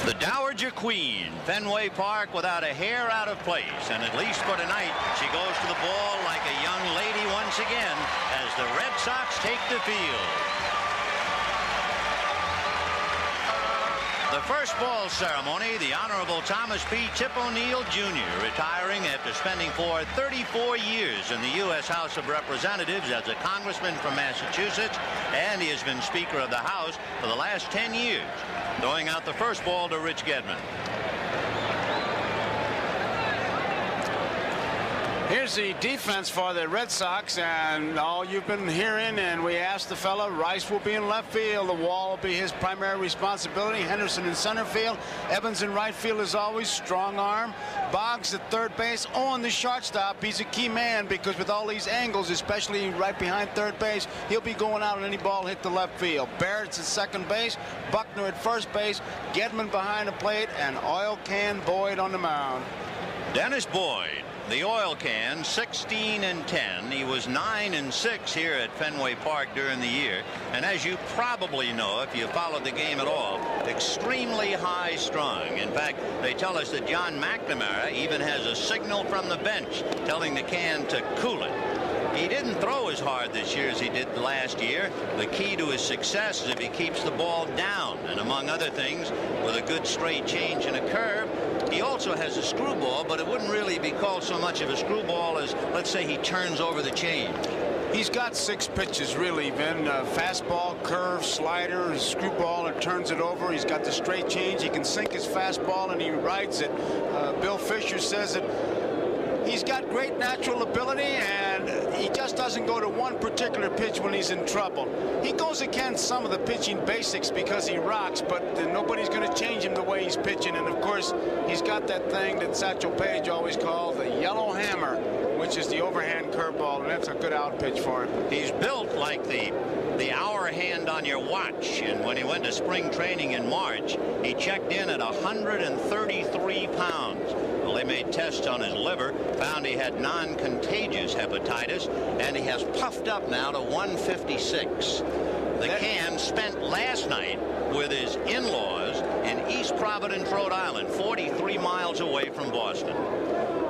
The Dowager Queen, Fenway Park without a hair out of place, and at least for tonight, she goes to the ball like a young lady once again as the Red Sox take the field. The first ball ceremony, the Honorable Thomas P. Tip O'Neill, Jr., retiring after spending 34 years in the U.S. House of Representatives as a congressman from Massachusetts, and he has been Speaker of the House for the last 10 years. Throwing out the first ball to Rich Gedman. Here's the defense for the Red Sox, and all you've been hearing, and we asked the fella, Rice will be in left field. The wall will be his primary responsibility. Henderson in center field. Evans in right field as always. Strong arm. Boggs at third base. On the shortstop, he's a key man because with all these angles, especially right behind third base, he'll be going out on any ball hit to left field. Barrett's at second base. Buckner at first base. Gedman behind the plate, and Oil Can Boyd on the mound. Dennis Boyd, the Oil Can, 16-10. He was 9-6 here at Fenway Park during the year. And as you probably know, if you followed the game at all, extremely high-strung. In fact, they tell us that John McNamara even has a signal from the bench telling the Can to cool it. He didn't throw as hard this year as he did last year. The key to his success is if he keeps the ball down, and among other things, with a good straight change and a curve. He also has a screwball, but it wouldn't really be called so much of a screwball as, let's say, he turns over the change. He's got 6 pitches, really, Vin. Fastball, curve, slider, screwball, and turns it over. He's got the straight change. He can sink his fastball, and he rides it. Bill Fisher says that he's got great natural ability, and he just doesn't go to one particular pitch when he's in trouble. He goes against some of the pitching basics because he rocks, but nobody's going to change him the way he's pitching. And, of course, he's got that thing that Satchel Paige always called the yellow hammer, which is the overhand curveball, and that's a good out pitch for him. He's built like the hour hand on your watch, and when he went to spring training in March, he checked in at 133 pounds. Well, they made tests on his liver, found he had non-contagious hepatitis, and he has puffed up now to 156. The Can spent last night with his in-laws in East Providence, Rhode Island, 43 miles away from Boston.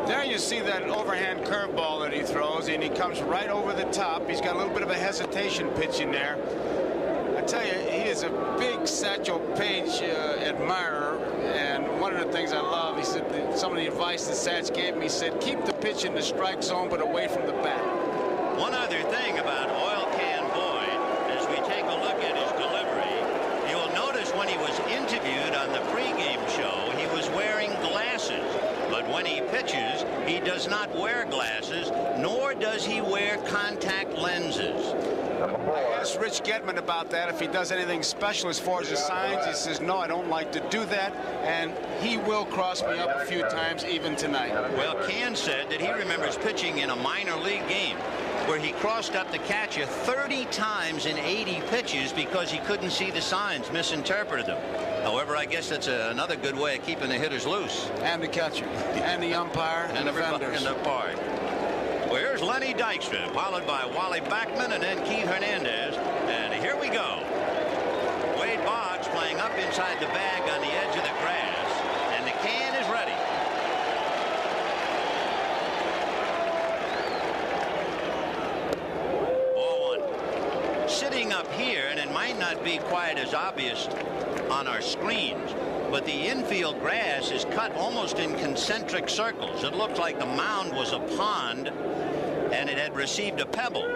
There you see that overhand curveball that he throws, and he comes right over the top. He's got a little bit of a hesitation pitch in there. I tell you, he is a big Satchel Paige admirer, and one of the things I love, he said, some of the advice that Satch gave me, he said, keep the pitch in the strike zone, but away from the bat. One other thing about Oil Can Boyd, as we take a look at his delivery, you'll notice when he was interviewed on the pregame show, he was wearing glasses. But when he pitches, he does not wear glasses, nor does he wear contact lenses. I asked Rich Gedman about that, if he does anything special as far as the signs. He says, no, I don't like to do that, and he will cross me up a few times, even tonight. Well, Can said that he remembers pitching in a minor league game where he crossed up the catcher 30 times in 80 pitches because he couldn't see the signs, misinterpreted them. However, I guess that's another good way of keeping the hitters loose. And the catcher, and the umpire, and the vendors. And the park. Well, here's Lenny Dykstra, followed by Wally Backman and then Keith Hernandez. And here we go. Wade Boggs playing up inside the bag on the edge of the grass. And the Can is ready. Ball one. Sitting up here, and it might not be quite as obvious on our screens, but the infield grass is cut almost in concentric circles. It looked like the mound was a pond and it had received a pebble. 1-1.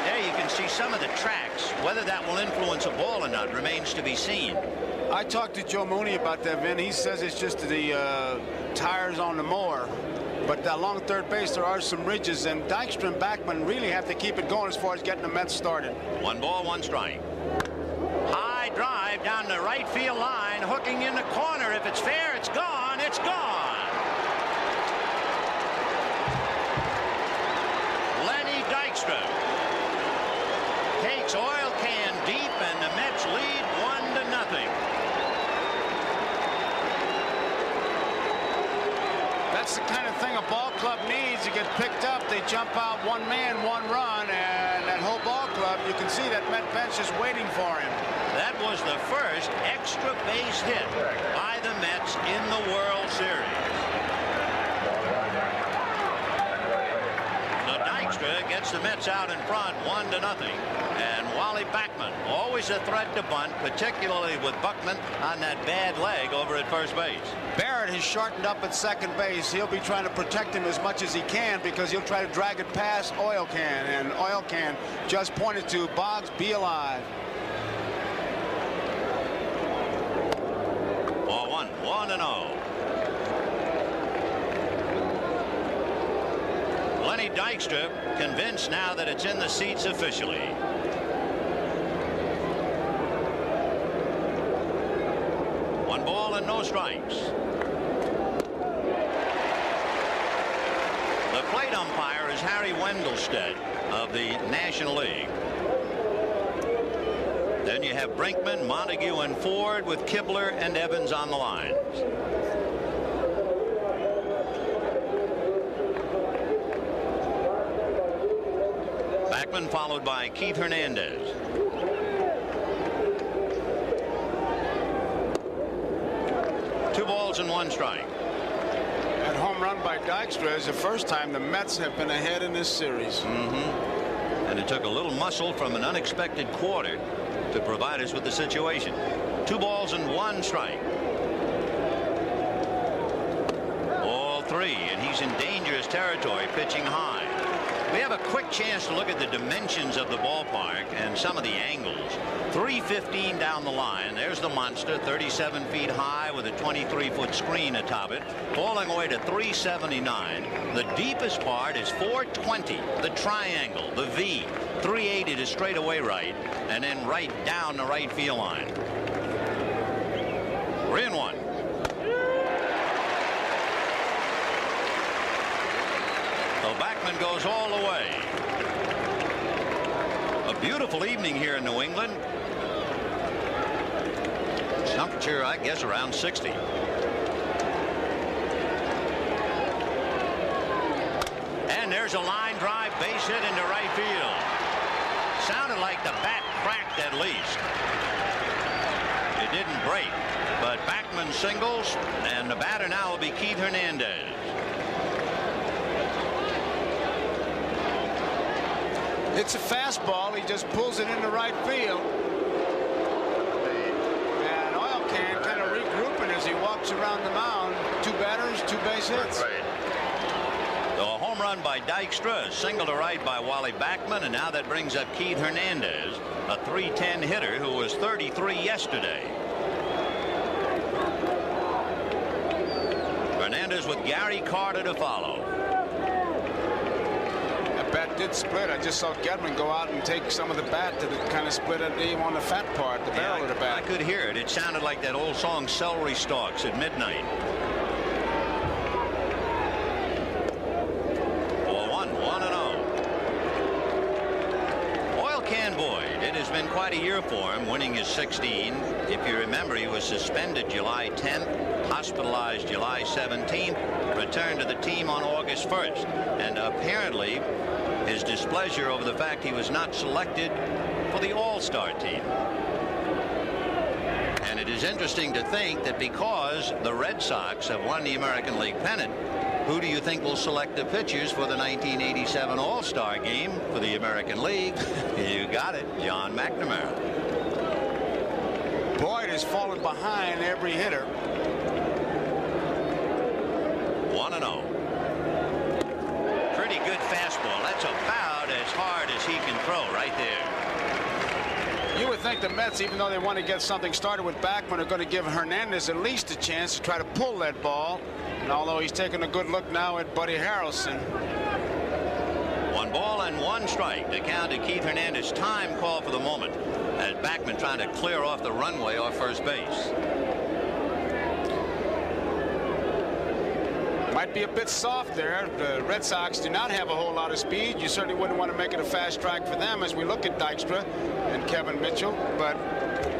There you can see some of the tracks. Whether that will influence a ball or not remains to be seen. I talked to Joe Mooney about that, Vin. He says it's just the tires on the mower. But along third base, there are some ridges, and Dykstra and Backman really have to keep it going as far as getting the Mets started. 1 ball, 1 strike. High drive down the right field line, hooking in the corner. If it's fair, it's gone. It's gone. Lenny Dykstra takes Oil Can deep, and the Mets lead 1-0. That's the kind of thing a ball club needs to get picked up. They jump out 1 man, 1 run, and that whole ball club, you can see that Met bench is waiting for him. That That was the first extra base hit by the Mets in the World Series. So Dykstra gets the Mets out in front 1-0. And Wally Backman, always a threat to bunt, particularly with Buckman on that bad leg over at first base. Barrett has shortened up at second base. He'll be trying to protect him as much as he can because he'll try to drag it past Oil Can. And Oil Can just pointed to Boggs, be alive. Ball 1-0. Lenny Dykstra convinced now that it's in the seats officially. One ball and no strikes. The plate umpire is Harry Wendelstedt of the National League. Then you have Brinkman, Montague, and Ford with Kibler and Evans on the lines. Backman followed by Keith Hernandez. Two balls and one strike. That home run by Dykstra is the first time the Mets have been ahead in this series. And it took a little muscle from an unexpected quarter to provide us with the situation. Two balls and one strike. Ball three, and he's in dangerous territory, pitching high. We have a quick chance to look at the dimensions of the ballpark and some of the angles. 315 down the line. There's the monster, 37 feet high with a 23-foot screen atop it, falling away to 379. The deepest part is 420, the triangle, the V. 380 to straightaway right, and then right down the right field line. 3-1. So Backman goes all the way. A beautiful evening here in New England. Temperature, I guess, around 60. And there's a line drive base hit into right field. Sounded like the bat cracked at least. It didn't break, but Backman singles, and the batter now will be Keith Hernandez. It's a fastball. He just pulls it into right field. And Oil Can kind of regrouping as he walks around the mound. Two batters, two base hits. So a home run by Dykstra, a single to right by Wally Backman, and now that brings up Keith Hernandez, a .310 hitter who was 33 yesterday. Hernandez with Gary Carter to follow. Bat did split. I just saw Gedman go out and take some of the bat to kind of split it even on the fat part, the barrel of the bat. I could hear it. It sounded like that old song Celery Stalks at midnight. Ball 1-0. Oil Can Boyd. It has been quite a year for him, winning his 16. If you remember, he was suspended July 10th, hospitalized July 17th, returned to the team on August 1st, and apparently his displeasure over the fact he was not selected for the All-Star team. And it is interesting to think that because the Red Sox have won the American League pennant, who do you think will select the pitchers for the 1987 All-Star game for the American League? You got it, John McNamara. Boyd has fallen behind every hitter. 1-0. Pretty good fastball. That's about as hard as he can throw right there. You would think the Mets, even though they want to get something started with Backman, are going to give Hernandez at least a chance to try to pull that ball. And although he's taking a good look now at Buddy Harrelson. 1 ball and 1 strike. The count to Keith Hernandez. Time call for the moment as Backman trying to clear off the runway off first base. Might be a bit soft there. The Red Sox do not have a whole lot of speed. You certainly wouldn't want to make it a fast strike for them as we look at Dykstra and Kevin Mitchell, but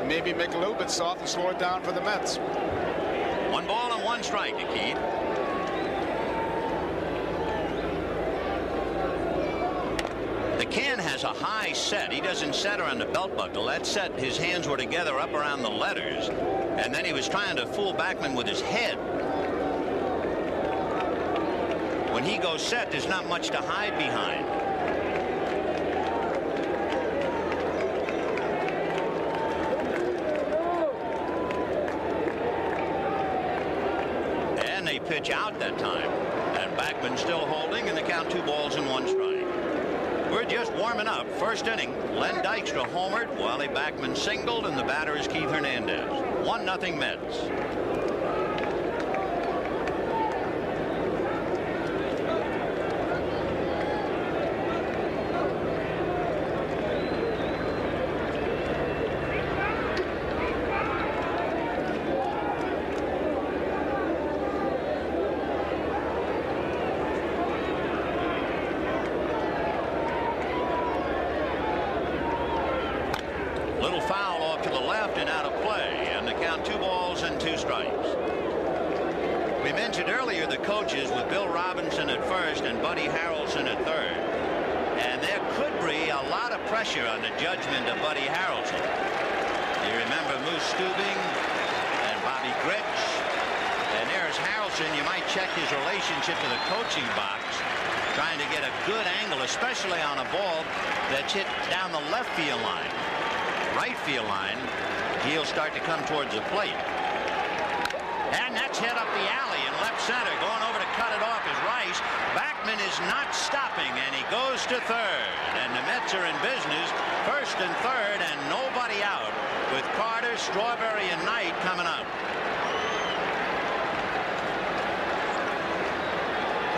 maybe make it a little bit soft and slow it down for the Mets. 1 ball and 1 strike to Keith. The Can has a high set. He doesn't set her on the belt buckle. That set, his hands were together up around the letters, and then he was trying to fool Bachman with his head. When he goes set, there's not much to hide behind. And they pitch out that time. And Bachman still holding, and the count 2 balls and 1 strike. We're just warming up. First inning, Len Dykstra homered, Wally Bachman singled, and the batter is Keith Hernandez. 1-0 Mets. Little foul off to the left and out of play, and the count 2 balls and 2 strikes. We mentioned earlier the coaches with Bill Robinson at first and Buddy Harrelson at third, and there could be a lot of pressure on the judgment of Buddy Harrelson. You remember Moose Stubing and Bobby Grich, and there's Harrelson. You might check his relationship to the coaching box, trying to get a good angle, especially on a ball that's hit down the left field line. Right field line, he'll start to come towards the plate. And that's hit up the alley in left center. Going over to cut it off is Rice. Bachman is not stopping, and he goes to third. And the Mets are in business, first and third, and nobody out, with Carter, Strawberry, and Knight coming up.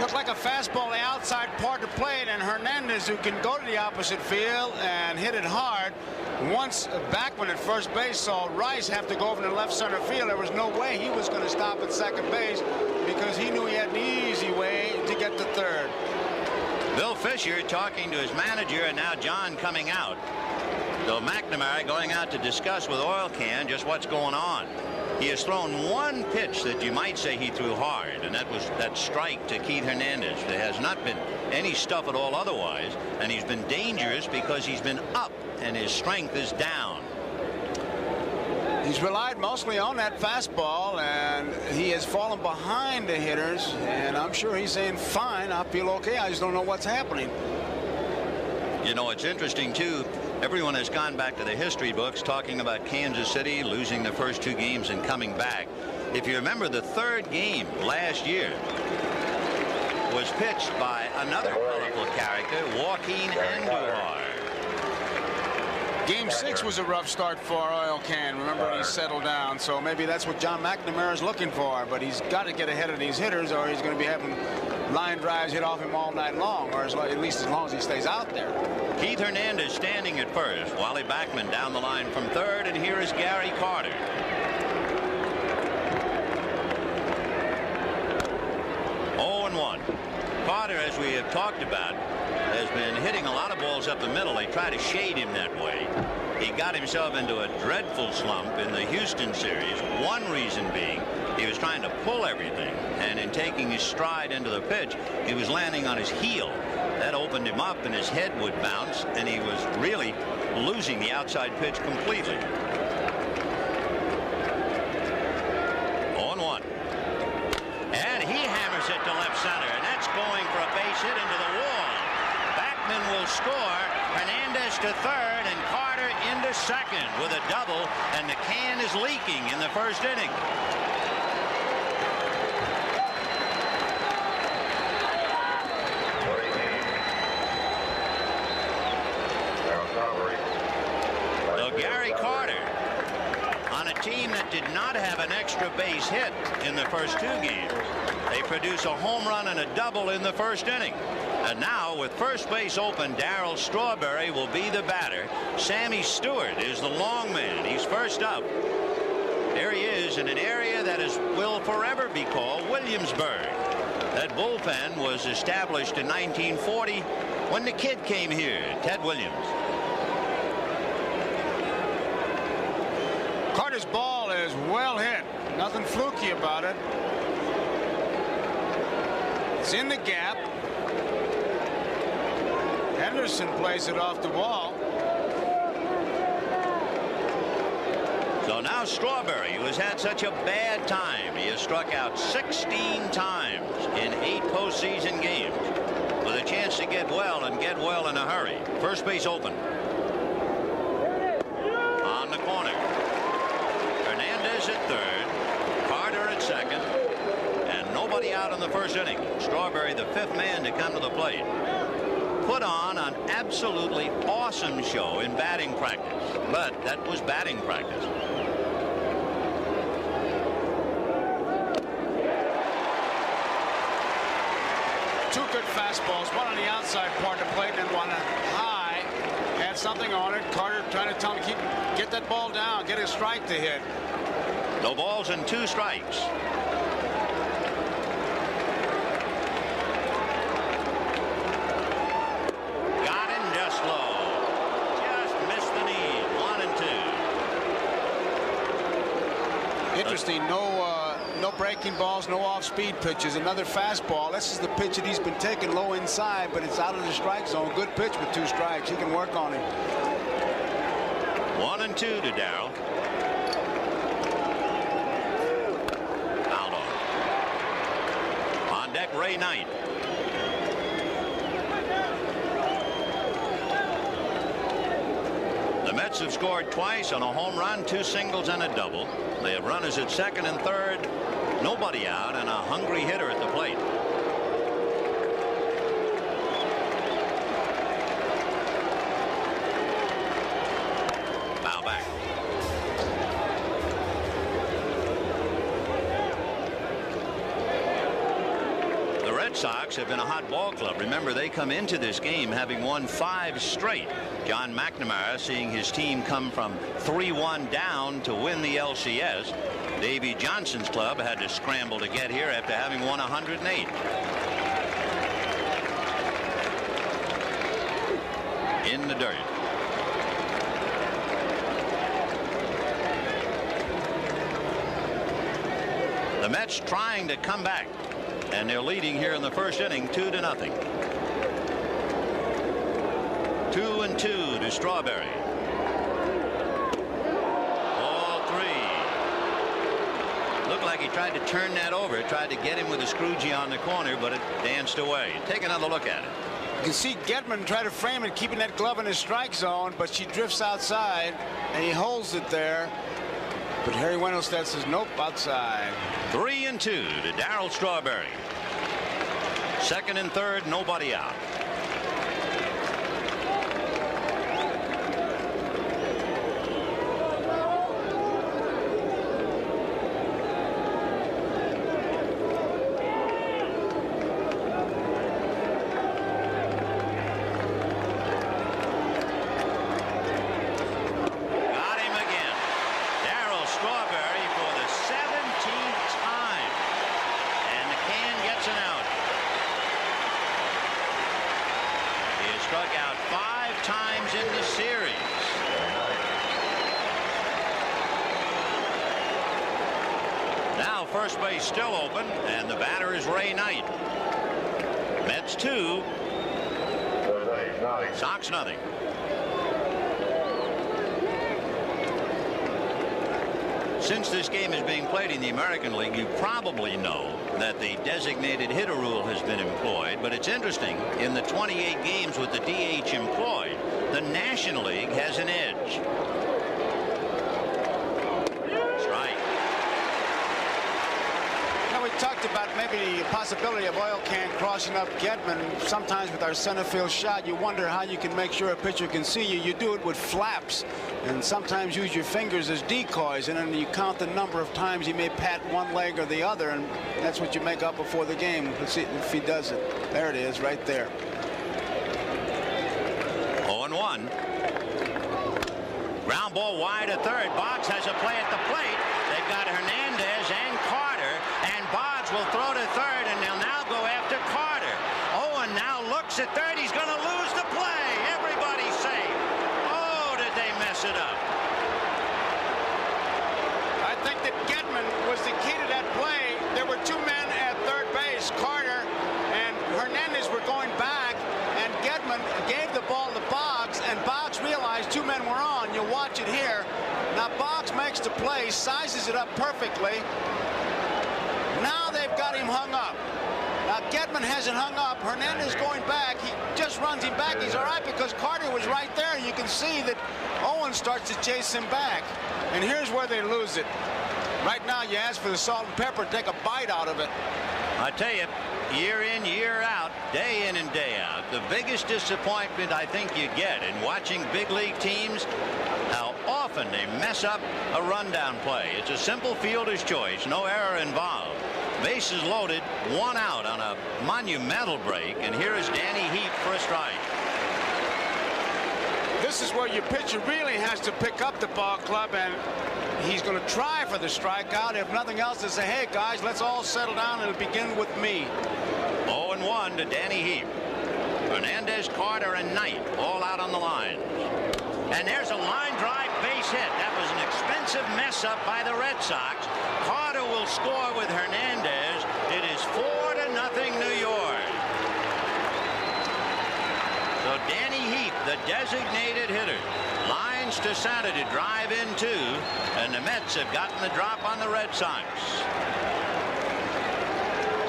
Looked like a fastball the outside part of the plate, and Hernandez, who can go to the opposite field and hit it hard. Once Bachman at first base saw Rice have to go over to left center field, there was no way he was going to stop at second base, because he knew he had an easy way to get to third. Bill Fisher talking to his manager, and now John coming out. So McNamara going out to discuss with Oil Can just what's going on. He has thrown 1 pitch that you might say he threw hard, and that was that strike to Keith Hernandez. There has not been any stuff at all otherwise, and he's been dangerous because he's been up and his strength is down. He's relied mostly on that fastball, and he has fallen behind the hitters, and I'm sure he's saying, fine, I feel okay, I just don't know what's happening. You know, it's interesting too, everyone has gone back to the history books talking about Kansas City losing the first 2 games and coming back. If you remember, the 3rd game last year was pitched by another colorful character, Joaquin Andujar. Game 6 was a rough start for Oil Can. Remember, he settled down, so maybe that's what John McNamara is looking for, but he's got to get ahead of these hitters, or he's going to be having line drives hit off him all night long, or at least as long as he stays out there. Keith Hernandez standing at first, Wally Bachman down the line from third, and here is Gary Carter. Carter, as we have talked about, has been hitting a lot of balls up the middle. They try to shade him that way. He got himself into a dreadful slump in the Houston series. One reason being he was trying to pull everything, and in taking his stride into the pitch, he was landing on his heel. That opened him up, and his head would bounce, and he was really losing the outside pitch completely. 0-1. And he hammers it to left center, and that's going for a base hit into the wall. Bachman will score. Hernandez to third, and Carter into second with a double, and the can is leaking in the first inning. So Gary Carter, on a team that did not have an extra base hit in the first 2 games, they produce a home run and a double in the first inning. And now, with first base open, Darryl Strawberry will be the batter. Sammy Stewart is the long man. He's first up. There he is in an area that will forever be called Williamsburg. That bullpen was established in 1940 when the kid came here, Ted Williams. Carter's ball is well hit. Nothing fluky about it. It's in the gap. Henderson plays it off the wall. So now Strawberry, who has had such a bad time, he has struck out 16 times in 8 postseason games, with a chance to get well and get well in a hurry. First base open. On the corner. Hernandez at third. Carter at second. And nobody out in the first inning. Strawberry, the 5th man to come to the plate. Put on an absolutely awesome show in batting practice. But that was batting practice. Two good fastballs, one on the outside part of the plate and one high. Had something on it. Carter trying to tell him, get that ball down, get a strike to hit. No balls and 2 strikes. Got him just low. Just missed the knee. 1 and 2. Interesting. No breaking balls, no off-speed pitches. Another fastball. This is the pitch that he's been taking low inside, but it's out of the strike zone. Good pitch with 2 strikes. He can work on him. 1 and 2 to Darrell. Fouled off. On deck, Ray Knight. The Mets have scored twice on a home run, 2 singles and a double. They have runners at second and third. Nobody out and a hungry hitter at the plate. Foul back. The Red Sox have been a hot ball club. Remember, they come into this game having won 5 straight. John McNamara seeing his team come from 3-1 down to win the LCS. Davey Johnson's club had to scramble to get here after having won 108. In the dirt. The Mets trying to come back, and they're leading here in the first inning 2-0. 2 and 2 to Strawberry. Looked like he tried to turn that over, tried to get him with a Scroogey on the corner, but it danced away. Take another look at it. You can see Gedman try to frame it, keeping that glove in his strike zone, but she drifts outside, and he holds it there. But Harry Wendelstedt says, nope, outside. 3 and 2 to Darrell Strawberry. Second and third, nobody out. First base still open, and the batter is Ray Knight. Mets 2, Sox nothing. Since this game is being played in the American League, you probably know that the designated hitter rule has been employed, but it's interesting, in the 28 games with the DH employed, the National League has an edge. We talked about maybe the possibility of oil can crossing up Gedman. Sometimes with our center field shot, you wonder how you can make sure a pitcher can see you. You do it with flaps, and sometimes use your fingers as decoys, and then you count the number of times he may pat one leg or the other, and that's what you make up before the game. Let's see if he does it. There it is, right there. 0-1. Ground ball wide at third. Boggs has a play at the plate. They've got Hernandez and Carter, and Boggs will throw to third, and they'll now go after Carter. Owen now looks at third. He's going to lose the play. Everybody's safe. Oh, did they mess it up? I think that Gedman was the key to that play. There were 2 men at third base. Carter and Hernandez were going back, and Gedman gave the right here. Now Boggs makes the play, sizes it up perfectly. Now they've got him hung up. Now Gedman hasn't hung up. Hernandez going back. He just runs him back. He's all right because Carter was right there. You can see that Owen starts to chase him back. And here's where they lose it. Right now you ask for the salt and pepper, take a bite out of it. I tell you, year in, year out, day in and day out, the biggest disappointment I think you get in watching big league teams, how often they mess up a rundown play. It's a simple fielder's choice, no error involved. Bases loaded, 1 out on a monumental break, and here is Danny Heap for a strike. This is where your pitcher really has to pick up the ball club, and he's going to try for the strikeout. If nothing else, to say, hey guys, let's all settle down and it'll begin with me. 0-1 to Danny Heap. Hernandez, Carter, and Knight all out on the line. And there's a line drive base hit. That was an expensive mess up by the Red Sox. Carter will score with Hernandez. It is 4-0 New York. So Danny Heap, the designated hitter, lines to center to drive in 2, and the Mets have gotten the drop on the Red Sox.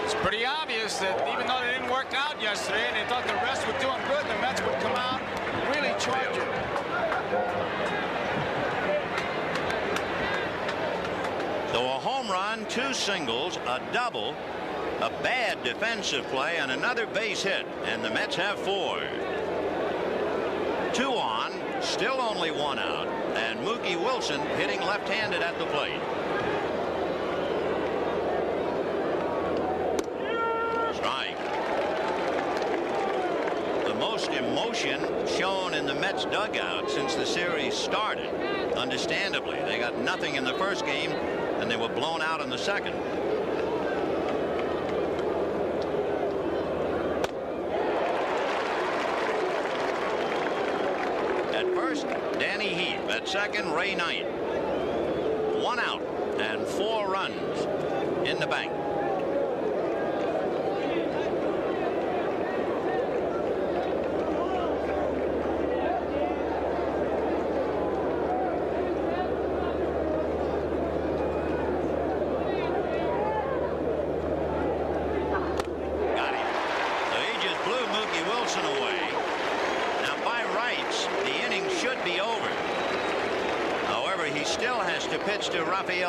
It's pretty obvious that even though they didn't work out yesterday and they thought the rest were doing good, the Mets would come out and really charge it. So a home run, 2 singles, a double, a bad defensive play, and another base hit, and the Mets have 4. 2 on, still only 1 out, and Mookie Wilson hitting left-handed at the plate. Strike. The most emotion shown in the Mets dugout since the series started. Understandably, they got nothing in the first game, and they were blown out in the second. At first, Danny Heap. At second, Ray Knight. 1 out and 4 runs in the bank.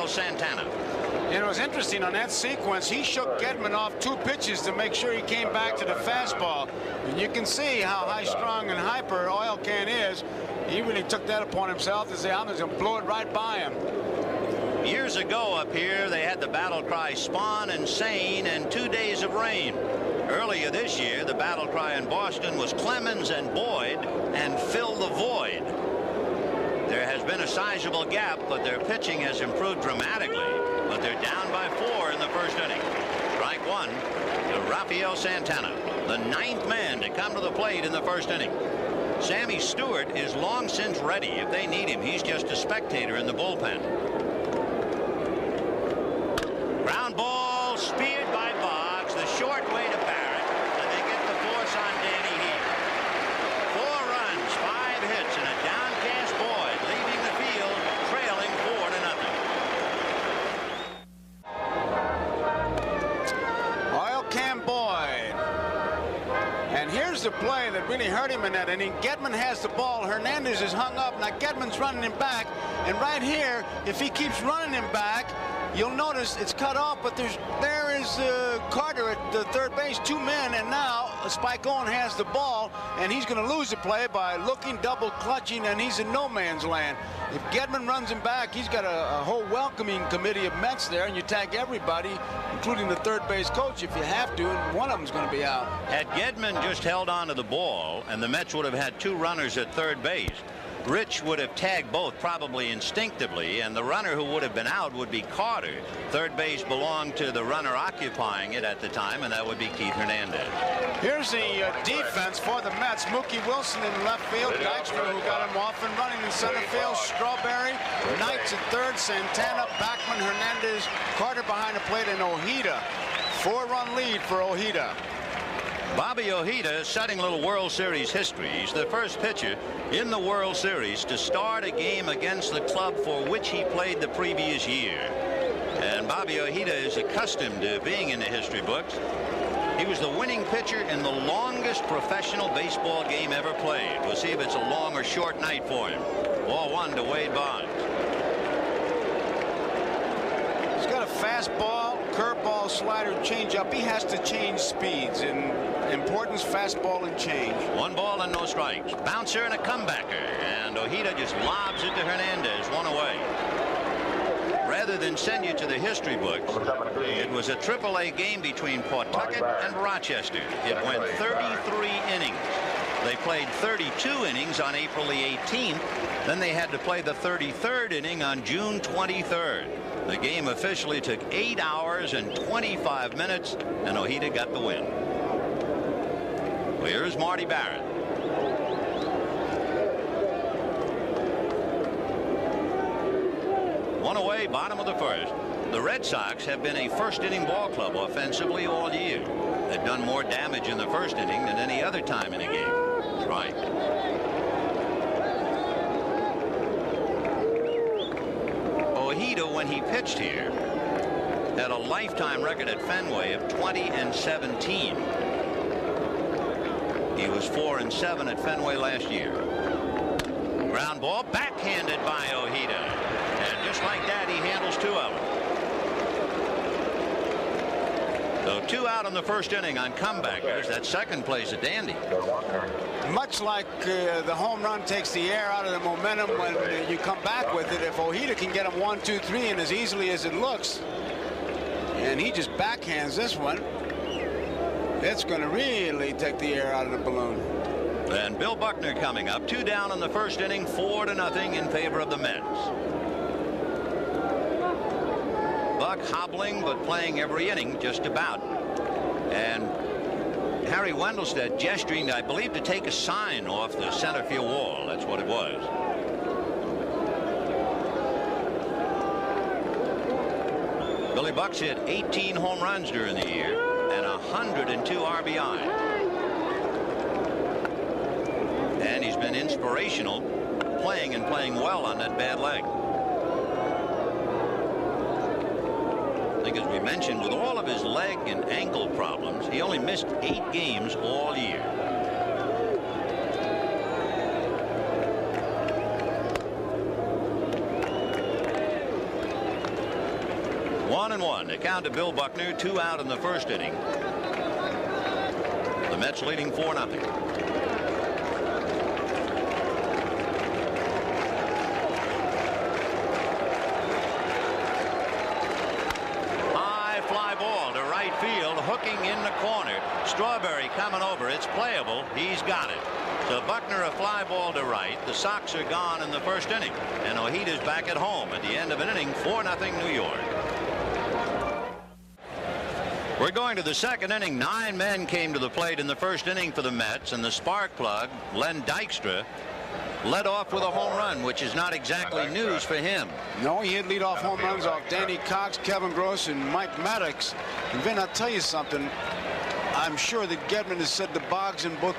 Santana. And it was interesting on that sequence. He shook Gedman off 2 pitches to make sure he came back to the fastball. And you can see how high strung and hyper Oil Can is. He really took that upon himself to say, I'm just going to blow it right by him. Years ago up here, they had the battle cry Spawn and Sane and 2 days of rain. Earlier this year, the battle cry in Boston was Clemens and Boyd and Fill the Void. There has been a sizable gap, but their pitching has improved dramatically. But they're down by 4 in the first inning. Strike 1 to Rafael Santana, the 9th man to come to the plate in the first inning. Sammy Stewart is long since ready. If they need him, he's just a spectator in the bullpen. Ground ball speared by Boggs, the short way to Barrett, and they get the force on Danny Heap. 4 runs, 5 hits, and a downcast Boyd, leaving the field trailing 4-0. Oil Can Boyd. And here's the play that really hurt him in that inning. Gedman has the ball. Hernandez is hung up. Now Gedman's running him back. And right here, if he keeps running him back, you'll notice it's cut off, but there is Carter at the third base, 2 men, and now Spike Owen has the ball, and he's going to lose the play by looking, double clutching, and he's in no man's land. If Gedman runs him back, he's got a whole welcoming committee of Mets there, and you tag everybody, including the third base coach, if you have to, and one of them's going to be out. Had Gedman just held on to the ball, and the Mets would have had 2 runners at third base, Rich would have tagged both probably instinctively, and the runner who would have been out would be Carter. Third base belonged to the runner occupying it at the time, and that would be Keith Hernandez. Here's the defense for the Mets. Mookie Wilson in left field, Dykstra, who got him off and running in center field, Strawberry, Knights at third, Santana, Backman, Hernandez, Carter behind the plate, and Ojeda. 4-run lead for Ojeda. Bobby Ojeda setting a little World Series history. He's the first pitcher in the World Series to start a game against the club for which he played the previous year. And Bobby Ojeda is accustomed to being in the history books. He was the winning pitcher in the longest professional baseball game ever played. We'll see if it's a long or short night for him. Ball one to Wade Boggs. He's got a fastball, curveball, slider, changeup. He has to change speeds. In importance, fastball and change. 1 ball and no strikes. Bouncer and a comebacker. And Ojeda just lobs it to Hernandez. 1 away. Rather than send you to the history books, it was a AAA game between Pawtucket and Rochester. It went 33 innings. They played 32 innings on April the 18th. Then they had to play the 33rd inning on June 23rd. The game officially took 8 hours and 25 minutes, and Ojeda got the win. Well, here's Marty Barrett. One away, bottom of the first. The Red Sox have been a first-inning ball club offensively all year. They've done more damage in the first inning than any other time in a game. Right. Ojeda, when he pitched here, had a lifetime record at Fenway of 20-17. He was 4-7 at Fenway last year. Ground ball backhanded by Ojeda. And just like that, he handles 2 of them. So 2 out in the first inning on comebackers. That second play's a dandy. Much like the home run takes the air out of the momentum when you come back with it. If Ojeda can get him 1, 2, 3 and as easily as it looks, and he just backhands this one, it's going to really take the air out of the balloon. And Bill Buckner coming up. 2 down in the first inning, 4-0 in favor of the Mets. Buck hobbling but playing every inning just about. And Harry Wendelstedt gesturing, I believe, to take a sign off the center field wall. That's what it was. Billy Buck's hit 18 home runs during the year and 102 RBI. And he's been inspirational playing and playing well on that bad leg. I think, as we mentioned, with all of his leg and ankle problems, he only missed 8 games all year. One and one. The count to Bill Buckner. 2 out in the first inning. The Mets leading 4-0. Hooking in the corner. Strawberry coming over. It's playable. He's got it. So Buckner a fly ball to right. The Sox are gone in the first inning. And Ojeda's back at home at the end of an inning. 4-0 New York. We're going to the second inning. 9 men came to the plate in the first inning for the Mets. And the spark plug, Len Dykstra, led off with a home run, which is not exactly news for him. No, he hit leadoff home runs off Danny Cox, Kevin Gross, and Mike Maddox. And Vin, I'll tell you something. I'm sure that Gedman has said to Boggs and Book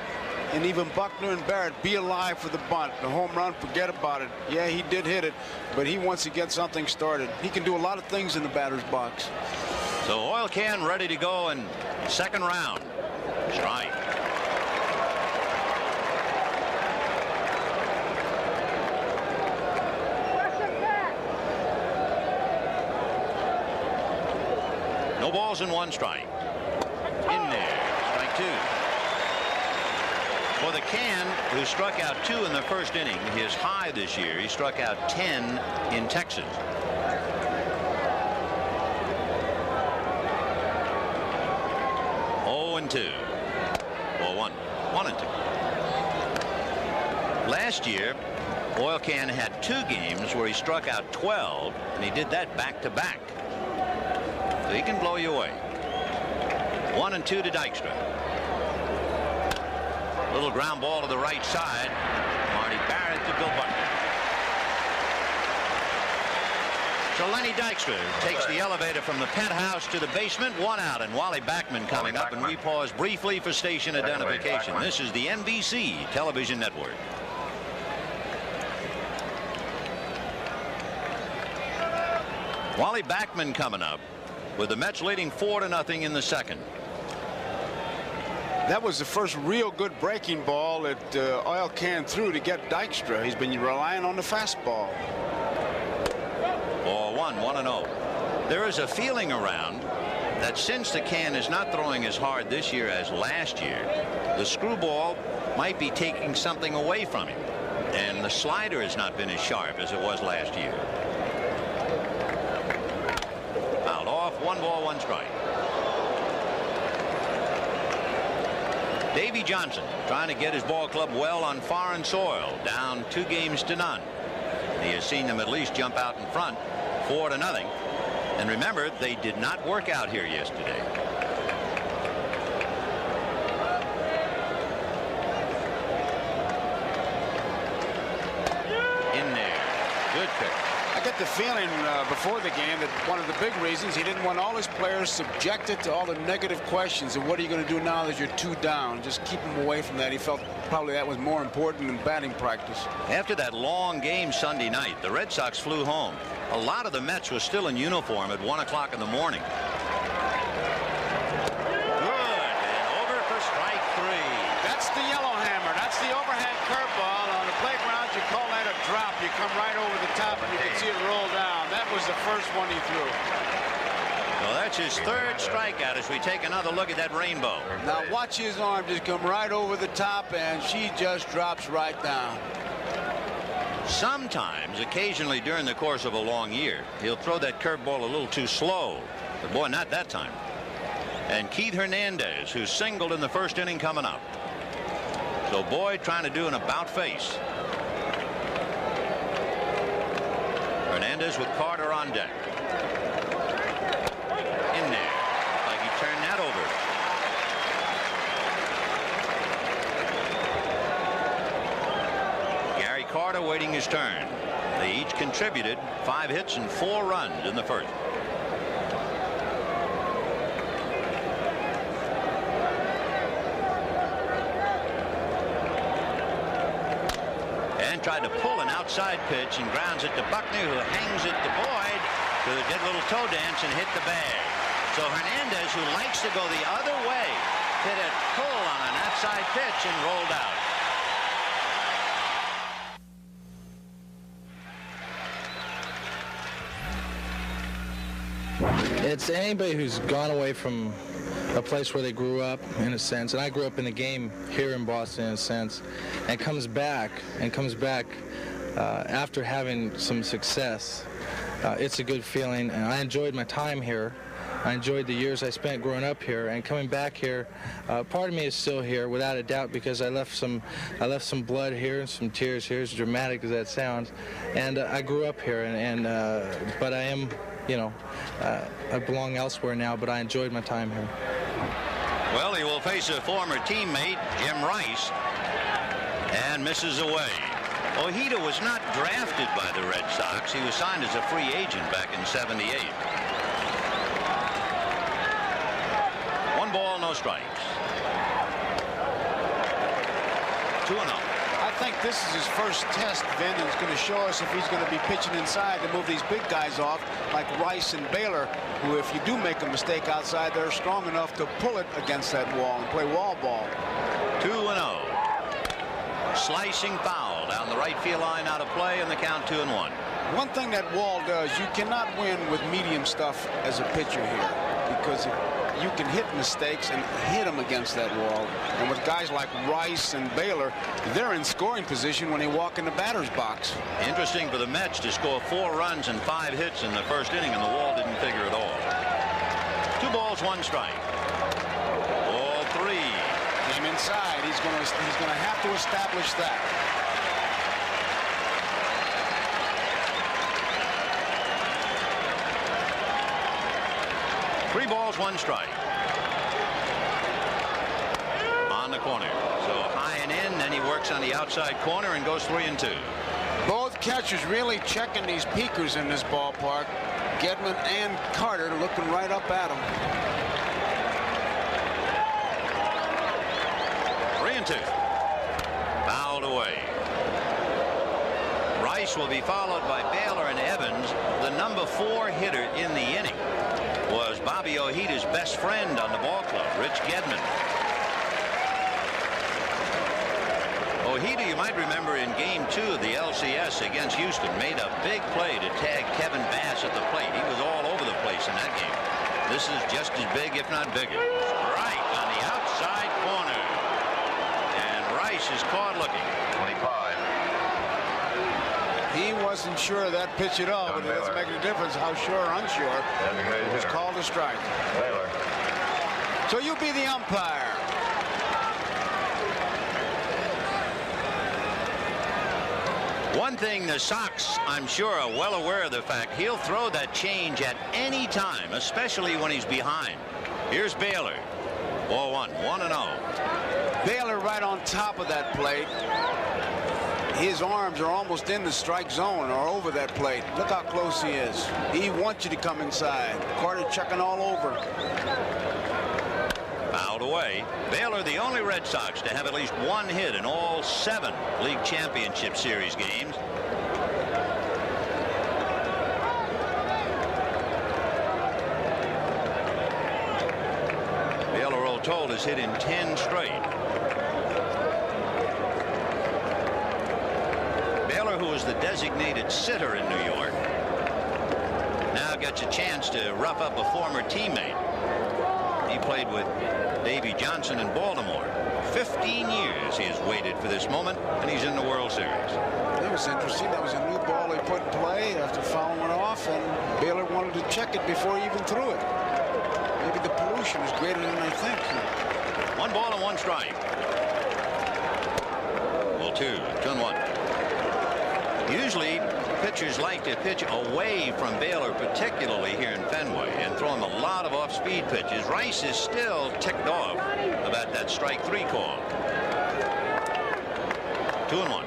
and even Buckner and Barrett, be alive for the bunt. The home run, forget about it. Yeah, he did hit it, but he wants to get something started. He can do a lot of things in the batter's box. So oil can ready to go in second round. Strike. No balls and 1 strike. In there. Strike 2. For the Can, who struck out 2 in the first inning, his high this year. He struck out 10 in Texas. And 2. Or 1. 1 and 2. Last year, Oil Can had 2 games where he struck out 12, and he did that back-to-back. So he can blow you away. 1 and 2 to Dykstra. Little ground ball to the right side. Marty Barrett to Bill Buckner. So Lenny Dykstra takes the elevator from the penthouse to the basement. 1 out, and Wally Backman coming up, and we pause briefly for station identification. This is the NBC television network. Wally Backman coming up, with the Mets leading 4-0 in the second. That was the first real good breaking ball that Oil Can threw to get Dykstra. He's been relying on the fastball. Ball 1-0. There is a feeling around that since the Can is not throwing as hard this year as last year, the screwball might be taking something away from him, and the slider has not been as sharp as it was last year. Fouled off. 1 ball, 1 strike. Davy Johnson trying to get his ball club well on foreign soil, down 2-0. He has seen them at least jump out in front 4-0. And remember, they did not work out here yesterday. In there. Good pitch. I get the feeling before the game that one of the big reasons he didn't want all his players subjected to all the negative questions and what are you going to do now that you're 2 down. Just keep them away from that. He felt probably that was more important than batting practice. After that long game Sunday night, the Red Sox flew home. A lot of the Mets were still in uniform at 1 o'clock in the morning. Good, and over for strike 3. That's the yellow hammer. That's the overhand curveball. On the playground, you call that a drop. You come right over the top and you can see it roll down. That was the first one he threw. Well, that's his 3rd strikeout as we take another look at that rainbow. Now watch his arm just come right over the top, and she just drops right down. Sometimes, occasionally during the course of a long year, he'll throw that curveball a little too slow. But boy, not that time. And Keith Hernandez, who singled in the first inning, coming up. So Boyd trying to do an about face. Hernandez with Carter on deck. In there. Like he turned that over. Gary Carter waiting his turn. They each contributed 5 hits and 4 runs in the first. And tried to pull an outside pitch and grounds it to Buckner, who hangs it to Boyd, who did a little toe dance and hit the bag. So Hernandez, who likes to go the other way, hit a pull on an outside pitch and rolled out. It's anybody who's gone away from a place where they grew up, in a sense, and I grew up in the game here in Boston, in a sense, and comes back after having some success. It's a good feeling, and I enjoyed my time here. I enjoyed the years I spent growing up here, and coming back here, part of me is still here without a doubt, because I left some blood here and some tears here, as dramatic as that sounds, and I grew up here, but I am, I belong elsewhere now, but I enjoyed my time here. Well, he will face a former teammate, Jim Rice, and misses away. Ojeda was not drafted by the Red Sox. He was signed as a free agent back in '78. 1 ball, no strikes. 2-0. I think this is his first test, Vin, and it's going to show us if he's going to be pitching inside to move these big guys off, like Rice and Baylor, who, if you do make a mistake outside, they're strong enough to pull it against that wall and play wall ball. 2-0. Slicing foul down the right field line, out of play, and the count 2-1. One thing that wall does, you cannot win with medium stuff as a pitcher here, because you can hit mistakes and hit them against that wall. And with guys like Rice and Baylor, they're in scoring position when they walk in the batter's box. Interesting for the Mets to score 4 runs and 5 hits in the first inning, and the wall didn't figure at all. 2 balls, 1 strike. Ball 3. Came inside. He's going to have to establish that. Three balls, 1 strike. On the corner. So high and in, then he works on the outside corner and goes 3-2. Both catchers really checking these peakers in this ballpark. Gedman and Carter looking right up at him. 3-2. Fouled away. Rice will be followed by Baylor and Evans. The number 4 hitter in the inning was Bobby Ojeda's best friend on the ball club, Rich Gedman. Ojeda, you might remember in Game 2 of the LCS against Houston, made a big play to tag Kevin Bass at the plate. He was all over the place in that game. This is just as big, if not bigger. Right on the outside corner. And Rice is caught looking. 25. He wasn't sure of that pitch at all, but it doesn't make any difference how sure or unsure. It was called a strike. So you be the umpire. One thing the Sox, I'm sure, are well aware of the fact he'll throw that change at any time, especially when he's behind. Here's Baylor. Ball 1, 1-0. Baylor right on top of that plate. His arms are almost in the strike zone or over that plate. Look how close he is. He wants you to come inside. Carter checking all over. Fouled away. Baylor, the only Red Sox to have at least 1 hit in all 7 League Championship Series games. Baylor, all told, has hit in 10 straight. Baylor, who was the designated sitter in New York, now gets a chance to rough up a former teammate. He played with Davey Johnson in Baltimore. 15 years he has waited for this moment, and he's in the World Series. That was interesting. That was a new ball he put in play after fouling it off, and Baylor wanted to check it before he even threw it. Maybe the pollution is greater than I think. 1 ball and 1 strike. Ball 2, 2-1. Usually pitchers like to pitch away from Baylor, particularly here in Fenway, and throw him a lot of off-speed pitches. Rice is still ticked off about that strike 3 call. 2-1.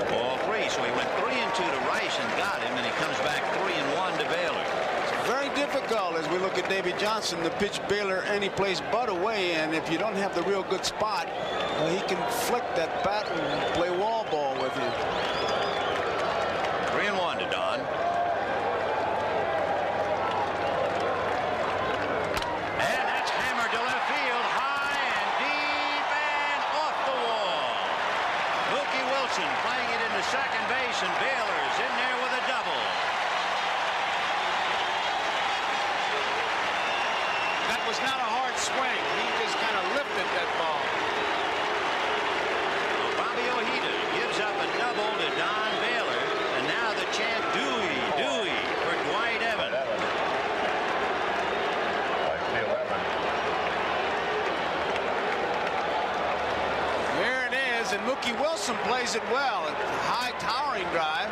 Ball 3, so he went 3-2 to Rice and got him, and he comes back 3-1 to Baylor. It's very difficult as we look at Davey Johnson to pitch Baylor any place but away, and if you don't have the real good spot, he can flick that bat and play wall ball with you. 3-1 to Don. And that's hammered to left field, high and deep and off the wall. Mookie Wilson playing it into second base, and Baylor's in there with a double. That was not a hard swing. He just kind of lifted that ball. Bobby Ojeda gives up a double to Don Baylor, and now the chant Dewey for Dwight Evans. There it is, and Mookie Wilson plays it well. A high towering drive.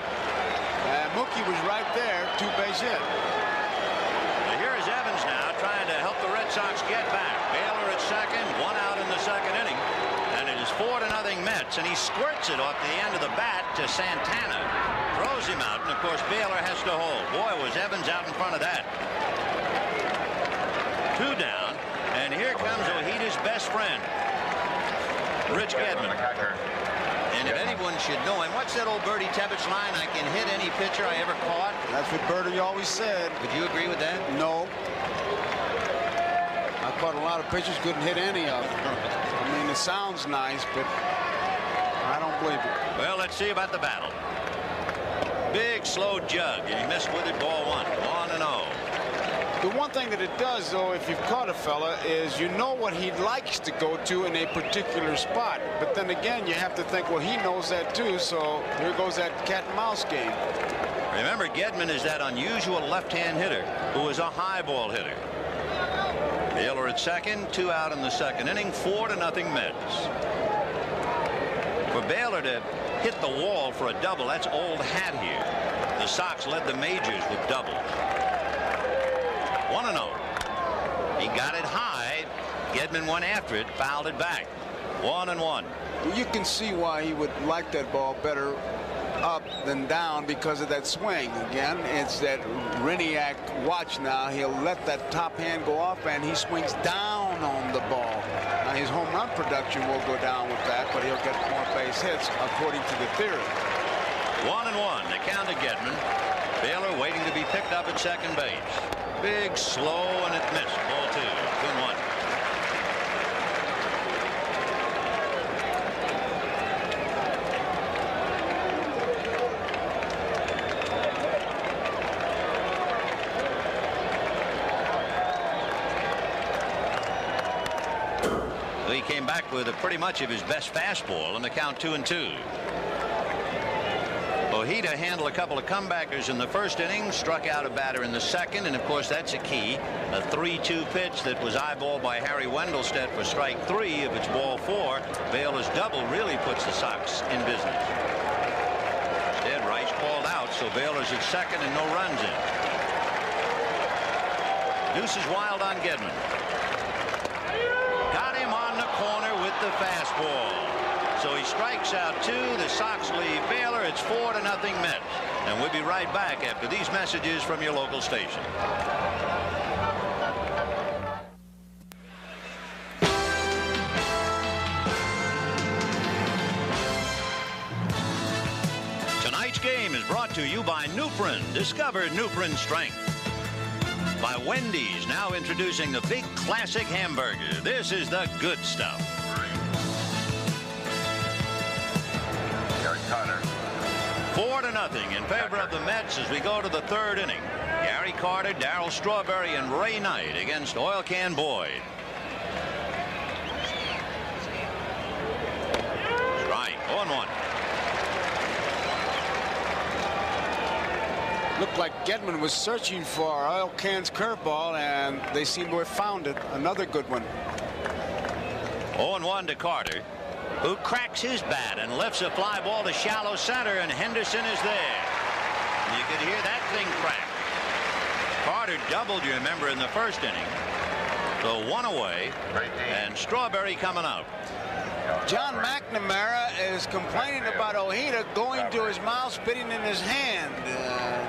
Mookie was right there, 2-base hit. Now here is Evans now trying to help the Red Sox get back. Baylor at second, 1 out in the second inning. And it is 4-0 Mets, and he squirts it off the end of the bat to Santana. Throws him out, and of course Baylor has to hold. Boy, was Evans out in front of that. 2 down, and here comes Ojeda's best friend, Rich Gedman. And if anyone should know him, what's that old Bertie Tebbets line? I can hit any pitcher I ever caught. That's what Bertie always said. Would you agree with that? No. I caught a lot of pitchers, couldn't hit any of them. I mean, it sounds nice, but I don't believe it. Well, let's see about the battle. Big slow jug, and he missed with it. Ball 1, 1-0. The one thing that it does, though, if you've caught a fella, is you know what he likes to go to in a particular spot. But then again, you have to think, well, he knows that too, so here goes that cat and mouse game. Remember, Gedman is that unusual left-hand hitter who is a high ball hitter. Baylor at second, 2 out in the second inning, 4-0 Mets. For Baylor to hit the wall for a double, that's old hat here. The Sox led the majors with doubles. 1-0. He got it high. Gedman went after it, fouled it back. 1-1. Well, you can see why he would like that ball better up than down because of that swing. Again, it's that Riniak watch now. He'll let that top hand go off, and he swings down on the ball. Now, his home run production will go down with that, but he'll get more base hits, according to the theory. 1-1, the count to Gedman. Baylor waiting to be picked up at second base. Big, slow, and it missed. Ball 2, 2-1. He came back with pretty much of his best fastball in the count 2-2. Ojeda handled a couple of comebackers in the first inning, struck out a batter in the second, and of course that's a key. A 3-2 pitch that was eyeballed by Harry Wendelstedt for strike 3. If it's ball 4, Baylor's double really puts the Sox in business. Instead, Rice called out, so Baylor's at second and no runs in. Deuce is wild on Gedman. Got him on the corner with the fastball. So he strikes out 2. The Sox lead Baylor. It's 4-0 Mets. And we'll be right back after these messages from your local station. Tonight's game is brought to you by Nuprin. Discover Nuprin strength. By Wendy's, now introducing the big classic hamburger. This is the good stuff. Carter. 4-0 in favor of the Mets as we go to the third inning. Gary Carter, Darryl Strawberry, and Ray Knight against Oil Can Boyd. Strike. 0-1. Looked like Gedman was searching for Oil Can's curveball, and they seem to have found it. Another good one. 0-1 to Carter, who cracks his bat and lifts a fly ball to shallow center, and Henderson is there. You could hear that thing crack. Carter doubled, you remember, in the first inning. So 1 away, and Strawberry coming up. John McNamara is complaining about Ojeda going to his mouth, spitting in his hand.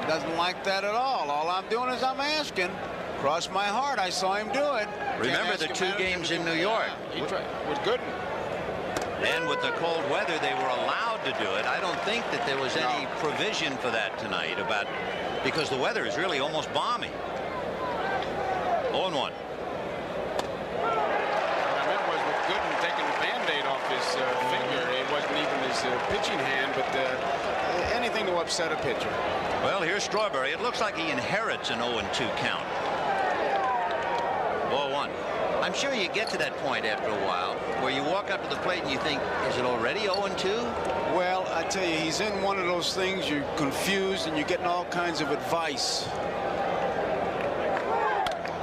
Doesn't like that at all. All I'm doing is I'm asking. Cross my heart, I saw him do it. Remember the 2 games in New York? He tried. It was good. And with the cold weather, they were allowed to do it. I don't think that there was any provision for that tonight, because the weather is really almost balmy. 0-1. His finger. It wasn't even his pitching hand, but anything to upset a pitcher. Well, here's Strawberry. It looks like he inherits an 0-2 count. Ball 1. I'm sure you get to that point after a while where you walk up to the plate and you think, is it already 0-2? Well, I tell you, he's in one of those things. You're confused and you're getting all kinds of advice.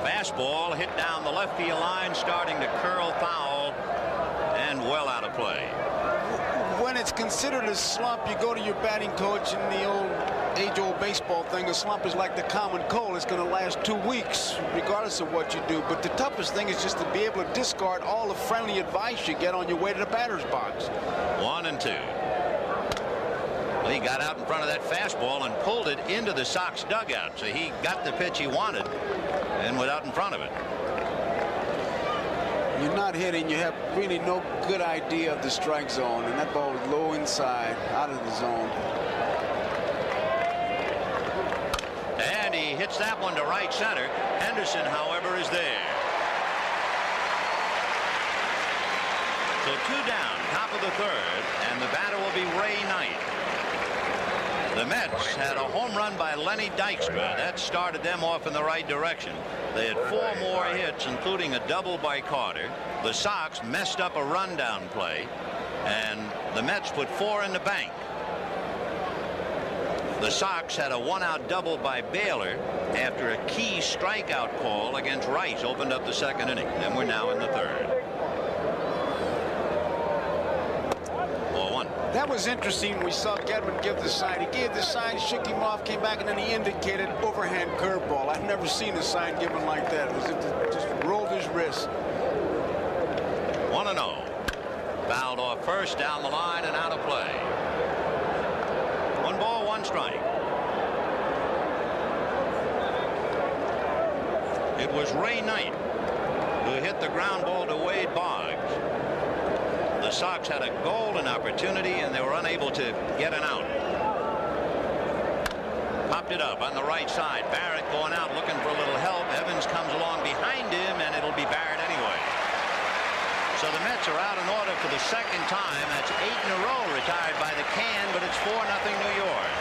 Fastball hit down the left field line, starting to curl foul. And well out of play. When it's considered a slump, you go to your batting coach, and the old age-old baseball thing, a slump is like the common cold. It's going to last 2 weeks, regardless of what you do. But the toughest thing is just to be able to discard all the friendly advice you get on your way to the batter's box. 1-2. Well, he got out in front of that fastball and pulled it into the Sox dugout. So he got the pitch he wanted and went out in front of it. You're not hitting, you have really no good idea of the strike zone, and that ball was low inside, out of the zone. And he hits that one to right center. Henderson, however, is there. So 2 down, top of the third, and the batter will be Ray Knight. The Mets had a home run by Lenny Dykstra. That started them off in the right direction. They had 4 more hits, including a double by Carter. The Sox messed up a rundown play, and the Mets put 4 in the bank. The Sox had a 1-out double by Baylor after a key strikeout call against Rice opened up the second inning. And we're now in the third. 0-1. That was interesting. We saw Gedman give the sign. He gave the sign, shook him off, came back, and then he indicated overhand curveball. I've never seen a sign given like that. It was just rolled his wrist. 1-0. Fouled off first, down the line, and out of play. strike. It was Ray Knight who hit the ground ball to Wade Boggs. The Sox had a golden opportunity and they were unable to get an out. Popped it up on the right side. Barrett going out looking for a little help. Evans comes along behind him and it'll be Barrett anyway. So the Mets are out in order for the second time. That's 8 in a row retired by the can, but it's 4-0 New York.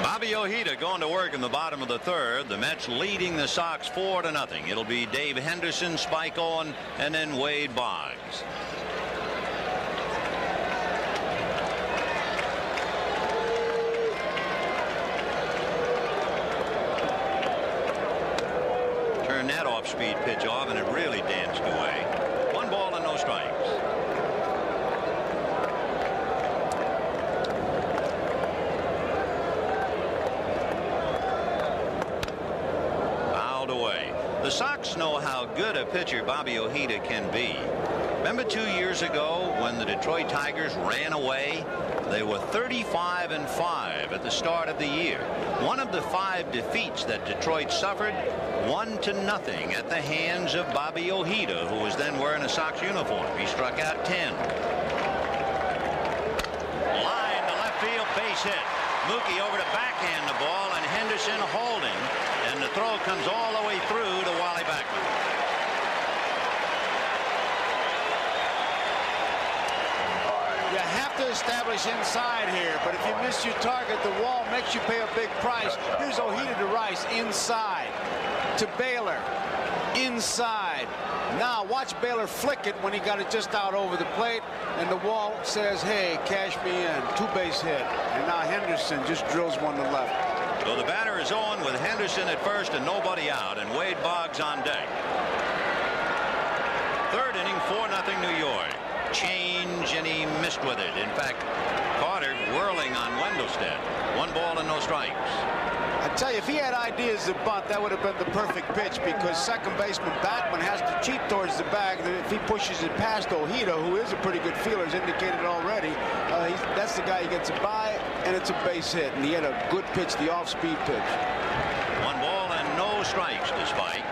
Bobby Ojeda going to work in the bottom of the third. The Mets leading the Sox 4-0. It'll be Dave Henderson, Spike Owen, and then Wade Boggs. Turn that off-speed pitch off, and it really danced away. 1 ball and no strikes. The Sox know how good a pitcher Bobby Ojeda can be. Remember 2 years ago when the Detroit Tigers ran away? They were 35-5 at the start of the year. One of the 5 defeats that Detroit suffered, 1-0 at the hands of Bobby Ojeda, who was then wearing a Sox uniform. He struck out 10. Line to left field, base hit. Mookie over to backhand the ball, and Henderson holding, and the throw comes all the way through to Wally Backman. You have to establish inside here, but if you miss your target, the wall makes you pay a big price. Here's Ojeda to Rice, inside. To Baylor, inside. Now watch Baylor flick it when he got it just out over the plate, and the wall says, hey, cash me in. 2-base hit. And now Henderson just drills one to left. So the batter is on with Henderson at first and nobody out, and Wade Boggs on deck. Third inning, 4-0 New York. Change, and he missed with it. In fact, Carter whirling on Wendelstedt. 1 ball and no strikes. I tell you, if he had ideas to bunt, that would have been the perfect pitch, because second baseman Backman has to cheat towards the bag. If he pushes it past Ojeda, who is a pretty good fielder, as indicated already, that's the guy he gets it by, and it's a base hit. And he had a good pitch, the off-speed pitch. 1 ball and no strikes to Spike.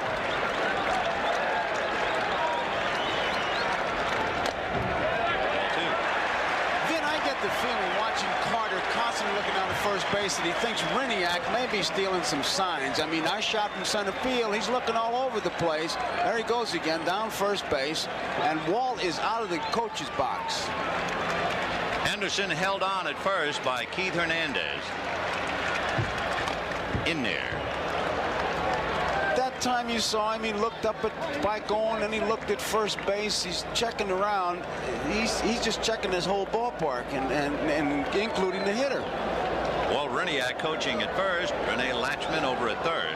The feeling watching Carter constantly looking down to first base that he thinks Riniak may be stealing some signs. I mean, I shot from center field. He's looking all over the place. There he goes again, down first base, and Walt is out of the coach's box. Henderson held on at first by Keith Hernandez. In there. That time you saw him, he looked up at Spike Owen, and he looked at first base. He's checking around. He's just checking his whole ballpark, and including the hitter. Walt Riniak coaching at first. Rene Latchman over at third.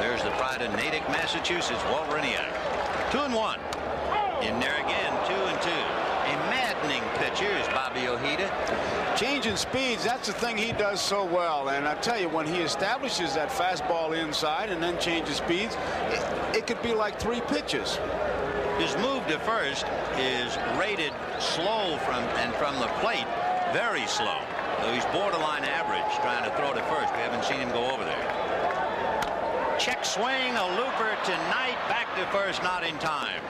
There's the pride of Natick, Massachusetts, Walt Riniak. 2-1. In there again, 2-2. A maddening pitcher is Bobby Ojeda. Changing speeds, that's the thing he does so well. And I tell you, when he establishes that fastball inside and then changes speeds, it could be like 3 pitches. His move to first is rated slow from the plate, very slow. Though he's borderline average trying to throw to first. We haven't seen him go over there. Check swing, a looper tonight, back to first, not in time.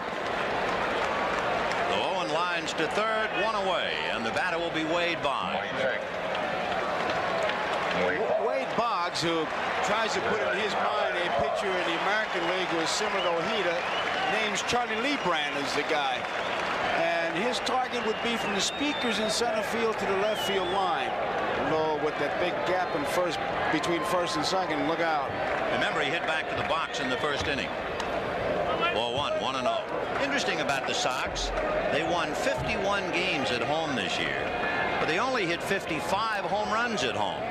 Owen lines to third, 1 away, and the batter will be Wade Boggs. Wade Boggs, who tries to put in his mind a pitcher in the American League who is similar to Ojeda, names Charlie Lebrand as the guy. And his target would be from the speakers in center field to the left field line. Low with that big gap in first, between first and second. Look out. Remember, he hit back to the box in the first inning. Ball 1-0. Interesting about the Sox, they won 51 games at home this year, but they only hit 55 home runs at home.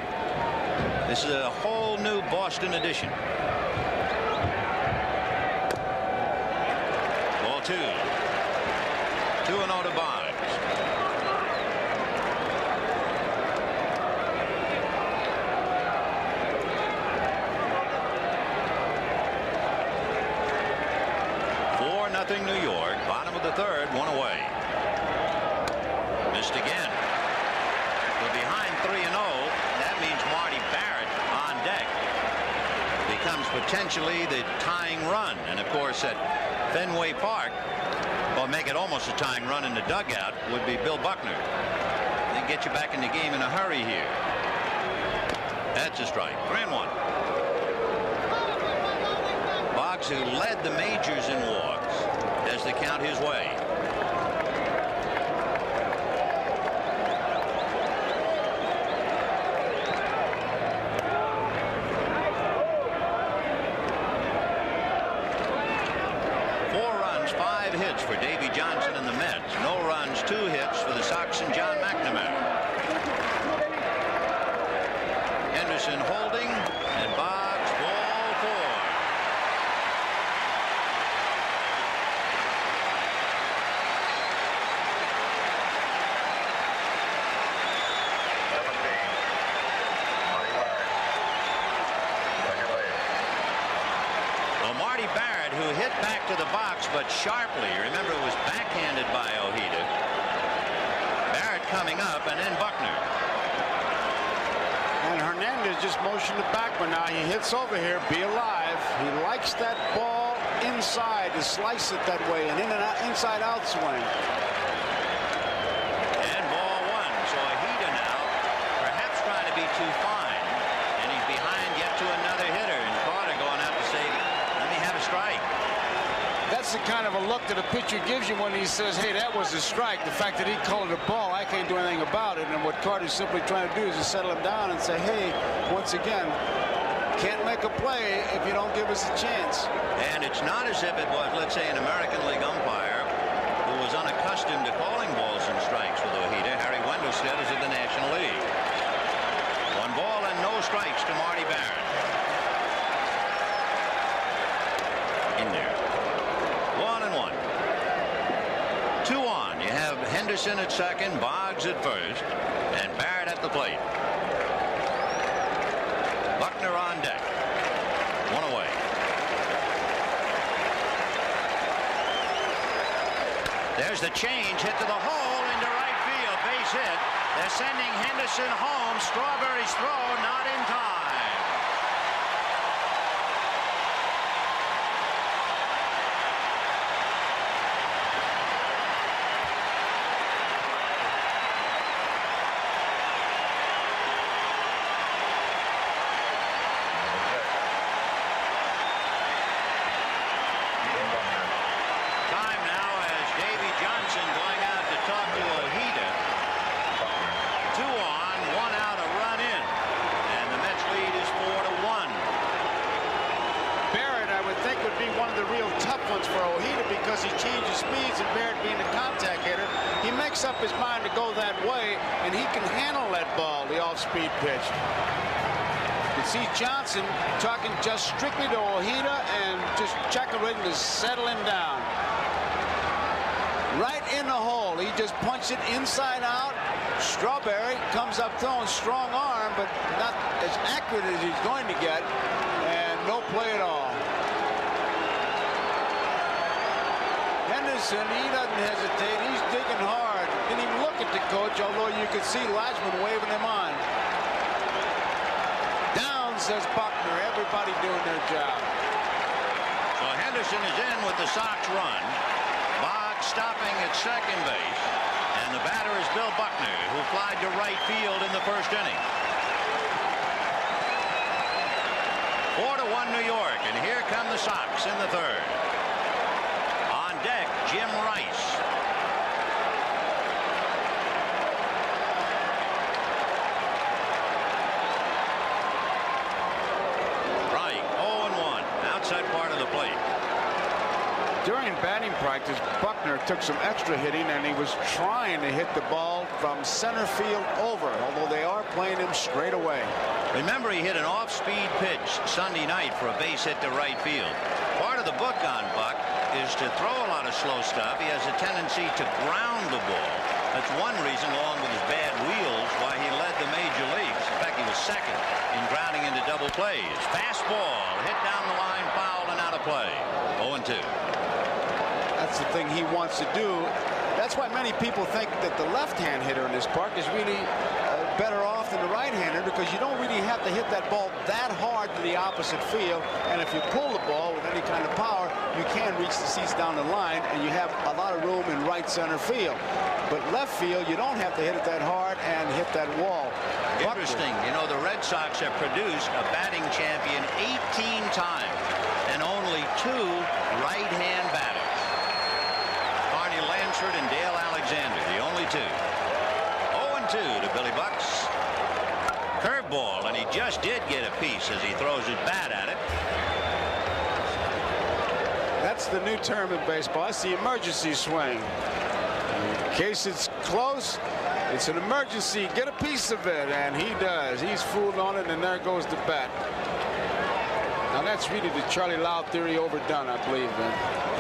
This is a whole new Boston edition. Ball 2. 2-0 to Boggs. New York, bottom of the third, 1 away. first again. We're behind 3-0. That means Marty Barrett on deck becomes potentially the tying run. And of course at Fenway Park, or make it almost a tying run in the dugout, would be Bill Buckner. They get you back in the game in a hurry here. That's a strike. 3-1. Boggs, who led the majors in walks, has the count his way. For Davy Johnson and the Mets. No runs, 2 hits for the Sox and John McNamara. Henderson holding, and Boggs ball 4. Well, Marty Barrett, who hit back to the box but sharply. Remember, it was backhanded by Ojeda. Barrett coming up, and then Buckner. And Hernandez just motioned it back, but now he hits over here. Be alive. He likes that ball inside to slice it that way, and in and out, inside out swing. And ball 1. So Ojeda now perhaps trying to be too fine, and he's behind yet to another hitter, and Carter going out to say, let me have a strike. That's the kind of a look that a pitcher gives you when he says, hey, that was a strike. The fact that he called it a ball, I can't do anything about it. And what Carter's simply trying to do is to settle him down and say, hey, once again, can't make a play if you don't give us a chance. And it's not as if it was, let's say, an American League umpire who was unaccustomed to calling balls and strikes with Ojeda. Harry Wendelstedt is in the National League. 1 ball and no strikes to Marty Barrett. In there. 1-1. 2 on. You have Henderson at second, Boggs at first, and Barrett at the plate. Buckner on deck. 1 away. There's the change, hit to the hole into right field. Base hit. They're sending Henderson home. Strawberry's throw not in time. Going out to talk to Ojeda. 2 on, 1 out, a run in, and the Mets lead is 4-1. Barrett, I would think, would be one of the real tough ones for Ojeda because he changes speeds, and Barrett being a contact hitter, he makes up his mind to go that way, and he can handle that ball, the off-speed pitch. You see Johnson talking just strictly to Ojeda and just checking ready to settle him down. Right in the hole. He just punched it inside out. Strawberry comes up throwing strong arm, but not as accurate as he's going to get, and no play at all. Henderson, he doesn't hesitate. He's digging hard. Didn't even look at the coach, although you could see Lashman waving him on. Down, says Buckner. Everybody doing their job. So Henderson is in with the Sox run. Boggs stopping at second base, and the batter is Bill Buckner, who flied to right field in the first inning. 4-1 New York, and here come the Sox in the third. On deck, Jim Rice. Right, 0-1, outside part of the plate. During batting practice, Buckner took some extra hitting, and he was trying to hit the ball from center field over, although they are playing him straight away. Remember, he hit an off-speed pitch Sunday night for a base hit to right field. Part of the book on Buck is to throw a lot of slow stuff. He has a tendency to ground the ball. That's one reason, along with his bad wheels, why he led the major leagues. In fact, he was second in grounding into double plays. Fastball, hit down the line, foul, and out of play. 0-2. That's the thing he wants to do. That's why many people think that the left-hand hitter in this park is really better off than the right-hander, because you don't really have to hit that ball that hard to the opposite field. And if you pull the ball with any kind of power, you can reach the seats down the line, and you have a lot of room in right center field. But left field, you don't have to hit it that hard and hit that wall. Interesting. You know, the Red Sox have produced a batting champion 18 times and only 2 right-hand batters. Barney Lansford and Dale Alexander, the only 2. 0-2 to Billy Bucks. Curveball, and he just did get a piece as he throws his bat at it. That's the new term in baseball. It's the emergency swing. In case it's close, it's an emergency. Get a piece of it, and he does. He's fooled on it, and there goes the bat. Now that's really the Charlie Lau theory overdone, I believe, then.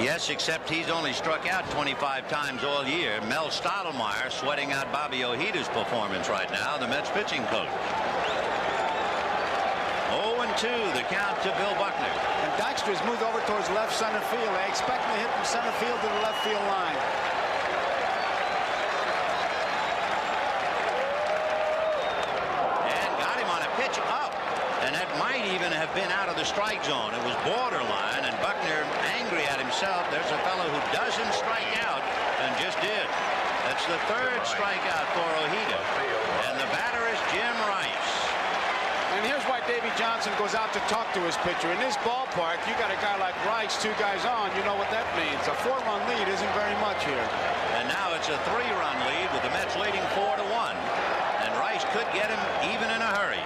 Yes, except he's only struck out 25 times all year. Mel Stottlemyre sweating out Bobby Ojida's performance right now, the Mets pitching coach. 0-2, the count to Bill Buckner. And Dykstra has moved over towards left center field. They expect him to hit from center field to the left field line. And got him on a pitch up. And that might even have been out of the strike zone. It was borderline, and Buckner angry at himself. There's a fellow who doesn't strike out and just did. That's the 3rd strikeout for Ojeda. And the batter is Jim Rice. And here's why Davey Johnson goes out to talk to his pitcher. In this ballpark, you got a guy like Rice, 2 guys on. You know what that means. A 4-run lead isn't very much here. And now it's a 3-run lead with the Mets leading 4-1. And Rice could get him even in a hurry.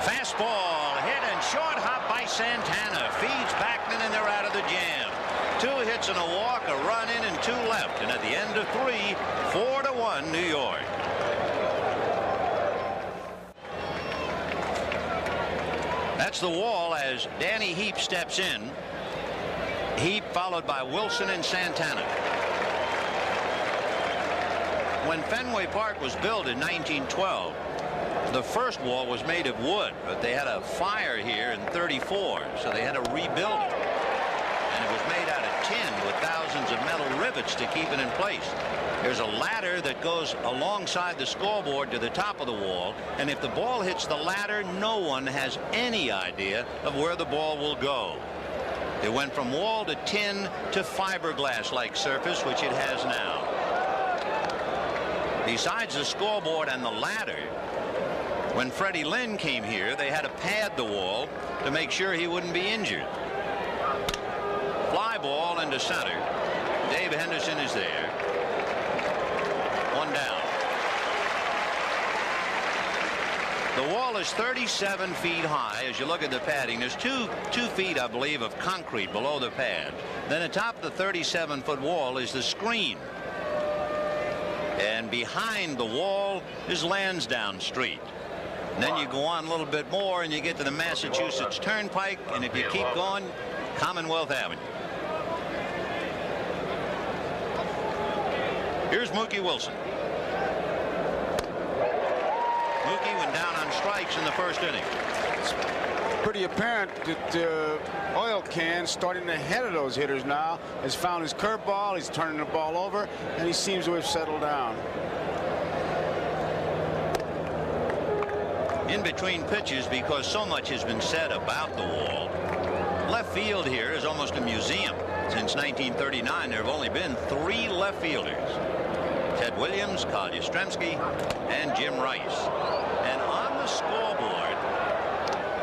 Fastball hit and short hop by Santana. Feeds Backman, and they're out of the jam. 2 hits and a walk, a run in and 2 left. And at the end of 3, 4-1 New York. That's the wall as Danny Heap steps in. Heap followed by Wilson and Santana. When Fenway Park was built in 1912, the first wall was made of wood, but they had a fire here in 34, so they had to rebuild it. And it was made out of tin with thousands of metal rivets to keep it in place. There's a ladder that goes alongside the scoreboard to the top of the wall, and if the ball hits the ladder, no one has any idea of where the ball will go. It went from wall to tin to fiberglass-like surface, which it has now. Besides the scoreboard and the ladder, when Freddie Lynn came here, they had to pad the wall to make sure he wouldn't be injured. Fly ball into center. Dave Henderson is there. 1 down. The wall is 37 feet high. As you look at the padding, there's two feet, I believe, of concrete below the pad. Then atop the 37-foot wall is the screen. And behind the wall is Lansdowne Street. And then you go on a little bit more and you get to the Massachusetts Turnpike, and if you keep going, Commonwealth Avenue. Here's Mookie Wilson. Mookie went down on strikes in the first inning. It's pretty apparent that Oil Can, starting ahead of those hitters now, has found his curveball. He's turning the ball over, and he seems to have settled down. In between pitches, because so much has been said about the wall, left field here is almost a museum. Since 1939, there have only been 3 left fielders: Ted Williams, Carl Yastrzemski, and Jim Rice. And on the scoreboard,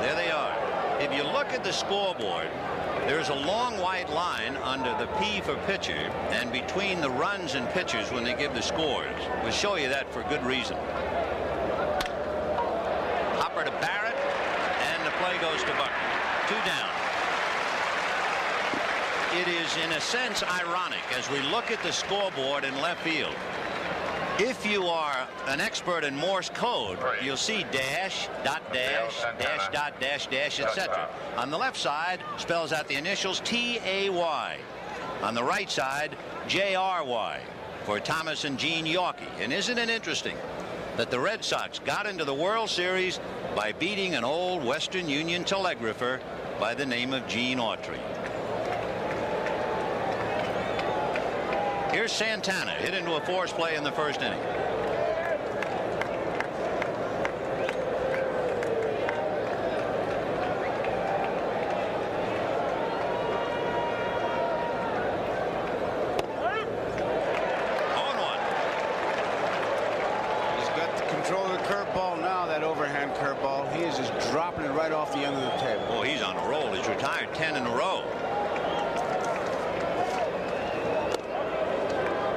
there they are. If you look at the scoreboard, there's a long white line under the P for pitcher and between the runs and pitchers when they give the scores. We'll show you that for good reason. Hopper to Barrett, and the play goes to Buckner. 2 down. It is in a sense ironic as we look at the scoreboard in left field. If you are an expert in Morse code, you'll see dash, dot dash, dash, dot dash, dash, etc. On the left side spells out the initials T-A-Y. On the right side, J-R-Y for Thomas and Gene Yawkey. And isn't it interesting that the Red Sox got into the World Series by beating an old Western Union telegrapher by the name of Gene Autry? Here's Santana, hit into a force play in the first inning. Curveball. He is just dropping it right off the end of the table. Oh, he's on a roll. He's retired 10 in a row.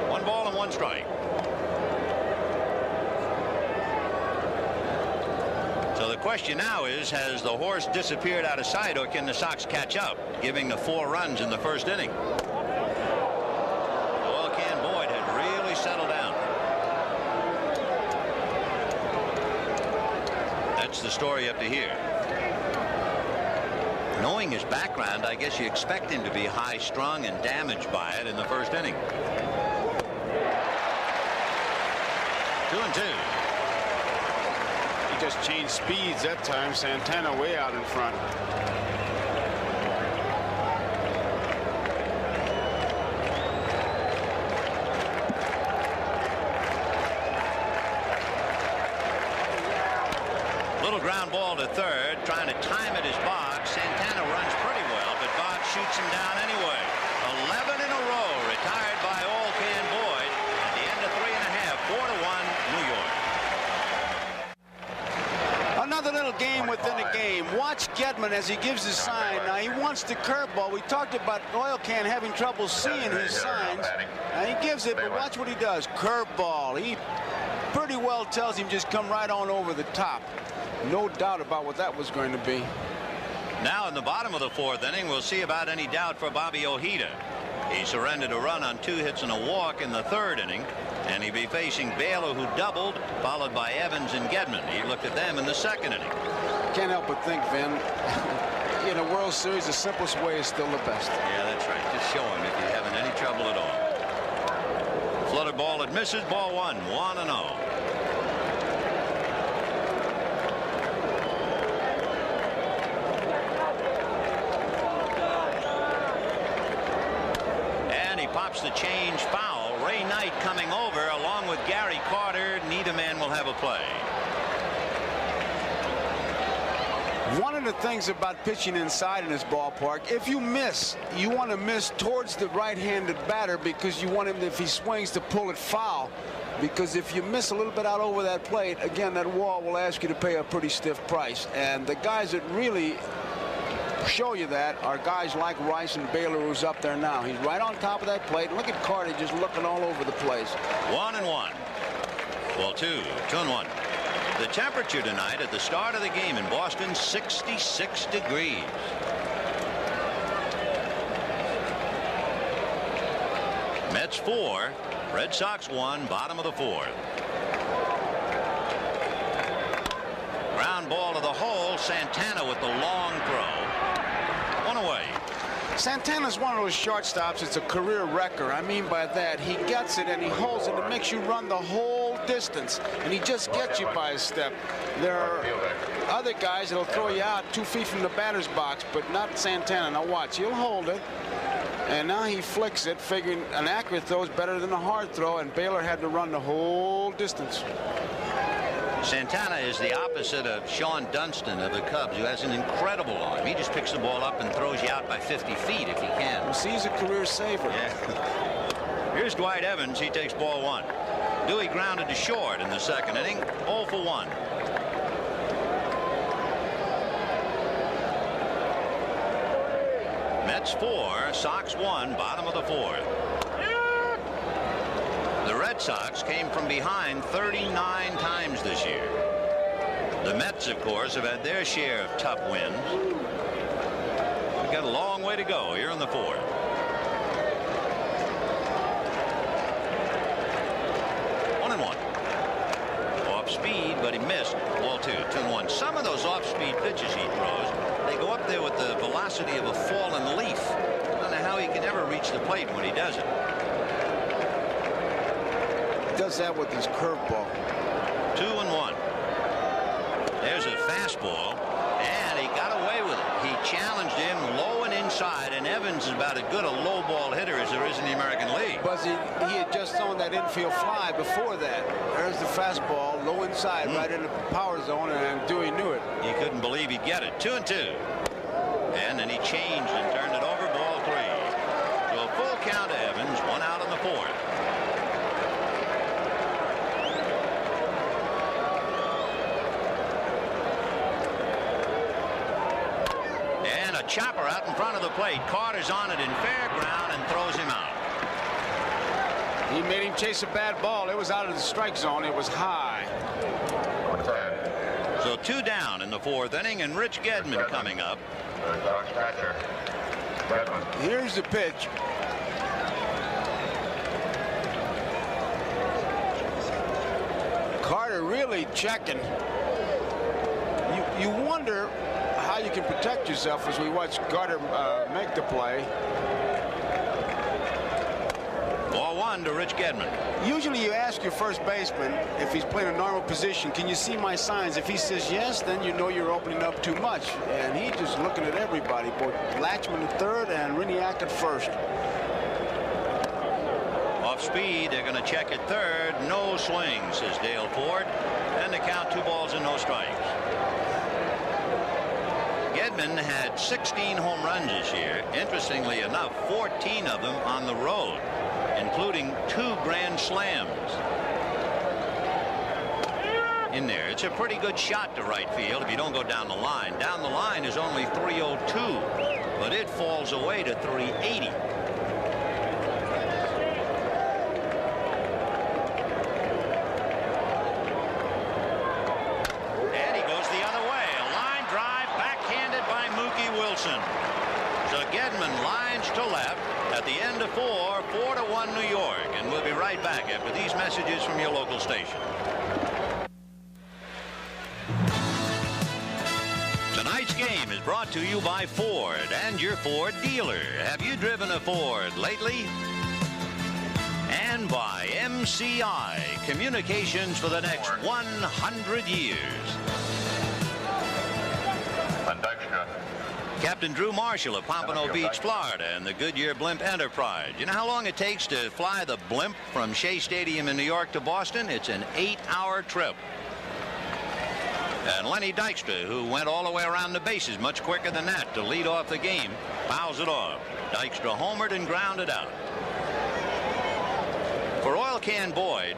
1 ball and 1 strike. So the question now is, has the horse disappeared out of sight, or can the Sox catch up, giving the 4 runs in the first inning? Oil Can Boyd had really settled down. That's the story up to here. Knowing his background, I guess you expect him to be high strung and damaged by it in the first inning. 2-2. He just changed speeds that time. Santana way out in front. Ground ball to third, trying to time it as Boggs. Santana runs pretty well, but Boggs shoots him down anyway. 11 in a row retired by Oil Can Boyd at the end of 3.5, 4-1 New York. Another little game within a game. Watch Gedman as he gives his sign. Now he wants the curveball. We talked about Oil Can having trouble seeing his signs. Now he gives it, but watch what he does. Curveball. He pretty well tells him just come right on over the top. No doubt about what that was going to be. Now in the bottom of the 4th inning, we'll see about any doubt for Bobby Ojeda. He surrendered a run on 2 hits and a walk in the 3rd inning, and he'll be facing Baylor, who doubled, followed by Evans and Gedman. He looked at them in the 2nd inning. Can't help but think, Vin, in a World Series, the simplest way is still the best. Yeah, that's right. Just show him if you're having any trouble at all. Flooded ball that misses, ball 1, 1-0. Pops the change foul. Ray Knight coming over along with Gary Carter. Neither man will have a play. One of the things about pitching inside in this ballpark, if you miss, you want to miss towards the right-handed batter, because you want him, if he swings, to pull it foul. Because if you miss a little bit out over that plate, again, that wall will ask you to pay a pretty stiff price. And the guys that really show you that are guys like Rice and Baylor, who's up there now. He's right on top of that plate. Look at Carter just looking all over the place. 1-1. Well, 2-1. The temperature tonight at the start of the game in Boston, 66 degrees. Mets 4, Red Sox 1, bottom of the 4th. Ground ball to the hole. Santana with the long throw. 1 away. Santana's one of those shortstops. It's a career wrecker. I mean by that, he gets it and he holds it. It makes you run the whole distance, and he just gets you by a step. There are other guys that'll throw you out 2 feet from the batter's box, but not Santana. Now watch, he'll hold it, and now he flicks it, figuring an accurate throw is better than a hard throw, and Baylor had to run the whole distance. Santana is the opposite of Sean Dunston of the Cubs, who has an incredible arm. He just picks the ball up and throws you out by 50 feet if he can. Well, see, he's a career saver. Yeah. Here's Dwight Evans. He takes ball 1. Dewey grounded to short in the 2nd inning. 0 for 1. Mets 4, Sox 1, bottom of the 4th. The Red Sox came from behind 39 times this year. The Mets, of course, have had their share of tough wins. We've got a long way to go here in the 4th. Off speed, but he missed. Ball 2, 2-1. Some of those off-speed pitches he throws, they go up there with the velocity of a fallen leaf. I don't know how he can ever reach the plate when he does it. Does that with his curveball. 2-1. There's a fastball, and he got away with it. He challenged him low and inside. side, and Evans is about as good a low ball hitter as there is in the American League. But he had just thrown that infield fly before that. There's the fastball, low inside, right in the power zone, and Dewey knew it. He couldn't believe he'd get it. 2-2. And then he changed and turned it over, ball 3. So a full count to Evans, 1 out in the 4th. And a chopper out in front of the plate. Carter's on it in fair ground and throws him out. He made him chase a bad ball. It was out of the strike zone. It was high. So 2 down in the 4th inning, and Rich Gedman coming up. Here's the pitch. Carter really checking. You wonder how you can protect yourself as we watch Carter make the play. Ball 1 to Rich Gedman. Usually you ask your first baseman if he's playing a normal position, can you see my signs? If he says yes, then you know you're opening up too much. And he's just looking at everybody, both Latchman at third and Riniak at first. Off speed, they're going to check at third. No swing, says Dale Ford. And the count 2 balls and no strikes. Gedman had 16 home runs this year. Interestingly enough, 14 of them on the road, including 2 grand slams in there. It's a pretty good shot to right field if you don't go down the line. Down the line is only 302, but it falls away to 380. And he goes the other way. A line drive backhanded by Mookie Wilson. So Gedman lines to left at the end of 4, 4-1 New York. And we'll be right back after these messages from your local station. Tonight's game is brought to you by Ford and your Ford dealer. Have you driven a Ford lately? And by MCI, communications for the next 100 years. Captain Drew Marshall of Pompano Beach, Florida, and the Goodyear Blimp Enterprise. You know how long it takes to fly the blimp from Shea Stadium in New York to Boston? It's an 8-hour trip. And Lenny Dykstra, who went all the way around the bases much quicker than that to lead off the game, fouls it off. Dykstra homered and grounded out. For Oil Can Boyd,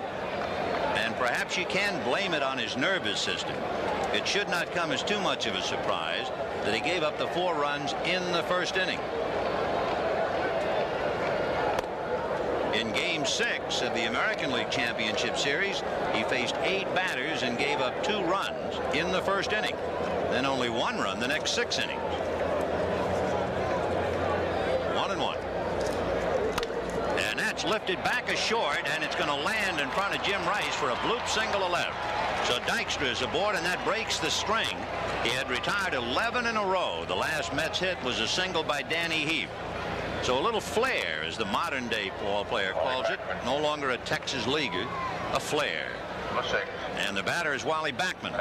and perhaps you can blame it on his nervous system, it should not come as too much of a surprise that he gave up the 4 runs in the first inning. In Game 6 of the American League Championship Series, he faced 8 batters and gave up 2 runs in the first inning, then only 1 run the next 6 innings. 1-1. And that's lifted back a short, and it's going to land in front of Jim Rice for a bloop single to left. So Dykstra is aboard, and that breaks the string. He had retired 11 in a row. The last Mets hit was a single by Danny Heath. So a little flair, as the modern day ball player calls it, no longer a Texas leaguer, a flair. And the batter is Wally Backman.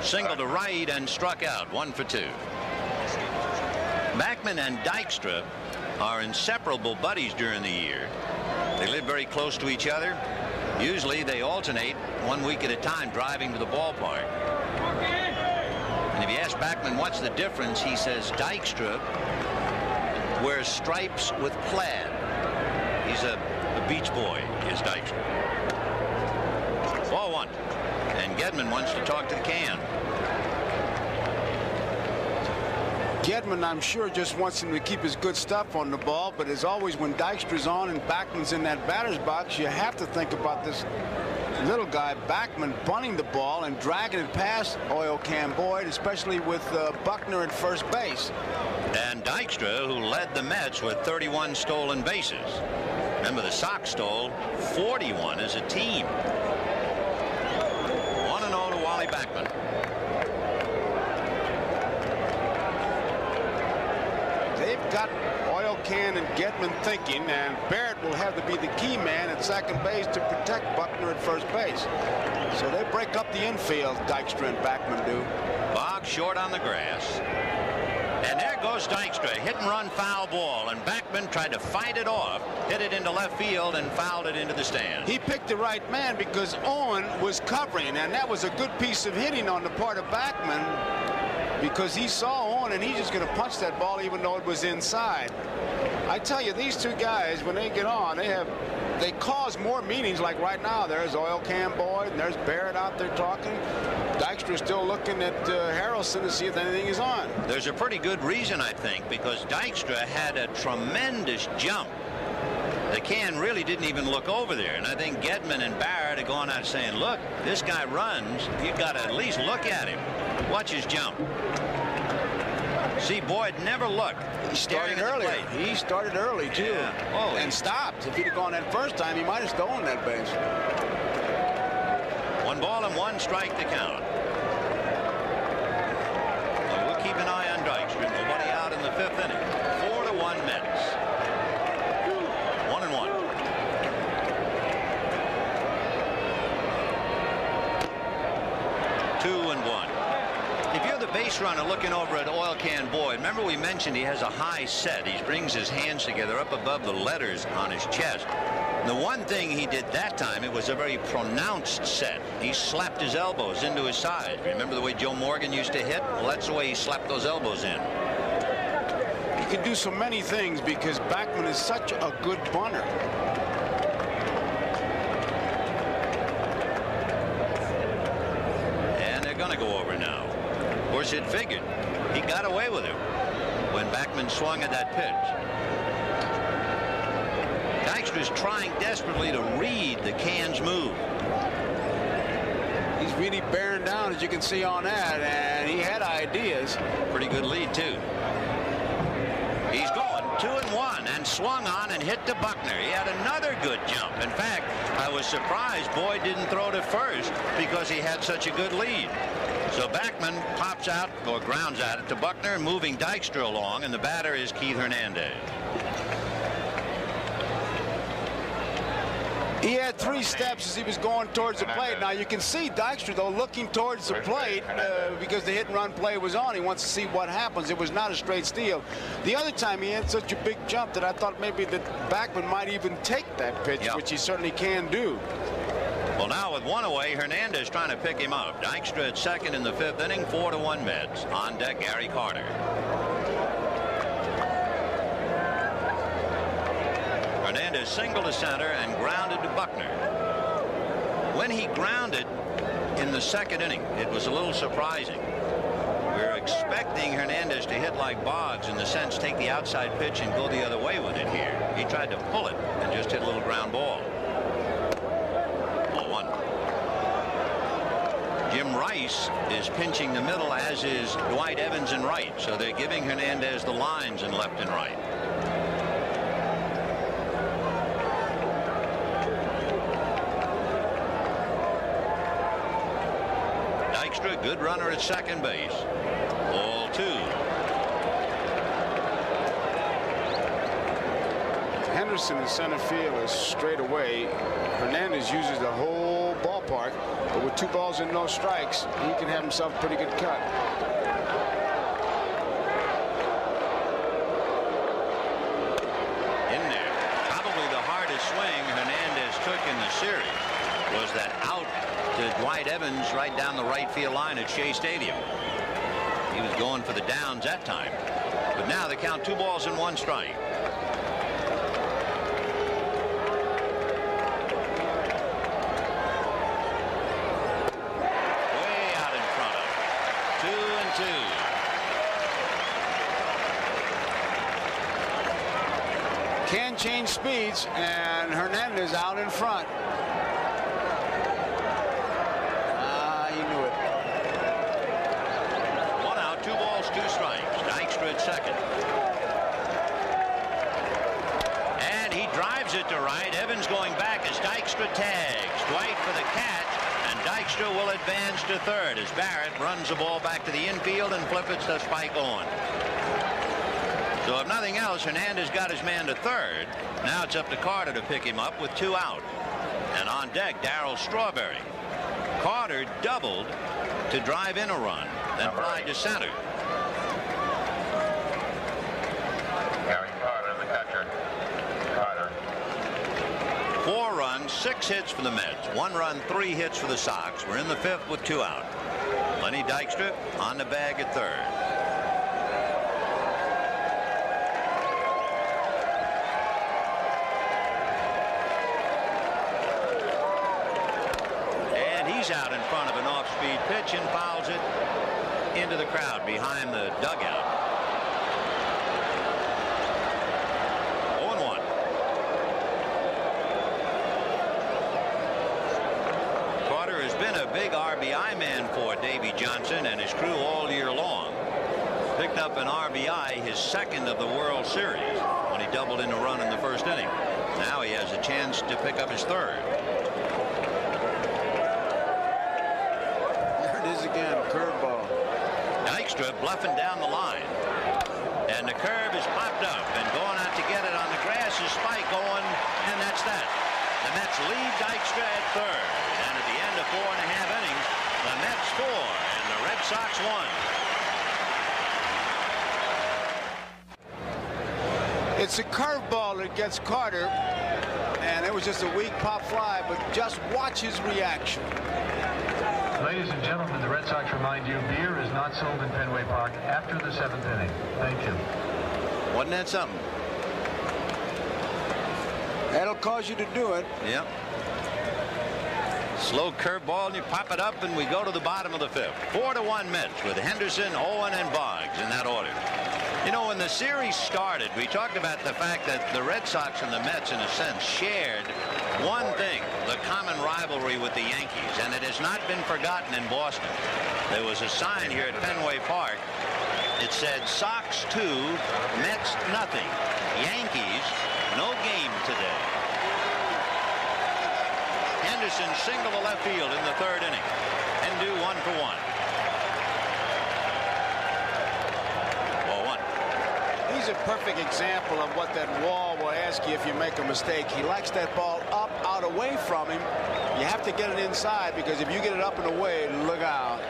Single to right and struck out, 1 for 2. Backman and Dykstra are inseparable buddies during the year. They live very close to each other. Usually they alternate 1 week at a time driving to the ballpark. And if you ask Backman what's the difference, he says Dykstra wears stripes with plaid. He's a beach boy, is Dykstra. Ball 1. And Gedman wants to talk to the can. Gedman, I'm sure, just wants him to keep his good stuff on the ball, but as always, when Dykstra's on and Backman's in that batter's box, you have to think about this little guy, Backman, bunting the ball and dragging it past Oil Can Boyd, especially with Buckner at first base. And Dykstra, who led the Mets with 31 stolen bases. Remember, the Sox stole 41 as a team. 1-0 to Wally Backman. They've got Oil Can and Gedman thinking, and Barrett will have to be the key man at second base to protect Buckner at first base. So they break up the infield, Dykstra and Backman do. Boggs short on the grass. And there goes Dykstra, hit and run foul ball, and Backman tried to fight it off, hit it into left field, and fouled it into the stand. He picked the right man because Owen was covering, and that was a good piece of hitting on the part of Backman because he saw Owen and he's just going to punch that ball even though it was inside. I tell you, these two guys, when they get on, they cause more meetings. Like right now, there's Oil Can Boyd and there's Barrett out there talking. Dykstra still looking at Harrelson to see if anything is on. There's a pretty good reason, I think, because Dykstra had a tremendous jump. The Can really didn't even look over there, and I think Gedman and Barrett are going out saying, look, this guy runs, you've got to at least look at him. Watch his jump. See, Boyd never looked. He started early. He started early too, yeah. Oh, and stopped. If he'd have gone that first time, he might have stolen that base. 1 ball and 1 strike to count. Well, we'll keep an eye on Dykstra. Nobody out in the 5th inning. 4-1 Mets. 1-1. If you're the base runner looking over at Oil Can Boyd, remember we mentioned he has a high set. He brings his hands together up above the letters on his chest. And the one thing he did that time, it was a very pronounced set. He slapped his elbows into his side. Remember the way Joe Morgan used to hit? Well, that's the way he slapped those elbows in. He can do so many things because Backman is such a good bunter. Going to go over now. Of course, it figured. He got away with it when Backman swung at that pitch. Dykstra's trying desperately to read the Can's move. He's really bearing down, as you can see on that, and he had ideas. Pretty good lead, too. He's going 2-1 and swung on and hit to Buckner. He had another good jump. In fact, I was surprised Boyd didn't throw to first because he had such a good lead. So Backman pops out or grounds out it to Buckner, moving Dykstra along, and the batter is Keith Hernandez. He had 3 steps as he was going towards the plate. Now you can see Dykstra though looking towards the plate because the hit and run play was on. He wants to see what happens. It was not a straight steal. The other time he had such a big jump that I thought maybe that Backman might even take that pitch, which he certainly can do. Well, now with 1 away, Hernandez trying to pick him up. Dykstra at second in the 5th inning, 4-1 Mets. On deck, Gary Carter. Hernandez singled to center and grounded to Buckner. When he grounded in the 2nd inning, it was a little surprising. We were expecting Hernandez to hit like Boggs, in the sense take the outside pitch and go the other way with it here. He tried to pull it and just hit a little ground ball. Jim Rice is pinching the middle, as is Dwight Evans in right. So they're giving Hernandez the lines in left and right. Dykstra, good runner at second base. Ball 2. Henderson in center field is straight away. Hernandez uses the whole ballpark, but with 2 balls and no strikes, he can have himself a pretty good cut. In there. Probably the hardest swing Hernandez took in the series was that out to Dwight Evans right down the right field line at Shea Stadium. He was going for the downs that time. But now they count 2 balls and 1 strike. Can change speeds, and Hernandez out in front. He knew it. 1 out, 2 balls, 2 strikes. Dykstra at second. And he drives it to right. Evans going back as Dykstra tags. Dwight for the catch, and Dykstra will advance to third as Barrett runs the ball back to the infield and flip it to Spike Owen. So if nothing else, Hernandez got his man to third. Now it's up to Carter to pick him up with 2 out. And on deck, Darryl Strawberry. Carter doubled to drive in a run, then fly to center. 6 hits for the Mets, 1 run, 3 hits for the Sox. We're in the 5th with 2 out. Lenny Dykstra on the bag at 3rd. And he's out in front of an off-speed pitch and fouls it into the crowd behind the dugout. 0-1. Carter has been a big RBI man for Davy Johnson and his crew all year long. Picked up an RBI, his 2nd of the World Series, when he doubled in a run in the 1st inning. Now he has a chance to pick up his 3rd. There it is again, curveball. Dykstra bluffing down the line. And the curve is popped up, and going out to get it on the grass is Spike going, and that's that. The Mets lead Dykstra at 3rd. And at the end of 4.5 innings, the Mets score, and the Red Sox won. It's a curveball that gets Carter, and it was just a weak pop fly, but just watch his reaction. Ladies and gentlemen, the Red Sox remind you, beer is not sold in Fenway Park after the 7th inning. Thank you. Wasn't that something? That'll cause you to do it. Yep. Slow curveball, and you pop it up, and we go to the bottom of the 5th. 4-1 Mets with Henderson, Owen, and Boggs in that order. You know, when the series started, we talked about the fact that the Red Sox and the Mets, in a sense, shared one thing, the common rivalry with the Yankees, and it has not been forgotten in Boston. There was a sign here at Fenway Park. It said, Sox 2, Mets nothing. Yankees, no game today. Henderson single to left field in the 3rd inning and do 1 for 1. He's a perfect example of what that wall will ask you if you make a mistake. He likes that ball up, out, away from him. You have to get it inside, because if you get it up and away, look out.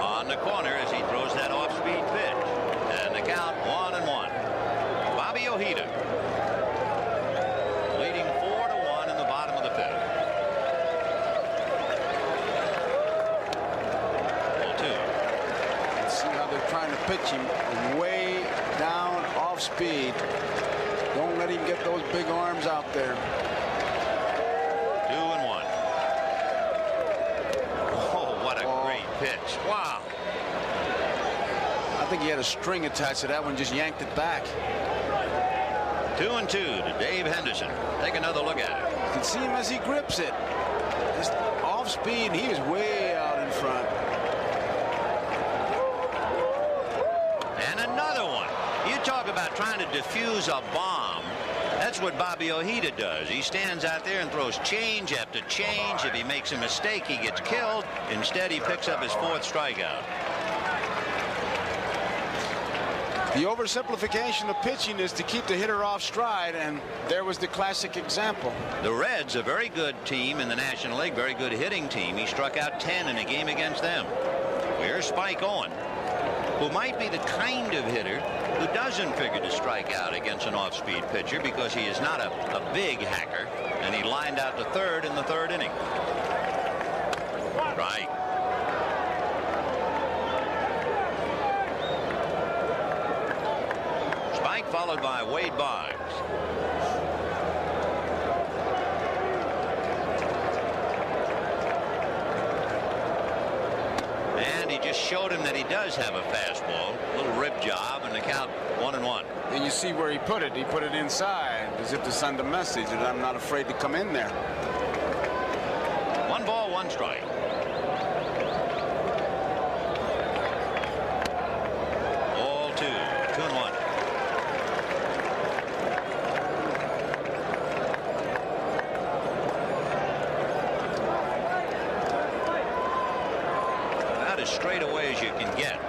On the corner as he throws that off-speed pitch. And the count 1-1. Bobby Ojeda leading 4-1 in the bottom of the 5th. 0-2. See how they're trying to pitch him way down off speed. Don't let him get those big arms out there. 2-1. Oh, what a great pitch. Wow. I think he had a string attached to that one, just yanked it back. 2-2 to Dave Henderson. Take another look at it. You can see him as he grips it. Just off speed, he was way out in front. And another one. You talk about trying to defuse a bomb. That's what Bobby Ojeda does. He stands out there and throws change after change. If he makes a mistake, he gets killed. Instead, he picks up his 4th strikeout. The oversimplification of pitching is to keep the hitter off stride, and there was the classic example. The Reds, a very good team in the National League, very good hitting team. He struck out 10 in a game against them. Here's Spike Owen, who might be the kind of hitter who doesn't figure to strike out against an off-speed pitcher, because he is not a big hacker, and he lined out to 3rd in the 3rd inning. Right. Spike followed by Wade Boggs. And he just showed him that he does have a fastball. A little rip job, and the count 1-1. And you see where he put it. He put it inside, as if to send a message that I'm not afraid to come in there. 1 ball, 1 strike. All 2, 2-1. About as straight away as you can get.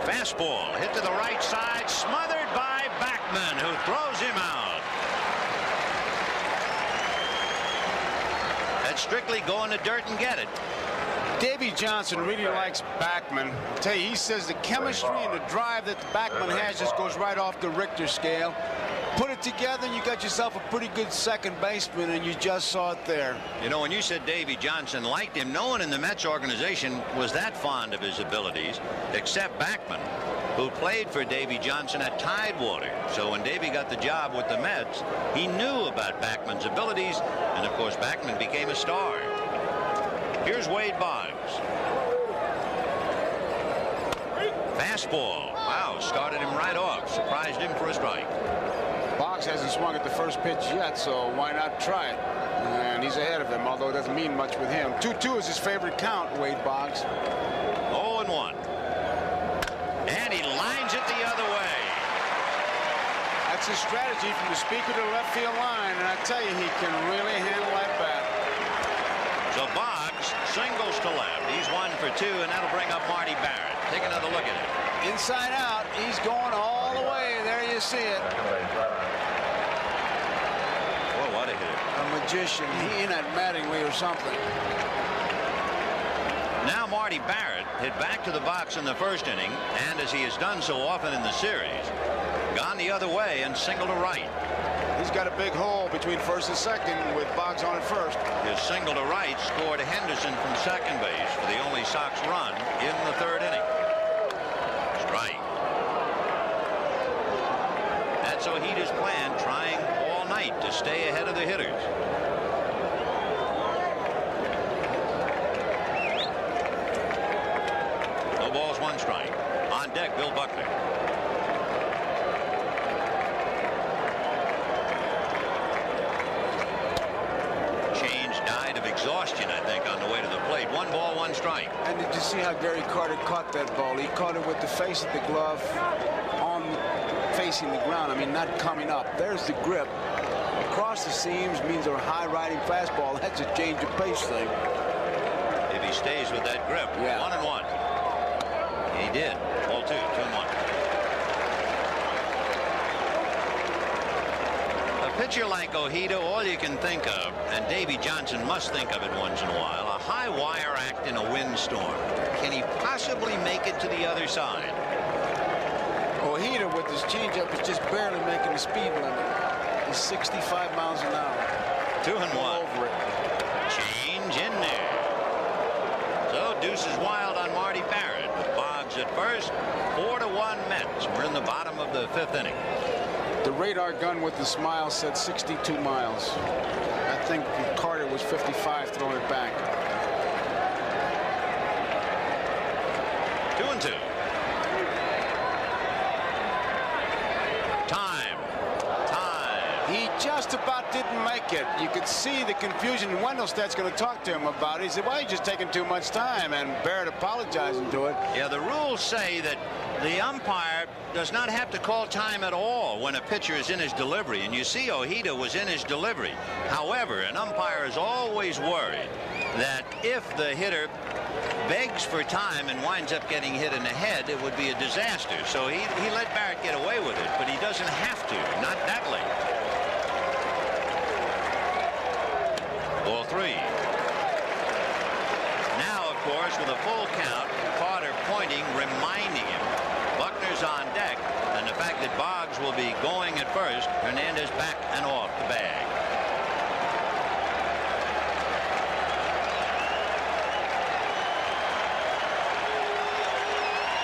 Fastball hit to the right side, smothered by Backman, who throws him out. That's strictly going to dirt and get it. Davy Johnson really likes Backman. I'll tell you, he says the chemistry and the drive that Backman has just goes right off the Richter scale. put it together, and you got yourself a pretty good second baseman, and you just saw it there. You know, when you said Davy Johnson liked him, no one in the Mets organization was that fond of his abilities, except Backman, who played for Davy Johnson at Tidewater. So when Davy got the job with the Mets, he knew about Backman's abilities, and of course Backman became a star. Here's Wade Boggs. Fastball. Wow, started him right off. Surprised him for a strike. Boggs hasn't swung at the first pitch yet, so why not try it? And he's ahead of him, although it doesn't mean much with him. 2-2 is his favorite count, Wade Boggs. 0-1. And he lines it the other way. That's his strategy from the speaker to the left field line, and I tell you, he can really handle that bat. So Boggs singles to left. He's 1 for 2, and that'll bring up Marty Barrett. Take another look at it. Inside out, he's going all the way. There you see it. Whoa, what a hitter. A magician. He in at Mattingly or something. Now Marty Barrett hit back to the box in the first inning, and as he has done so often in the series, gone the other way and single to right. He's got a big hole between first and second with Boggs on at first. His single to right scored Henderson from second base for the only Sox run in the third inning. Strike. That's Ohida's plan, trying all night to stay ahead of the hitters. No balls, 1 strike. On deck, Bill Buckner. Exhaustion, I think, on the way to the plate. 1 ball, 1 strike. And did you see how Gary Carter caught that ball? He caught it with the face of the glove on facing the ground. I mean, not coming up. There's the grip. Across the seams means a high riding fastball. That's a change of pace thing. If he stays with that grip. Yeah. 1-1. He did. Ball 2, 2-1. A pitcher like Ojeda, all you can think of, and Davy Johnson must think of it once in a while, a high wire act in a windstorm. Can he possibly make it to the other side? Ojeda with his changeup is just barely making the speed limit. He's 65 miles an hour. 2-1. Over it. Change in there. So deuces wild on Marty Barrett with Boggs at first. 4-1 Mets. We're in the bottom of the 5th inning. The radar gun with the smile said 62 miles. I think Carter was 55 throwing it back. 2-2. Time. He just about didn't make it. You could see the confusion. Wendelstedt's going to talk to him about it. He said, well, you're just taking too much time, and Barrett apologizing to it. Yeah, the rules say that the umpire does not have to call time at all when a pitcher is in his delivery, and you see Ojeda was in his delivery. However, an umpire is always worried that if the hitter begs for time and winds up getting hit in the head, it would be a disaster. So he let Barrett get away with it, but he doesn't have to, not that late. Ball 3. Now, of course, with a full count, Carter pointing, reminding him. Buckner's on deck, and the fact that Boggs will be going at first, Hernandez back and off the bag.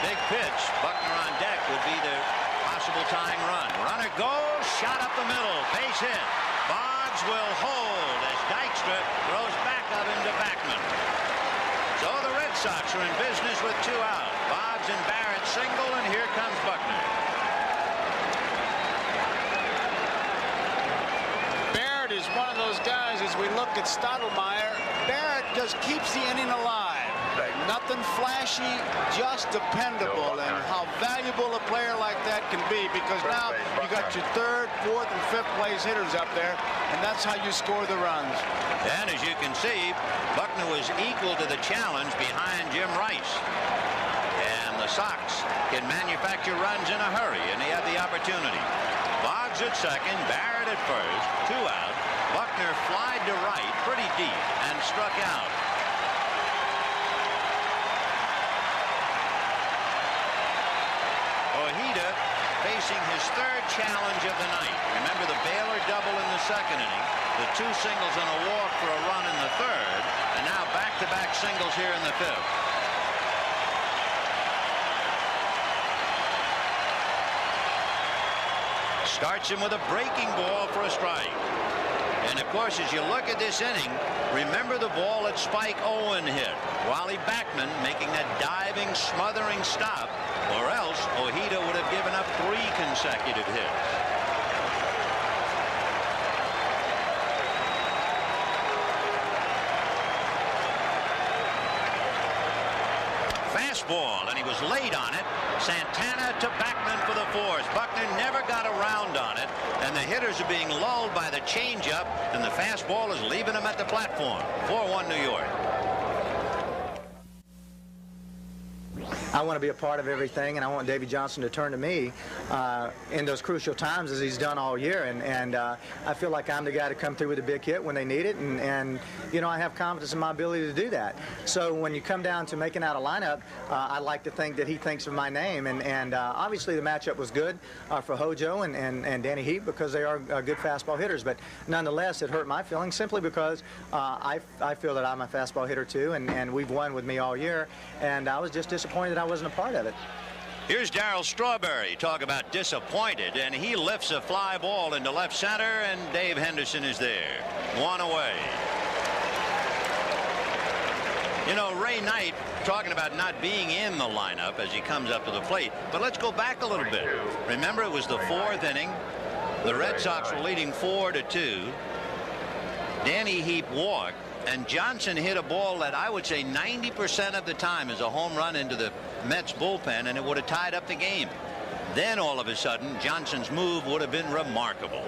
Big pitch. Buckner on deck would be the possible tying run. Runner goes, shot up the middle, base hit. Boggs will hold as Dykstra throws back of him to Backman. So the Red Sox are in business with 2 out. Boggs and Barrett single, and here comes Buckner. Barrett is one of those guys, as we look at Stottlemyre, Barrett just keeps the inning alive. Nothing flashy, just dependable, and how valuable a player like that can be, because now you got your 3rd, 4th, and 5th place hitters up there, and that's how you score the runs. And as you can see, Buckner was equal to the challenge behind Jim Rice. And the Sox can manufacture runs in a hurry, and they have the opportunity. Boggs at second, Barrett at first, 2 out. Buckner flied to right pretty deep and struck out. facing his third challenge of the night. Remember the Baylor double in the second inning, the 2 singles and a walk for a run in the third, and now back-to-back singles here in the fifth. Starts him with a breaking ball for a strike. And of course, as you look at this inning, remember the ball that Spike Owen hit. Wally Backman making that diving, smothering stop, or else Ojeda would have given up 3 consecutive hits. Fastball, and he was late on it. Santana to Backman for the fourth. Buckner never got around on it, and the hitters are being lulled by the changeup, and the fastball is leaving them at the platform. 4-1 New York. I want to be a part of everything, and I want Davey Johnson to turn to me in those crucial times as he's done all year. And I feel like I'm the guy to come through with a big hit when they need it, and you know, I have confidence in my ability to do that. So when you come down to making out a lineup, I like to think that he thinks of my name, and obviously the matchup was good for Hojo and Danny Heap because they are good fastball hitters, but nonetheless it hurt my feelings simply because I feel that I'm a fastball hitter too, and we've won with me all year, and I was just disappointed that I wasn't a part of it. Here's Darryl Strawberry. Talk about disappointed, and he lifts a fly ball into left center, and Dave Henderson is there. 1 away. You know, Ray Knight talking about not being in the lineup as he comes up to the plate, but let's go back a little bit. Remember, it was the 4th inning. The Red Sox were leading 4-2. Danny Heap walked, and Johnson hit a ball that I would say 90% of the time is a home run into the Mets bullpen, and it would have tied up the game. Then all of a sudden, Johnson's move would have been remarkable.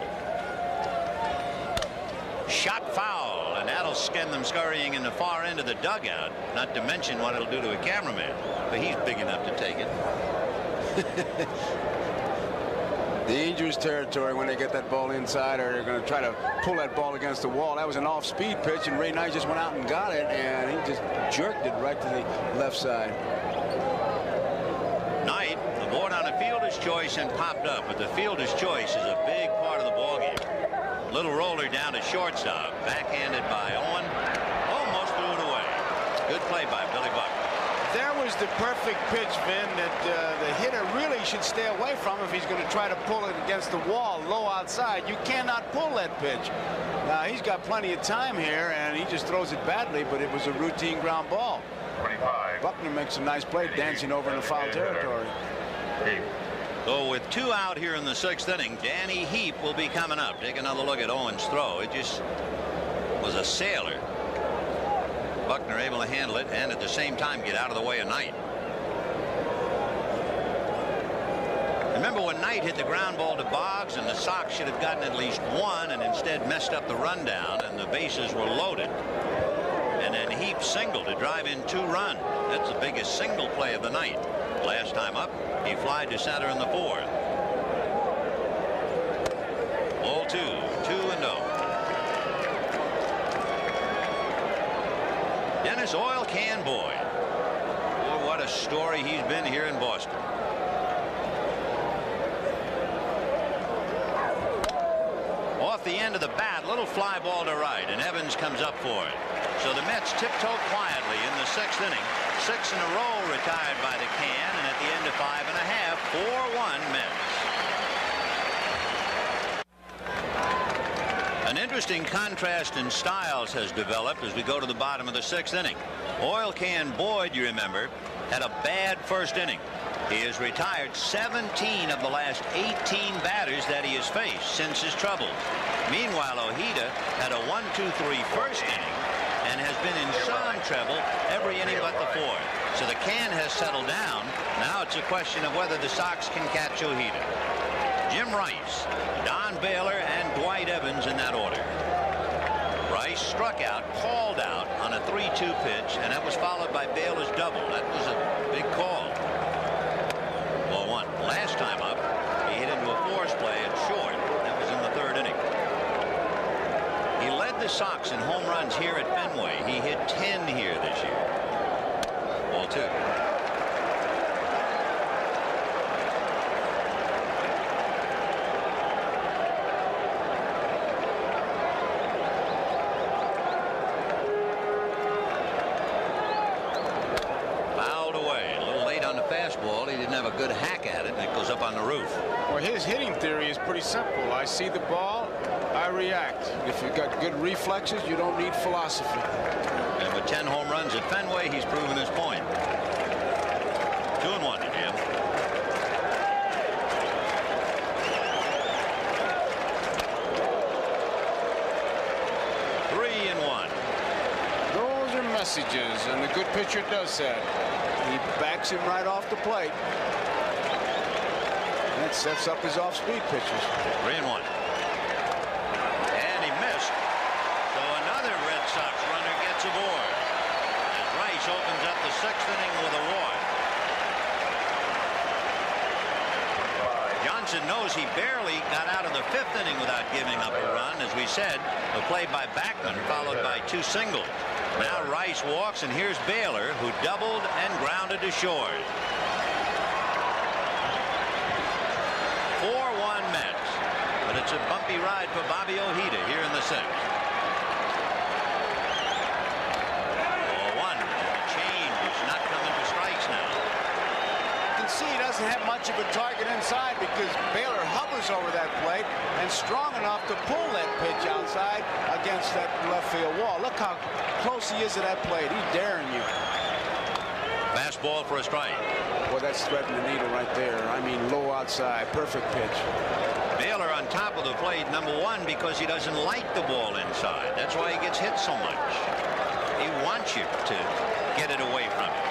Shot foul, and that'll send them scurrying in the far end of the dugout, not to mention what it'll do to a cameraman, but he's big enough to take it. Dangerous territory when they get that ball inside, or they're going to try to pull that ball against the wall. That was an off-speed pitch, and Ray Knight just went out and got it, and he just jerked it right to the left side. Knight, the board on a fielder's choice, and popped up, but the fielder's choice is a big part of the ballgame. Little roller down to shortstop, backhanded by Owen, almost threw it away. Good play by Billy Buck. There was the perfect pitch, Vin, that the hitter really should stay away from if he's going to try to pull it against the wall low outside. You cannot pull that pitch. Now, he's got plenty of time here, and he just throws it badly, but it was a routine ground ball. 25. Buckner makes a nice play dancing over in the foul territory. So with 2 out here in the 6th inning, Danny Heap will be coming up. Take another look at Owen's throw. It just was a sailor. Buckner able to handle it and at the same time get out of the way of Knight. Remember when Knight hit the ground ball to Boggs, and the Sox should have gotten at least 1 and instead messed up the rundown, and the bases were loaded. And then Heap singled to drive in 2 runs. That's the biggest single play of the night. Last time up, he flied to center in the 4th. Ball 2, 2-0. Dennis Oil Can Boyd. Boy, what a story he's been here in Boston. Off the end of the bat, little fly ball to right, and Evans comes up for it. So the Mets tiptoe quietly in the 6th inning. 6 in a row retired by the Can, and at the end of 5 1/2, 4-1 Mets. An interesting contrast in styles has developed as we go to the bottom of the 6th inning. Oil Can Boyd, you remember, had a bad first inning. He has retired 17 of the last 18 batters that he has faced since his troubles. Meanwhile, Ojeda had a 1-2-3 first inning and has been in some trouble every inning but the 4th. So the Can has settled down. Now it's a question of whether the Sox can catch Ojeda. Jim Rice, Don Baylor, and Dwight Evans in that order. Rice struck out, called out on a 3-2 pitch, and that was followed by Baylor's double. That was a big call. Ball 1. Last time up, he hit into a force play at short. That was in the 3rd inning. He led the Sox in home runs here at Fenway. He hit 10 here this year. Ball 2. have a good hack at it, and it goes up on the roof. Well, his hitting theory is pretty simple. I see the ball, I react. If you've got good reflexes, you don't need philosophy. And with 10 home runs at Fenway, he's proven his point. 2-1 to Jim. Messages, and the good pitcher does that. He backs him right off the plate. That sets up his off-speed pitches. 3-1. And he missed. So another Red Sox runner gets aboard as Rice opens up the 6th inning with a walk. Johnson knows he barely got out of the 5th inning without giving up a run. As we said, a play by Backman followed by 2 singles. Now Rice walks, and here's Baylor, who doubled and grounded to short. 4-1 Mets. But it's a bumpy ride for Bobby Ojeda here in the 6th. 0-1. The change is not coming to strikes now. You can see he doesn't have much of a target inside because Baylor hovers over that plate and strong enough to pull that pitch outside against that left field wall. Look how close he is to that plate. He's daring you. Fastball for a strike. Well, that's threading the needle right there. I mean, low outside, perfect pitch. Baylor on top of the plate, number 1, because he doesn't like the ball inside. That's why he gets hit so much. He wants you to get it away from him.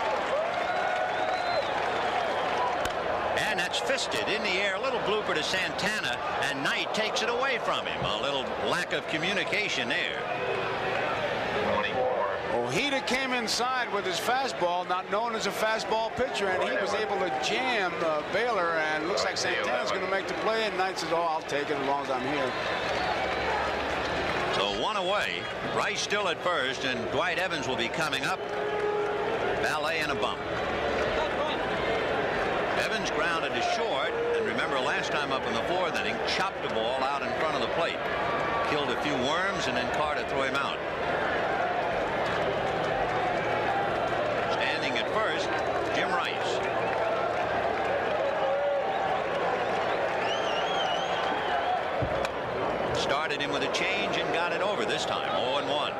And that's fisted in the air. A little blooper to Santana, and Knight takes it away from him. A little lack of communication there. Ojeda came inside with his fastball, not known as a fastball pitcher, and he was able to jam Baylor, and looks like Santana's going to make the play, and Knight says, oh, I'll take it as long as I'm here. So 1 away. Rice still at first, and Dwight Evans will be coming up. Valet and a bump. Evans grounded to short, and remember last time up in the 4th inning, chopped the ball out in front of the plate. Killed a few worms, and then Carter threw him out. Standing at first, Jim Rice. Started him with a change and got it over this time. 0-1.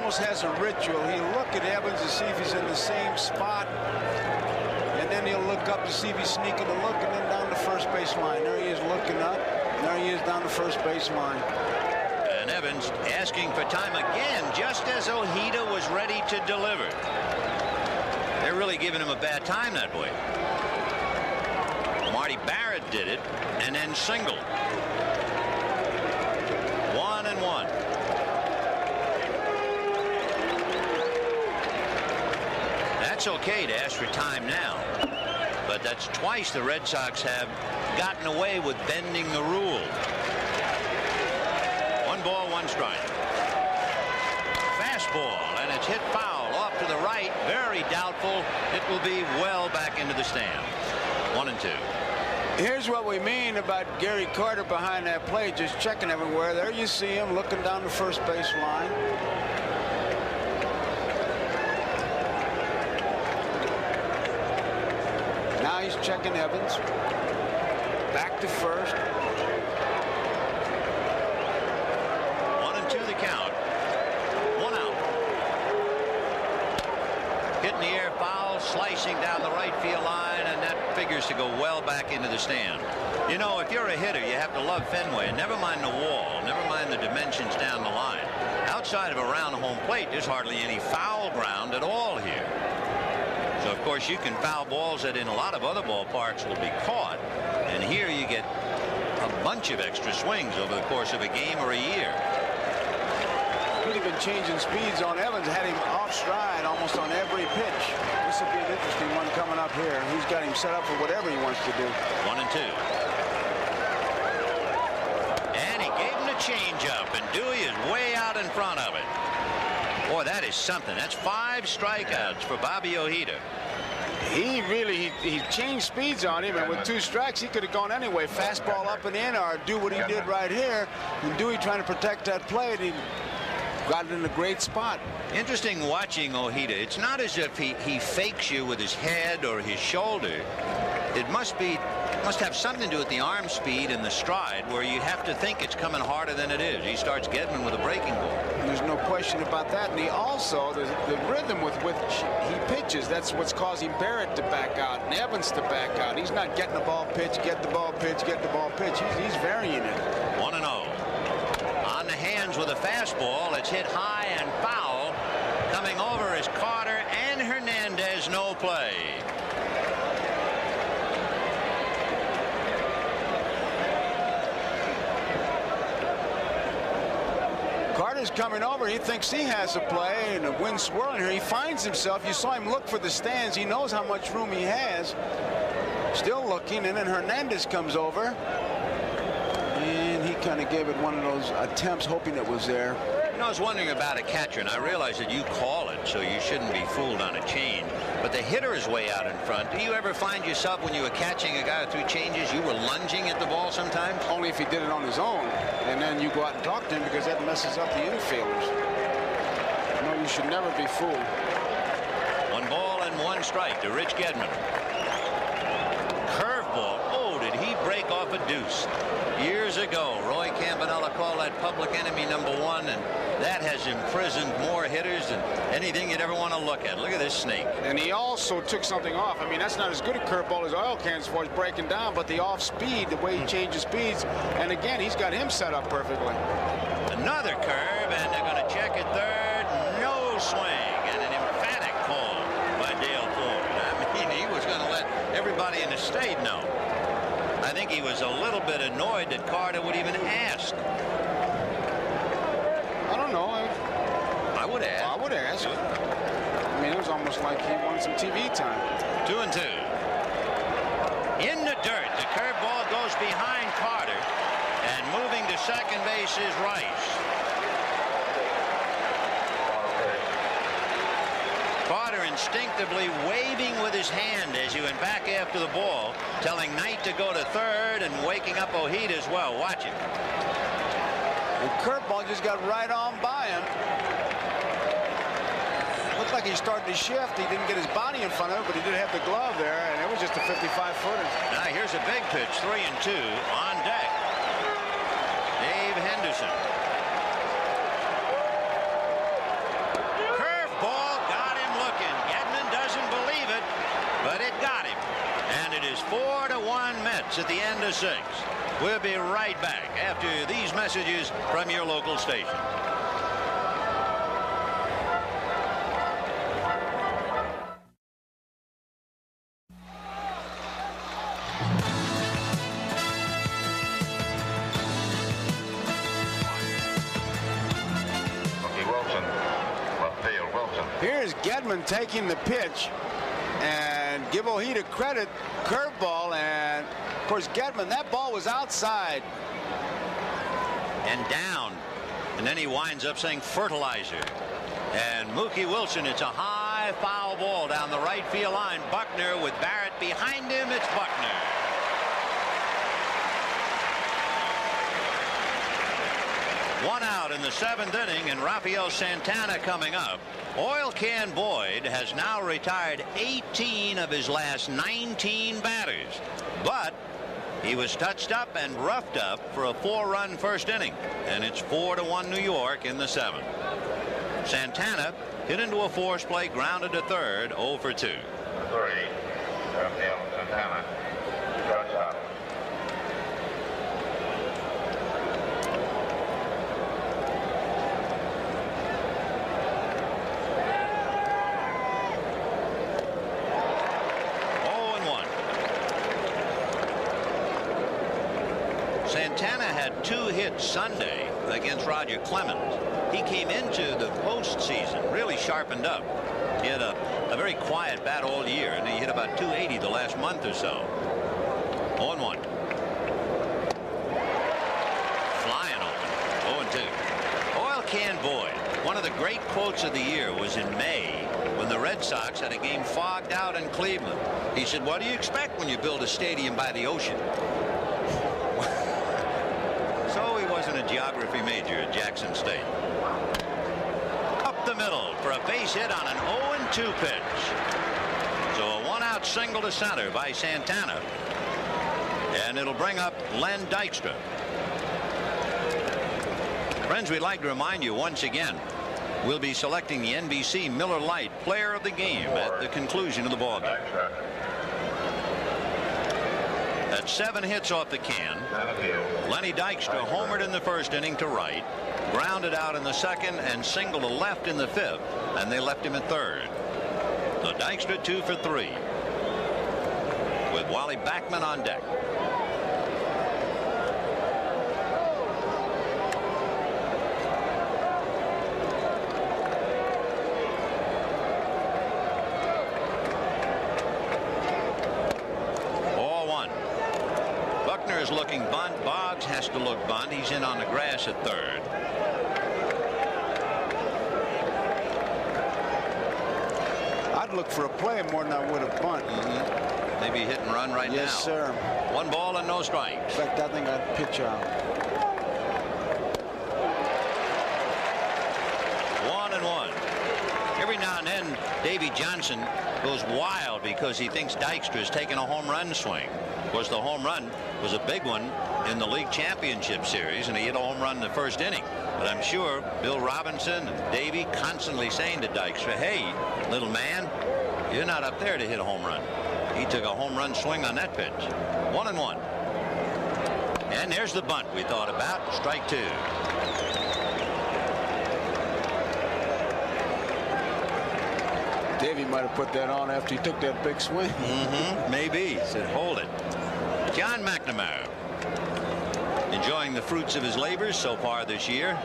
Has a ritual. He'll look at Evans to see if he's in the same spot, and then he'll look up to see if he's sneaking a look, and then down the first base line. There he is looking up. There he is down the first base line. And Evans asking for time again, just as Ojeda was ready to deliver. They're really giving him a bad time that way. Marty Barrett did it, and then singled. 1-1. It's okay to ask for time now, but that's twice the Red Sox have gotten away with bending the rule. 1 ball, 1 strike. Fastball, and it's hit foul off to the right. Very doubtful. It will be well back into the stand. 1-2. Here's what we mean about Gary Carter behind that plate, just checking everywhere. There you see him looking down the first base line. Now he's checking Evans. Back to first. 1-2 the count. 1 out. Hit in the air, foul, slicing down the right field line, and that figures to go well back into the stand. You know, if you're a hitter, you have to love Fenway. Never mind the wall. Never mind the dimensions down the line. Outside of around home plate, there's hardly any foul ground at all here. So, of course, you can foul balls that in a lot of other ballparks will be caught. And here you get a bunch of extra swings over the course of a game or a year. He'd been changing speeds on Evans, had him off stride almost on every pitch. This will be an interesting one coming up here. He's got him set up for whatever he wants to do. 1-2. And he gave him the changeup, and Dewey is way out in front of it. Boy, that is something. That's 5 strikeouts for Bobby Ojeda. He changed speeds on him, and with 2 strikes, he could have gone anyway. Fastball up and in, or do what he did right here. And Dewey trying to protect that play, and he got it in a great spot. Interesting watching Ojeda. It's not as if he fakes you with his head or his shoulder. It must have something to do with the arm speed and the stride, where you have to think it's coming harder than it is. He starts Gedman with a breaking ball. There's no question about that. And he also, the rhythm with which he pitches, that's what's causing Barrett to back out and Evans to back out. He's not getting the ball pitch, get the ball pitch, get the ball pitch. He's varying it. 1-0. On the hands with a fastball. It's hit high and foul. Coming over is Carter and Hernandez. No play. Carter's coming over. He thinks he has a play, and the wind's swirling here. He finds himself. You saw him look for the stands. He knows how much room he has. Still looking, and then Hernandez comes over. And he kind of gave it one of those attempts, hoping it was there. You know, I was wondering about a catcher, and I realize that you call it, so you shouldn't be fooled on a change. But the hitter is way out in front. Do you ever find yourself, when you were catching a guy through changes, you were lunging at the ball sometimes? Only if he did it on his own. And then you go out and talk to him, because that messes up the infielders. No, you should never be fooled. 1 ball and 1 strike to Rich Gedman. Curveball. Oh, did he break off a deuce? Years ago, Roy Campanella called that public enemy #1, and that has imprisoned more hitters than anything you'd ever want to look at. Look at this snake. And he also took something off. I mean, that's not as good a curveball as oil cans for. He's breaking down, but the off speed, the way he changes speeds, and again, he's got him set up perfectly. Another curve, and they're going to check at third. No swing, and an emphatic call by Dale Ford. I mean, he was going to let everybody in the state know. I think he was a little bit annoyed that Carter would even ask. I don't know. I would ask. I would ask. I mean, it was almost like he wanted some TV time. 2-2. In the dirt. The curveball goes behind Carter, and moving to second base is Rice. Carter instinctively waving with his hand as he went back after the ball, telling Knight to go to third and waking up Ojeda as well. Watch it. The curveball just got right on by him. Looked like he started to shift. He didn't get his body in front of it, but he did have the glove there, and it was just a 55-footer. Now here's a big pitch, 3-2 on deck. Dave Henderson. Curveball got him looking. Gedman doesn't believe it, but it got him. And it is 4-1 Mets at the end of 6. We'll be right back after these messages from your local station. Here's Gedman taking the pitch, and give Ojeda credit, curveball, and of course Gedman, that ball was outside. And down, and then he winds up saying fertilizer. And Mookie Wilson, it's a high foul ball down the right field line. Buckner with Barrett behind him. It's Buckner. One out in the 7th inning, and Rafael Santana coming up. Oil Can Boyd has now retired 18 of his last 19 batters, but he was touched up and roughed up for a 4-run first inning, and it's 4-1 New York in the 7th. Santana hit into a force play, grounded to third, 0 for 2. 3, Rafael Santana, starts out. Santana had 2 hits Sunday against Roger Clemens. He came into the postseason really sharpened up. He had a very quiet bat all year, and he hit about 280 the last month or so. 0-1. Flying open. 0-2. Oil Can Boyd. One of the great quotes of the year was in May when the Red Sox had a game fogged out in Cleveland. He said, what do you expect when you build a stadium by the ocean? So he wasn't a geography major at Jackson State. Up the middle for a base hit on an 0-2 pitch. So a 1-out single to center by Santana. And it'll bring up Len Dykstra. Friends, we'd like to remind you once again, we'll be selecting the NBC Miller Lite Player of the Game at the conclusion of the ballgame. At 7 hits off the can, Lenny Dykstra homered in the first inning to right, grounded out in the second, and singled to left in the fifth, and they left him at third. So Dykstra 2 for 3 with Wally Backman on deck. Is looking bunt. Boggs has to look bunt. He's in on the grass at third. I'd look for a play more than I would a bunt. Maybe hit and run right now. Yes, sir. 1 ball and no strikes. In fact, I think I'd pitch out. 1-1. Every now and then, Davy Johnson goes wild because he thinks Dykstra is taking a home run swing. Of course, the home run was a big one in the league championship series, and he hit a home run in the first inning. But I'm sure Bill Robinson and Davy constantly saying to Dykstra, hey, little man, you're not up there to hit a home run. He took a home run swing on that pitch. 1-1. And there's the bunt we thought about. Strike 2. Davey might have put that on after he took that big swing. Maybe. He said, hold it. John McNamara enjoying the fruits of his labors so far this year.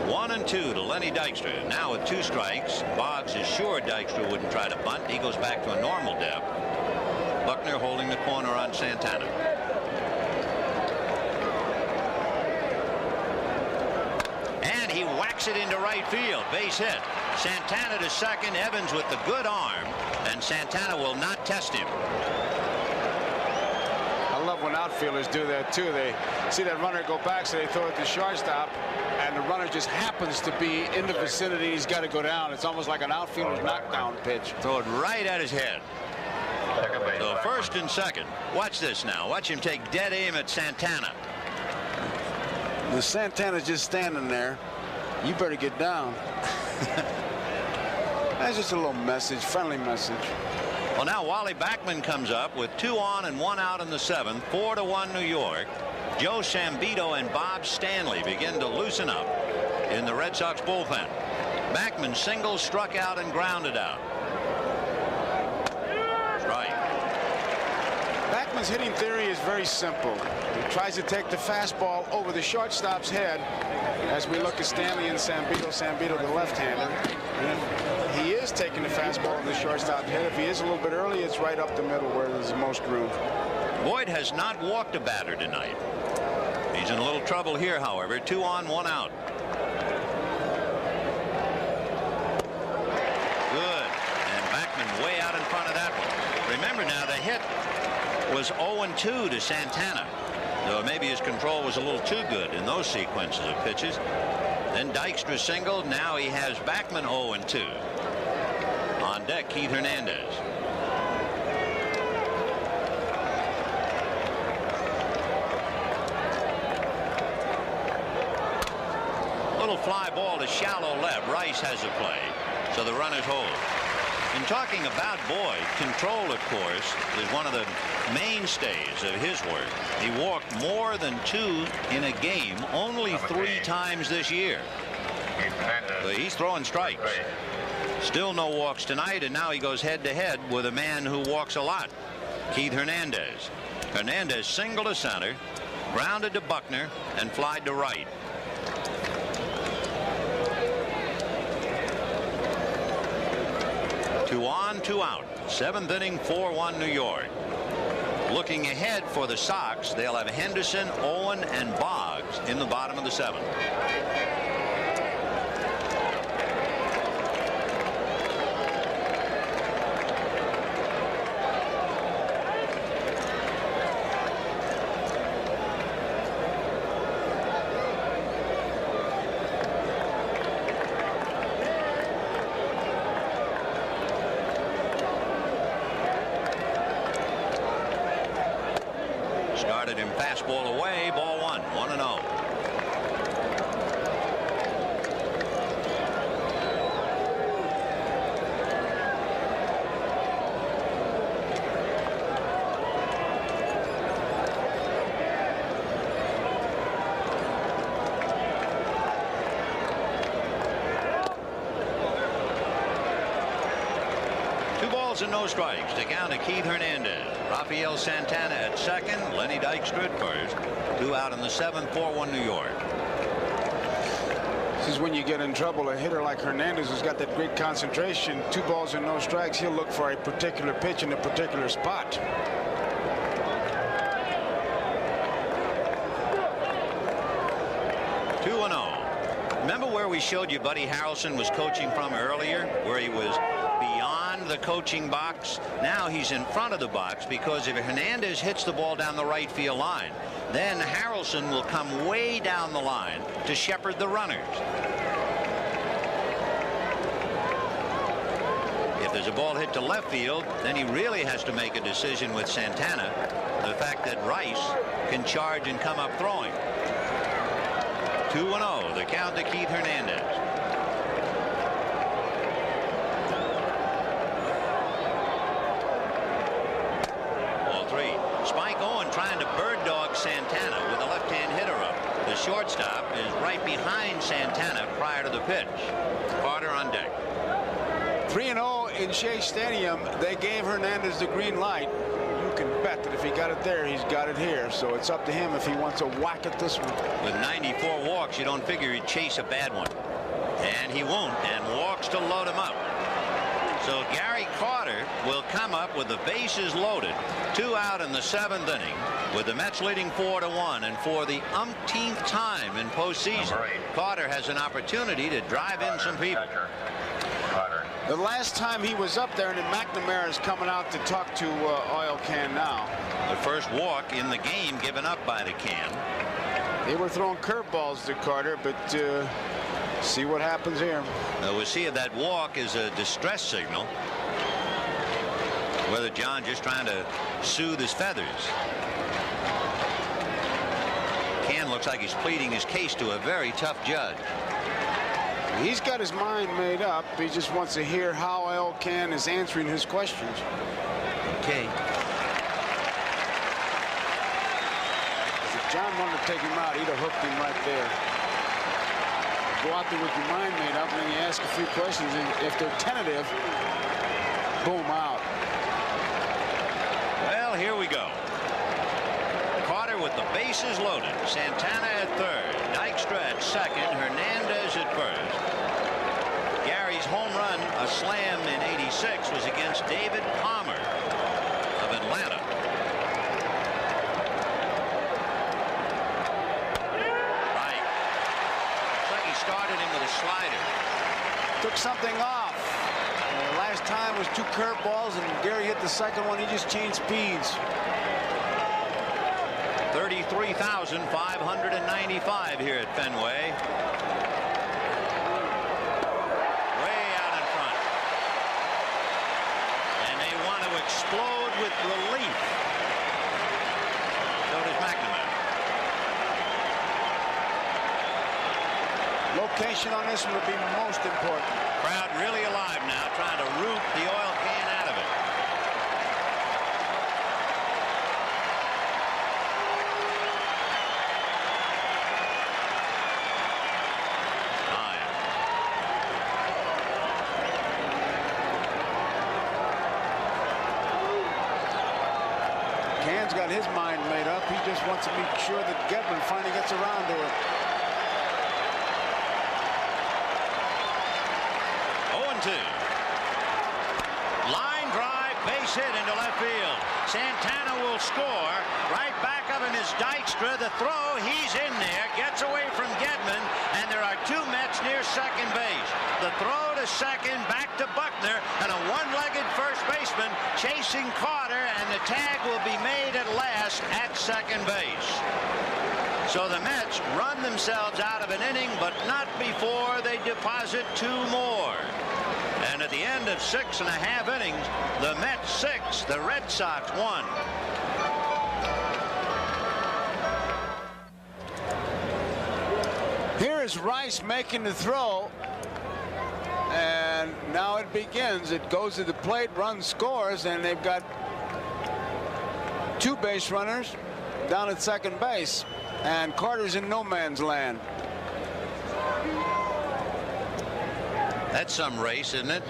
One and 2 to Lenny Dykstra. Now with 2 strikes, Boggs is sure Dykstra wouldn't try to bunt. He goes back to a normal depth. Buckner holding the corner on Santana. And he whacks it into right field. Base hit. Santana to second. Evans with the good arm. And Santana will not test him. I love when outfielders do that too. They see that runner go back, so they throw it to shortstop, and the runner just happens to be in the vicinity. He's got to go down. It's almost like an outfielder's knockdown pitch. Throw it right at his head. So first and second. Watch this now. Watch him take dead aim at Santana. The Santana's just standing there. You better get down. That's just a little message, friendly message. Well, now Wally Backman comes up with 2 on and 1 out in the 7th. 4-1 New York. Joe Sambito and Bob Stanley begin to loosen up in the Red Sox bullpen. Backman single, struck out, and grounded out. Backman's hitting theory is very simple. He tries to take the fastball over the shortstop's head. As we look at Stanley and Sambito, the left-hander. And he is taking the fastball over the shortstop's head. If he is a little bit early, it's right up the middle where there's the most room. Boyd has not walked a batter tonight. He's in a little trouble here, however. 2 on, 1 out. Good. And Backman way out in front of that one. Remember now, the hit was 0-2 to Santana. Though maybe his control was a little too good in those sequences of pitches. Then Dykstra singled. Now he has Backman 0-2. On deck, Keith Hernandez. Little fly ball to shallow left. Rice has a play. So the runners hold. In talking about Boyd, control, of course, is one of the mainstays of his work. He walked more than 2 in a game only 3 times this year. But he's throwing strikes. Still no walks tonight, and now he goes head-to-head with a man who walks a lot, Keith Hernandez. Hernandez singled to center, grounded to Buckner, and flied to right. Two on, 2 out. 7th inning, 4-1 New York. Looking ahead for the Sox, they'll have Henderson, Owen, and Boggs in the bottom of the 7th. Started him fastball away, ball 1, 1-0. And no strikes to count to Keith Hernandez. Rafael Santana at second. Lenny Dykstra at first. 2 out in the 7th. 4-1 New York. This is when you get in trouble. A hitter like Hernandez who's got that great concentration. 2 balls and no strikes. He'll look for a particular pitch in a particular spot. Remember where we showed you Buddy Harrelson was coaching from earlier, where he was beyond the coaching box? Now he's in front of the box, because if Hernandez hits the ball down the right field line, then Harrelson will come way down the line to shepherd the runners. If there's a ball hit to left field, then he really has to make a decision with Santana. The fact that Rice can charge and come up throwing. 2-0, the count to Keith Hernandez. Ball 3. Spike Owen trying to bird dog Santana with a left-hand hitter up. The shortstop is right behind Santana prior to the pitch. Carter on deck. 3-0 in Shea Stadium. They gave Hernandez the green light. You can bet that if he got it there, he's got it here. So it's up to him if he wants to whack at this one. With 94 walks, you don't figure he'd chase a bad one. And he won't, and walks to load him up. So Gary Carter will come up with the bases loaded. 2 out in the 7th inning, with the Mets leading 4-1, and for the umpteenth time in postseason, Carter has an opportunity to drive in some people. The last time he was up there, and McNamara is coming out to talk to Oil Can now. The first walk in the game given up by the Can. They were throwing curveballs to Carter, but see what happens here. We'll see if that walk is a distress signal. Whether John just trying to soothe his feathers. Can looks like he's pleading his case to a very tough judge. He's got his mind made up. He just wants to hear how Oil Can is answering his questions. Okay. If John wanted to take him out, he'd have hooked him right there. Go out there with your mind made up, and then you ask a few questions, and if they're tentative, boom, out. Well, here we go. Carter with the bases loaded. Santana at third. Dykstra at second. Hernandez at first. Gary's home run, a slam in '86, was against David Palmer of Atlanta. Right. Looks like he started him with a slider. Took something off. Last time was 2 curveballs, and Gary hit the second one. He just changed speeds. 33,595 here at Fenway. Way out in front. And they want to explode with relief. So does McNamara. Location on this one would be most important. Crowd really alive now, trying to root the Oil Can out of it. Can's got his mind made up. He just wants to make sure that Gedman finally gets around to it. 0-2. Line drive, base base hit into left field. Santana will score. Right back up in his Dykstra. The throw, he's in there, gets away from Gedman, and there are two Mets near second base. The throw to second, back to Buckner, and a one-legged first baseman chasing Carter, and the tag will be made at last at second base. So the Mets run themselves out of an inning, but not before they deposit two more. And at the end of 6.5 innings, the Mets 6, the Red Sox 1. Here is Rice making the throw. And now it begins. It goes to the plate, runs, scores, and they've got two base runners down at second base. And Carter's in no man's land. That's some race, isn't it?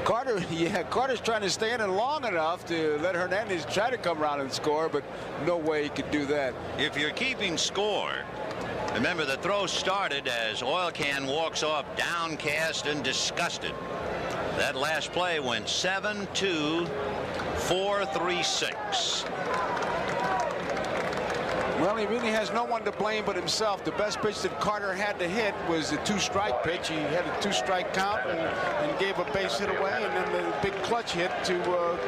Carter's trying to stay in it long enough to let Hernandez try to come around and score, but no way he could do that. If you're keeping score, remember the throw started as Oil Can walks off downcast and disgusted. That last play went 7-2, 4-3-6. Well, he really has no one to blame but himself. The best pitch that Carter had to hit was the two-strike pitch. He had a two-strike count and gave a base hit away, and then the big clutch hit to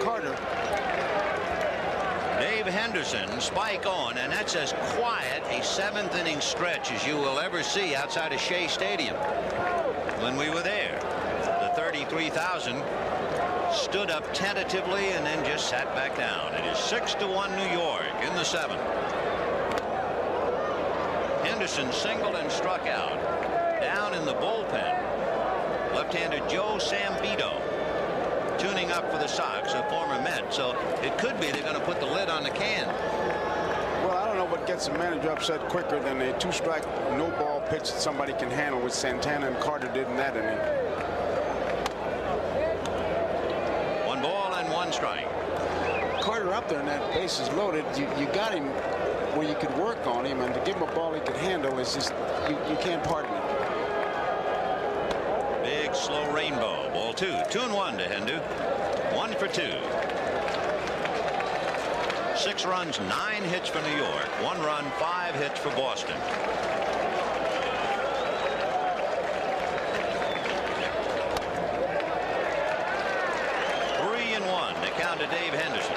Carter. Dave Henderson, spike on, and that's as quiet a seventh-inning stretch as you will ever see outside of Shea Stadium. When we were there, the 33,000 stood up tentatively and then just sat back down. It is 6-1 New York in the seventh. Henderson singled and struck out. Down in the bullpen, left-hander Joe Sambito, tuning up for the Sox, a former Met. So it could be they're going to put the lid on the can. Well, I don't know what gets the manager upset quicker than a two-strike, no-ball pitch that somebody can handle, which Santana and Carter did in that inning. 1 ball and 1 strike. Carter up there and that base is loaded. You got him where you could work on him, and to give him a ball he could handle is just, you can't pardon it. Big slow rainbow. Ball 2. 2-1 to Hendu. 1 for 2. 6 runs, 9 hits for New York. 1 run, 5 hits for Boston. 3-1 to count to Dave Henderson.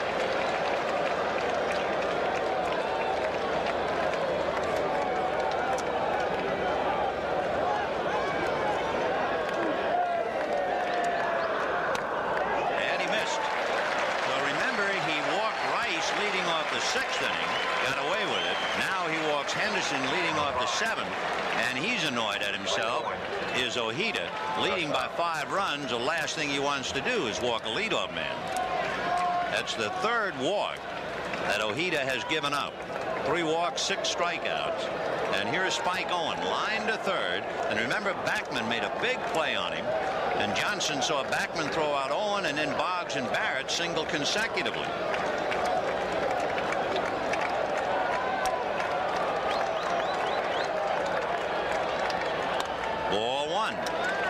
Henderson leading off the 7th, and he's annoyed at himself. Is Ojeda leading by 5 runs? The last thing he wants to do is walk a leadoff man. That's the 3rd walk that Ojeda has given up. 3 walks, 6 strikeouts. And here's Spike Owen, line to 3rd. And remember, Backman made a big play on him, and Johnson saw Backman throw out Owen, and then Boggs and Barrett single consecutively.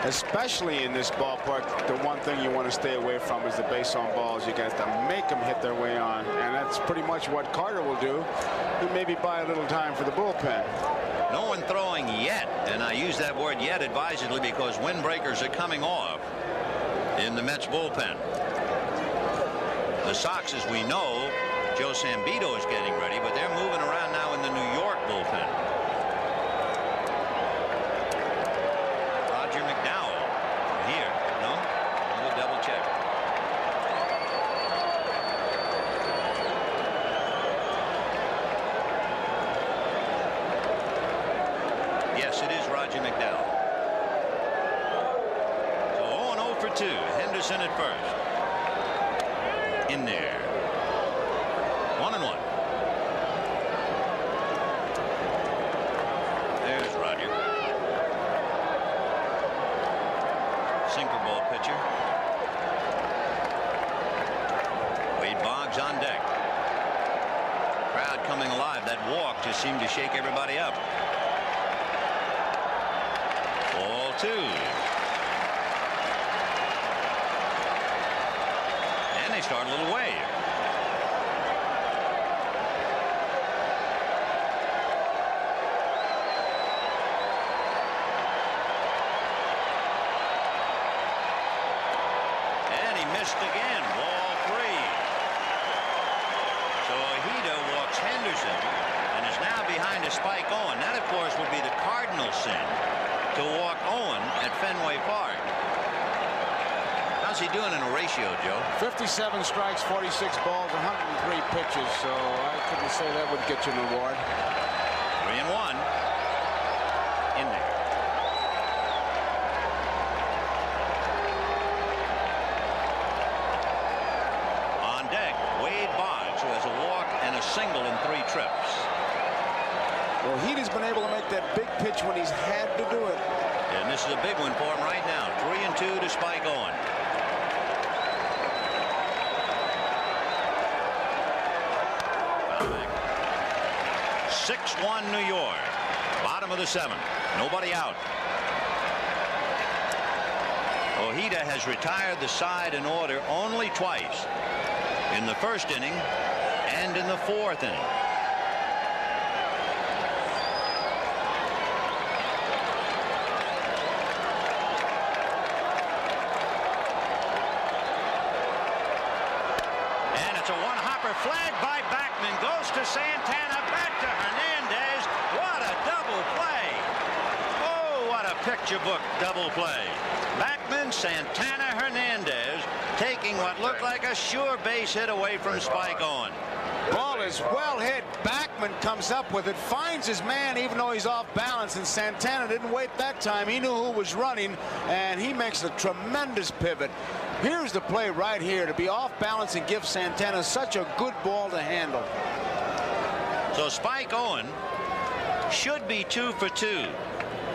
Especially in this ballpark, the one thing you want to stay away from is the base on balls. You got to make them hit their way on, and that's pretty much what Carter will do. He maybe buy a little time for the bullpen. No one throwing yet, and I use that word yet advisedly because windbreakers are coming off in the Mets bullpen. The Sox, as we know, Joe Sambito is getting ready, but they're moving around now in the New York bullpen. Henderson at first. In there. 1-1. There's Roger. Sinker ball pitcher. Wade Boggs on deck. Crowd coming alive. That walk just seemed to shake everybody up. Ball 2. start a little wave. And he missed again. Ball 3. So Ojeda walks Henderson and is now behind a Spike Owen. That, of course, would be the cardinal sin, to walk Owen at Fenway Park. How's he doing in a ratio, Joe? 57 strikes, 46 balls, 103 pitches. So I couldn't say that would get you an award. 3-1. In there. On deck, Wade Boggs, who has a walk and a single in 3 trips. Well, Heater's been able to make that big pitch when he's had to do it. And this is a big one for him right now. 3-2 to Spike Owen. 6-1 New York. Bottom of the 7th. Nobody out. Ojeda has retired the side in order only twice. In the 1st inning and in the 4th inning. And it's a one-hopper. Flag by Backman. Goes to Santana. Back to Hernandez. What a double play. Oh, what a picture book double play. Backman, Santana, Hernandez taking what looked like a sure base hit away from Spike Owen. Ball is well hit. Backman comes up with it, finds his man even though he's off balance, and Santana didn't wait that time. He knew who was running, and he makes a tremendous pivot. Here's the play right here, to be off balance and give Santana such a good ball to handle. So Spike Owen should be 2 for 2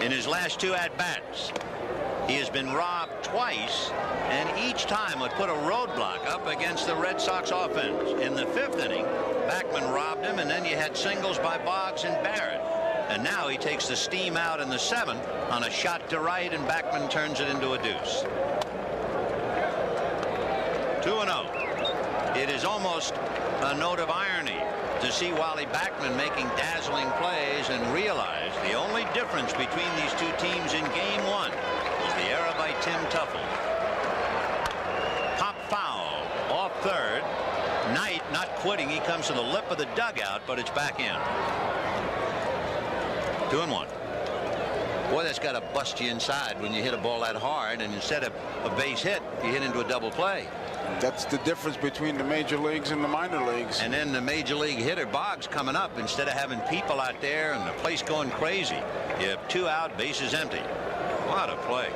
in his last 2 at-bats. He has been robbed twice, and each time would put a roadblock up against the Red Sox offense. In the 5th inning, Backman robbed him, and then you had singles by Boggs and Barrett. And now he takes the steam out in the 7th on a shot to right, and Backman turns it into a deuce. 2-0. It is almost a note of irony to see Wally Backman making dazzling plays and realize the only difference between these 2 teams in Game 1 was the error by Tim Tuffle. Pop foul off third. Knight not quitting. He comes to the lip of the dugout, but it's back in. 2-1. Boy, that's got to bust you inside when you hit a ball that hard, and instead of a base hit, you hit into a double play. That's the difference between the major leagues and the minor leagues. And then the major league hitter Boggs coming up, instead of having people out there and the place going crazy, you have 2 out, bases empty. What a play.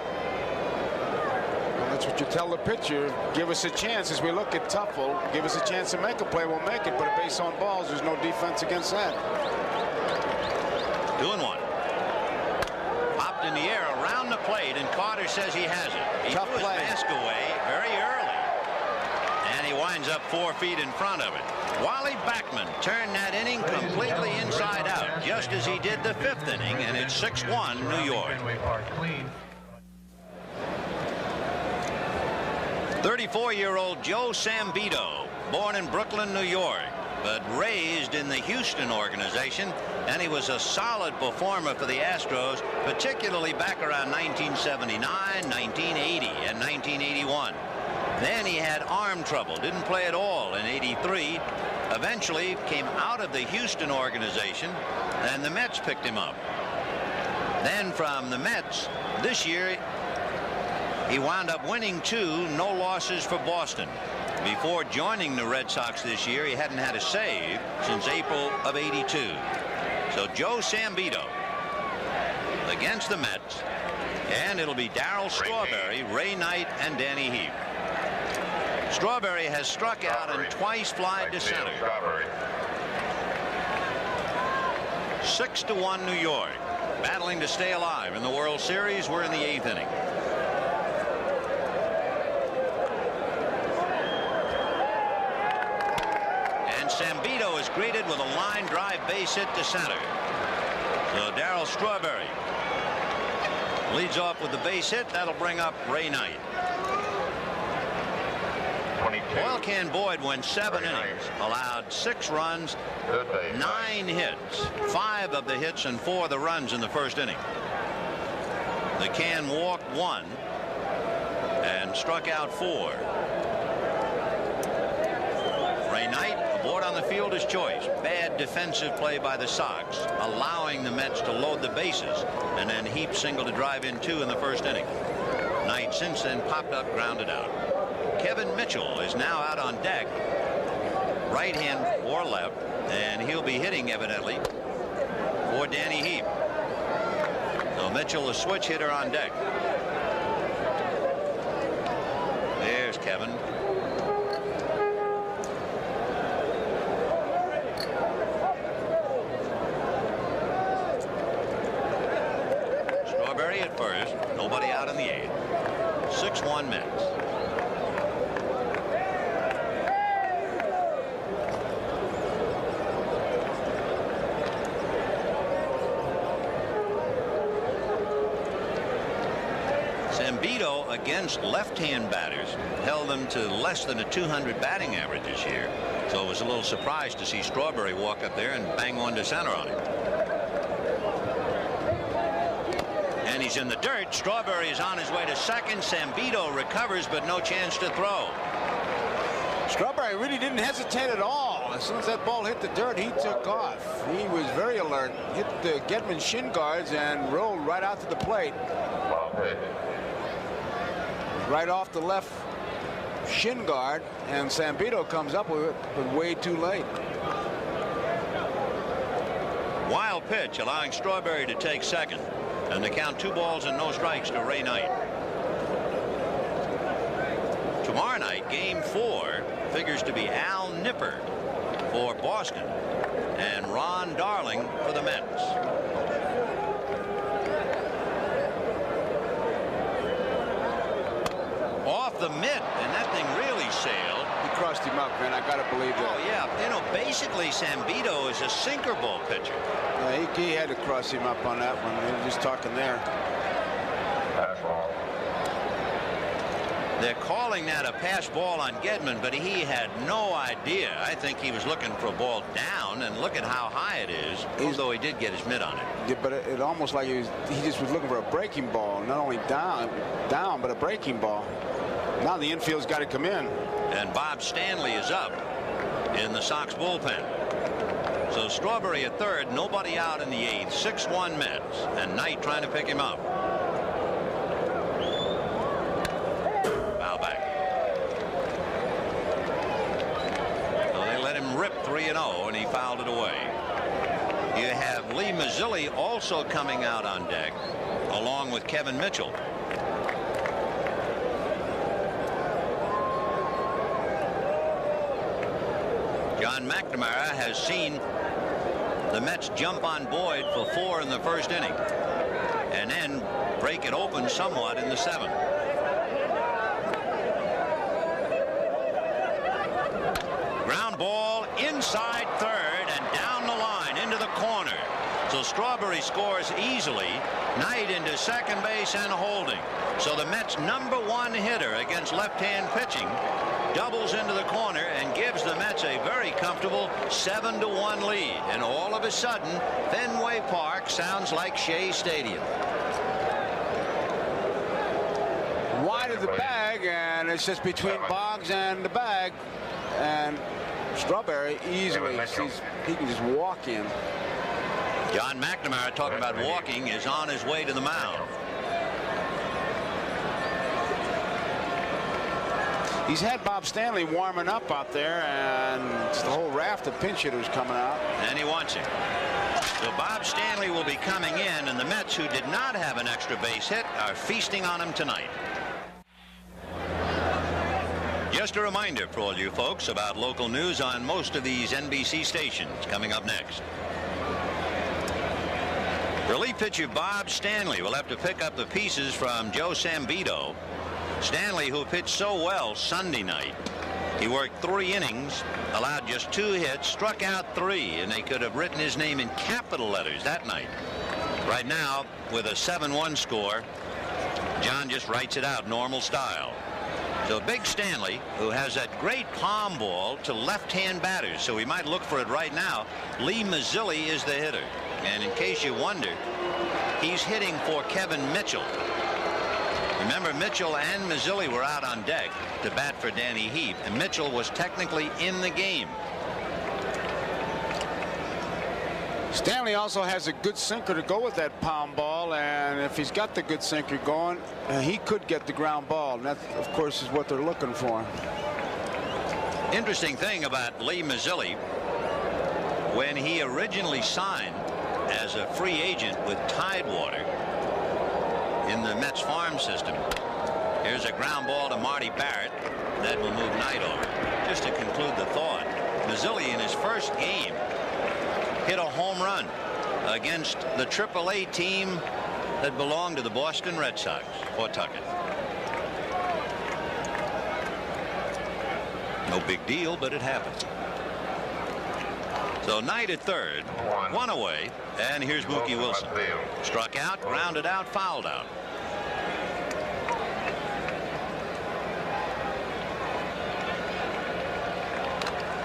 Well, that's what you tell the pitcher. Give us a chance. As we look at Tuffle, give us a chance to make a play, we'll make it. But a base on balls, there's no defense against that. 2-1. Popped in the air around the plate, and Carter says he has it. He Tough threw his play. mask away very early, and he winds up 4 feet in front of it. Wally Backman turned that inning completely inside out, just as he did the 5th inning, and it's 6-1 New York. 34-year-old Joe Sambito, born in Brooklyn, New York, but raised in the Houston organization, and he was a solid performer for the Astros, particularly back around 1979, 1980, and 1981. Then he had arm trouble, didn't play at all in '83. Eventually came out of the Houston organization, and the Mets picked him up. Then from the Mets, this year he wound up winning 2 no losses for Boston. Before joining the Red Sox this year, he hadn't had a save since April of '82. So Joe Sambito against the Mets, and it'll be Darryl Strawberry, Ray Knight, and Danny Heap. Strawberry has struck out and twice flied to center. 6-1 New York, battling to stay alive in the World Series. We're in the 8th inning. And Sambito is greeted with a line drive base hit to center. So Darryl Strawberry leads off with the base hit. That'll bring up Ray Knight. 22. Oil Can Boyd went 7 innings, allowed 6 runs, 9 hits, 5 of the hits and 4 of the runs in the first inning. The Can walked 1 and struck out 4. Ray Knight aboard on the fielder's choice. Bad defensive play by the Sox, allowing the Mets to load the bases, and then Heap single to drive in 2 in the first inning. Knight since then popped up, grounded out. Kevin Mitchell is now out on deck, right hand or left, and he'll be hitting evidently for Danny Heap. So Mitchell, the switch hitter, on deck. There's Kevin. Strawberry at first, nobody out in the 8th. 6-1 Mets. Zambito against left-hand batters held them to less than a 200 batting average this year. So it was a little surprise to see Strawberry walk up there and bang one to center on him. And he's in the dirt. Strawberry is on his way to second. Zambito recovers, but no chance to throw. Strawberry really didn't hesitate at all. As soon as that ball hit the dirt, he took off. He was very alert. Hit the Gedman shin guards and rolled right out to the plate. Ball pitch. Right off the left shin guard, and Zambito comes up with it, but way too late. Wild pitch, allowing Strawberry to take second, and to count 2 balls and no strikes to Ray Knight. Tomorrow night, game 4 figures to be Al Nipper for Boston and Ron Darling for the Mets. Off the mitt, and that thing really sailed. He crossed him up, man. I gotta believe that. Oh yeah, you know, basically Zambito is a sinker ball pitcher. Yeah, he had to cross him up on that one. We were just talking there. Pass ball. They're calling that a pass ball on Gedman, but he had no idea. I think he was looking for a ball down, and look at how high it is, although he did get his mitt on it. Yeah, but it almost like he just was looking for a breaking ball, not only down, but a breaking ball. Now the infield's got to come in. And Bob Stanley is up in the Sox bullpen. So Strawberry at third, nobody out in the 8th. 6-1 Mets, and Knight trying to pick him up. Foul back. So they let him rip 3-0, and he fouled it away. You have Lee Mazzilli also coming out on deck, along with Kevin Mitchell. John McNamara has seen the Mets jump on Boyd for 4 in the first inning and then break it open somewhat in the 7th. Ground ball inside third and down the line into the corner. So Strawberry scores easily. Knight into second base and holding. So the Mets' #1 hitter against left-hand pitching doubles into the corner and gives the Mets a very comfortable 7-1 lead. And all of a sudden, Fenway Park sounds like Shea Stadium. Wide of the bag, and it's just between Boggs and the bag. And Strawberry easily sees he can just walk in. John McNamara, talking about walking, is on his way to the mound. He's had Bob Stanley warming up out there, and it's the whole raft of pinch hitters coming out. And he wants it. So Bob Stanley will be coming in, and the Mets, who did not have an extra base hit, are feasting on him tonight. Just a reminder for all you folks about local news on most of these NBC stations coming up next. Relief pitcher Bob Stanley will have to pick up the pieces from Joe Zambito. Stanley, who pitched so well Sunday night, he worked 3 innings, allowed just 2 hits, struck out 3, and they could have written his name in capital letters that night. Right now, with a 7-1 score, John just writes it out normal style. So Big Stanley, who has that great palm ball to left-hand batters, so we might look for it right now. Lee Mazzilli is the hitter. And in case you wonder, he's hitting for Kevin Mitchell. Remember, Mitchell and Mazzilli were out on deck to bat for Danny Heap, and Mitchell was technically in the game. Stanley also has a good sinker to go with that palm ball, and if he's got the good sinker going, he could get the ground ball, and that, of course, is what they're looking for. Interesting thing about Lee Mazzilli, when he originally signed as a free agent with Tidewater in the Mets farm system, here's a ground ball to Marty Barrett that will move Knight over. Just to conclude the thought, Mazzilli in his first game hit a home run against the AAA team that belonged to the Boston Red Sox, Pawtucket. No big deal, but it happened. So Knight at third, one away, and here's Mookie Wilson. Struck out, grounded out, fouled out.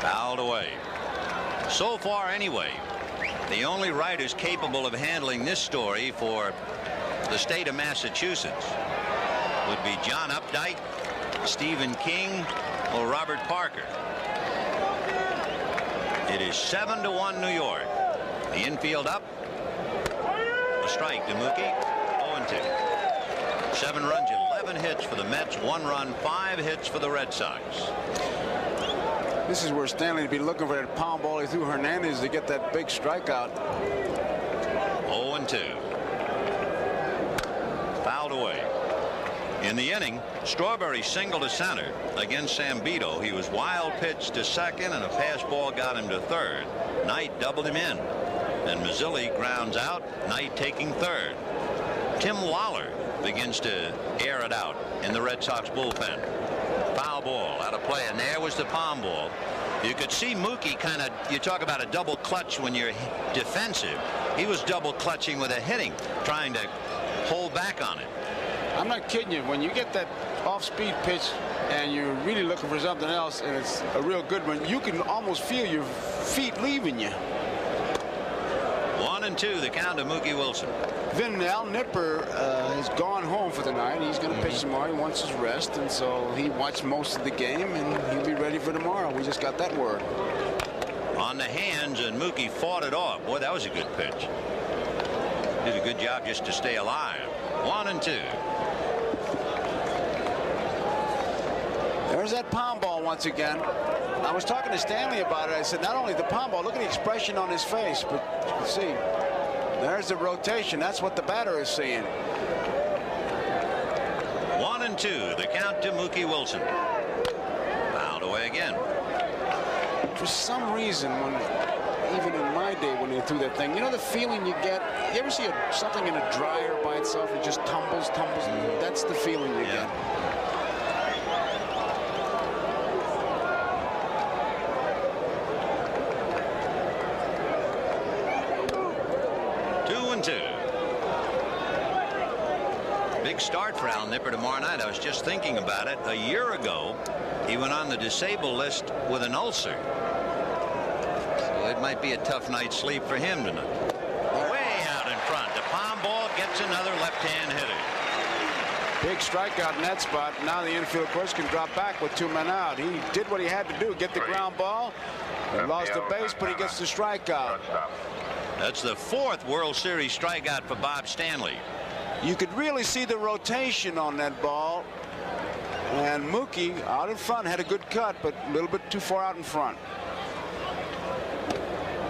Fouled away. So far, anyway, the only writers capable of handling this story for the state of Massachusetts would be John Updike, Stephen King, or Robert Parker. It is 7-1 New York. The infield up. A strike to Mookie. 0-2. 7 runs, 11 hits for the Mets. 1 run, 5 hits for the Red Sox. This is where Stanley would be looking for that palm ball he threw Hernandez to get that big strikeout. 0-2. Fouled away. In the inning, Strawberry singled to center against Sambito. He was wild pitch to second, and a pass ball got him to third. Knight doubled him in. And Mazzilli grounds out. Knight taking third. Tim Lawler begins to air it out in the Red Sox bullpen. Foul ball out of play, and there was the palm ball. You could see Mookie kind of, you talk about a double clutch when you're defensive. He was double clutching with a hitting, trying to hold back on it. I'm not kidding you. When you get that off-speed pitch and you're really looking for something else, and it's a real good one, you can almost feel your feet leaving you. 1-2, the count to Mookie Wilson. Vin Nipper has gone home for the night. He's going to pitch tomorrow. He wants his rest, and so he watched most of the game, and he'll be ready for tomorrow. We just got that word. On the hands, and Mookie fought it off. Boy, that was a good pitch. Did a good job just to stay alive. 1-2. There's that palm ball once again. I was talking to Stanley about it. I said, not only the palm ball, look at the expression on his face, but you can see, there's the rotation. That's what the batter is seeing. 1-2, the count to Mookie Wilson. Fouled away again. For some reason, even in my day when they threw that thing, you know the feeling you get? You ever see something in a dryer by itself? It just tumbles. That's the feeling you get. 2-2. Big start for Al Nipper tomorrow night. I was just thinking about it. A year ago, he went on the disabled list with an ulcer. So it might be a tough night's sleep for him tonight. Way out in front. The palm ball gets another left-hand hitter. Big strikeout in that spot. Now the infield coach can drop back with 2 men out. He did what he had to do, get the ground ball. He lost the base, but he gets the strikeout. That's the 4th World Series strikeout for Bob Stanley. You could really see the rotation on that ball. And Mookie out in front had a good cut, but a little bit too far out in front.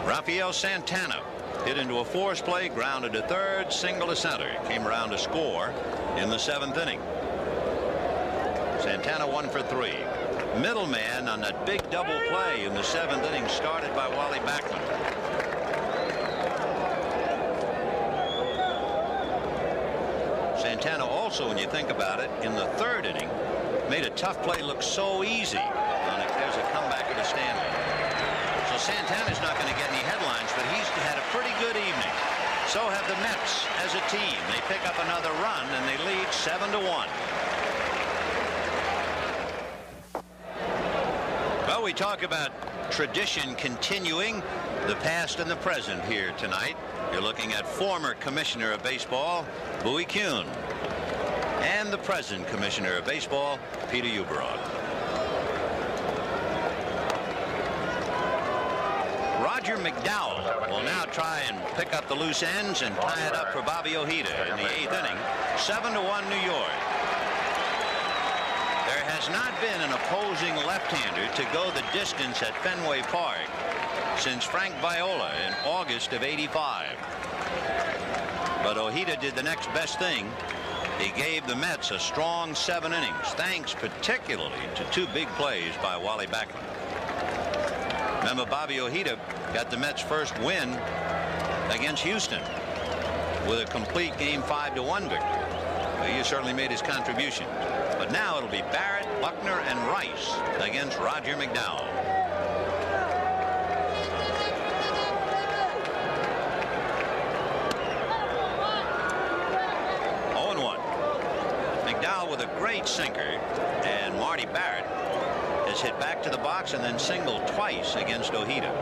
Rafael Santana hit into a force play, grounded to third, single to center. Came around to score in the 7th inning. Santana 1 for 3. Middleman on that big double play in the 7th inning, started by Wally Backman. Santana also, when you think about it, in the 3rd inning, made a tough play look so easy. There's a comebacker to Stanley. So Santana's not going to get any headlines, but he's had a pretty good evening. So have the Mets as a team. They pick up another run, and they lead 7-1. Well, we talk about tradition continuing, the past and the present here tonight. You're looking at former Commissioner of Baseball, Bowie Kuhn, and the present Commissioner of Baseball, Peter Ueberroth. Roger McDowell will now try and pick up the loose ends and tie it up for Bobby Ojeda in the 8th inning. 7-1 New York. There has not been an opposing left-hander to go the distance at Fenway Park since Frank Viola in August of '85. But Ojeda did the next best thing. He gave the Mets a strong 7 innings, thanks particularly to 2 big plays by Wally Backlund. Remember, Bobby Ojeda got the Mets' first win against Houston with a complete game 5-1 victory. Well, he certainly made his contribution. But now it'll be Barrett, Buckner, and Rice against Roger McDowell. McDowell with a great sinker, and Marty Barrett has hit back to the box and then singled twice against Ojeda.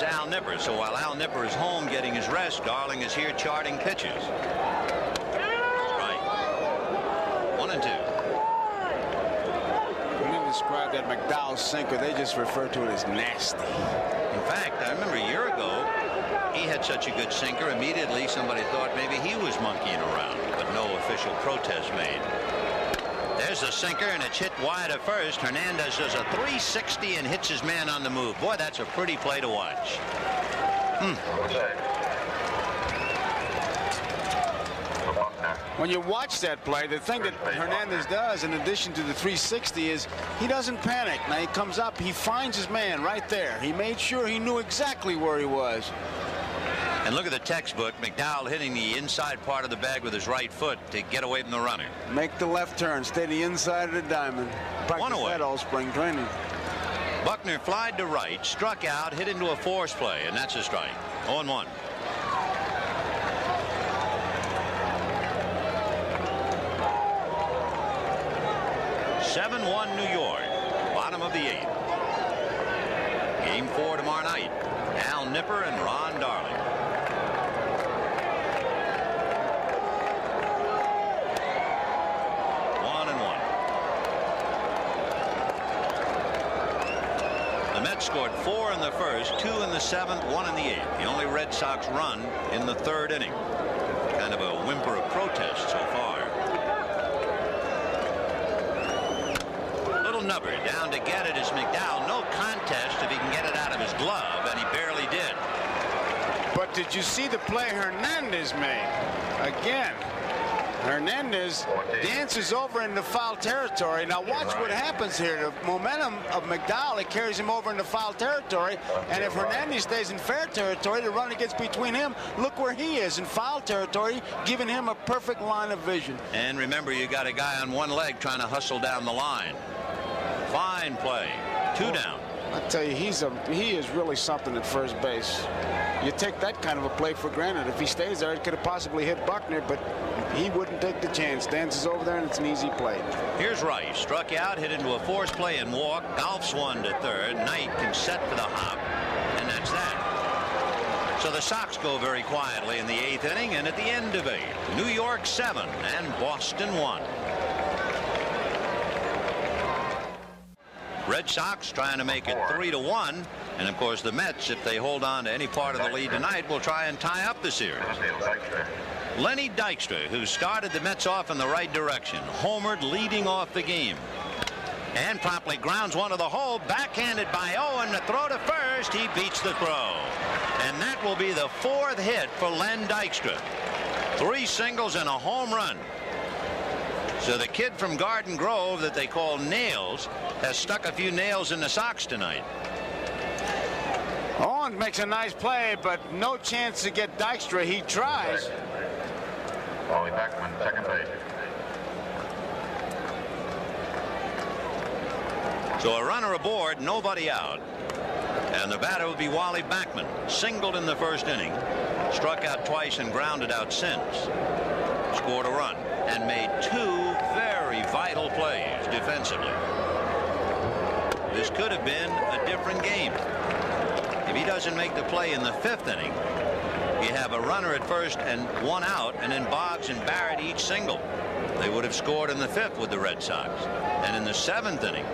Al Nipper. So while Al Nipper is home getting his rest, Darling is here charting pitches. Right. 1-2. When you describe that McDowell sinker, they just refer to it as nasty. In fact, I remember a year ago, he had such a good sinker, immediately somebody thought maybe he was monkeying around, but no official protest made. There's a sinker, and it's hit wide at first. Hernandez does a 360 and hits his man on the move. Boy, that's a pretty play to watch. When you watch that play, the thing that Hernandez does, in addition to the 360, is he doesn't panic. Now he comes up, he finds his man right there. He made sure he knew exactly where he was. And look at the textbook. McDowell hitting the inside part of the bag with his right foot to get away from the runner. Make the left turn. Stay the inside of the diamond. Practice that all spring training. Buckner flied to right, struck out, hit into a force play, and that's a strike. 0-1. New York. Bottom of the 8th. Game 4 tomorrow night. Al Nipper and Ron Darling. Scored 4 in the first, 2 in the 7th, 1 in the 8th. The only Red Sox run in the 3rd inning. Kind of a whimper of protest so far. Little nubber down to get it is McDowell. No contest if he can get it out of his glove, and he barely did. But did you see the play Hernandez made? Again, Hernandez dances over into foul territory. Now watch what happens here. The momentum of McDowell, it carries him over into foul territory. And if Hernandez stays in fair territory, the runner gets between him. Look where he is, in foul territory, giving him a perfect line of vision. And remember, you got a guy on one leg trying to hustle down the line. Fine play. 2 down. I tell you, he is really something at first base. You take that kind of a play for granted. If he stays there, it could have possibly hit Buckner, but he wouldn't take the chance. Dances over there, and it's an easy play. Here's Rice. Struck out, hit into a force play and walk. Golfs 1 to 3rd. Knight can set for the hop, and that's that. So the Sox go very quietly in the 8th inning, and at the end of 8, New York 7 and Boston 1. Red Sox trying to make it 3-1, and of course the Mets, if they hold on to any part of the lead tonight, will try and tie up the series. Lenny Dykstra, who started the Mets off in the right direction, homered leading off the game, and promptly grounds one to the hole, backhanded by Owen. The throw to first, he beats the throw, and that will be the 4th hit for Len Dykstra. 3 singles and a home run. So the kid from Garden Grove that they call Nails has stuck a few nails in the Sox tonight. Owen makes a nice play, but no chance to get Dykstra. He tries. Wally Backman, second base. So a runner aboard, nobody out. And the batter would be Wally Backman. Singled in the first inning. Struck out twice and grounded out since. Scored a run and made 2 very vital plays defensively. This could have been a different game. If he doesn't make the play in the 5th inning, you have a runner at first and 1 out, and then Boggs and Barrett each single. They would have scored in the 5th with the Red Sox. And in the 7th inning,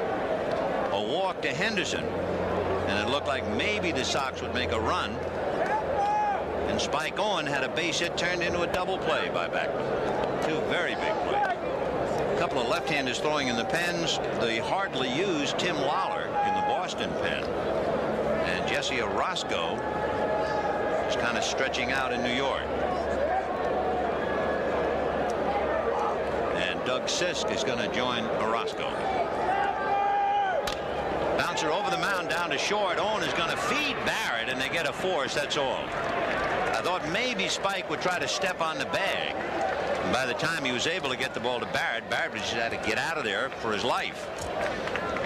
a walk to Henderson, and it looked like maybe the Sox would make a run. And Spike Owen had a base hit turned into a double play by Backman. 2 very big plays. A couple of left-handers throwing in the pens. The hardly used Tim Lawler in the Boston pen. And Jesse Orosco is kind of stretching out in New York. And Doug Sisk is going to join Orosco. Bouncer over the mound down to short. Owen is going to feed Barrett, and they get a force. That's all. I thought maybe Spike would try to step on the bag. And by the time he was able to get the ball to Barrett, Barrett just had to get out of there for his life.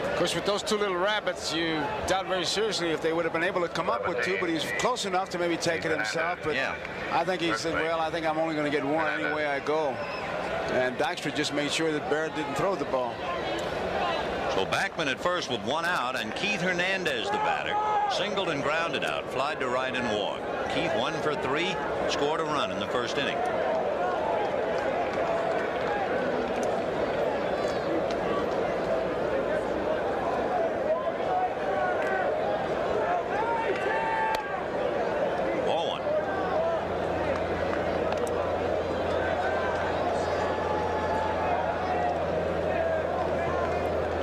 Of course, with those 2 little rabbits, you doubt very seriously if they would have been able to come up with 2, but he's close enough to maybe take it himself. But yeah. I think he said, well, I think I'm only going to get 1 any way I go. And Dykstra just made sure that Barrett didn't throw the ball. So Backman at first with 1 out, and Keith Hernandez the batter. Singled and grounded out, flied to right and walked. Keith 1 for 3, scored a run in the first inning. Ball 1.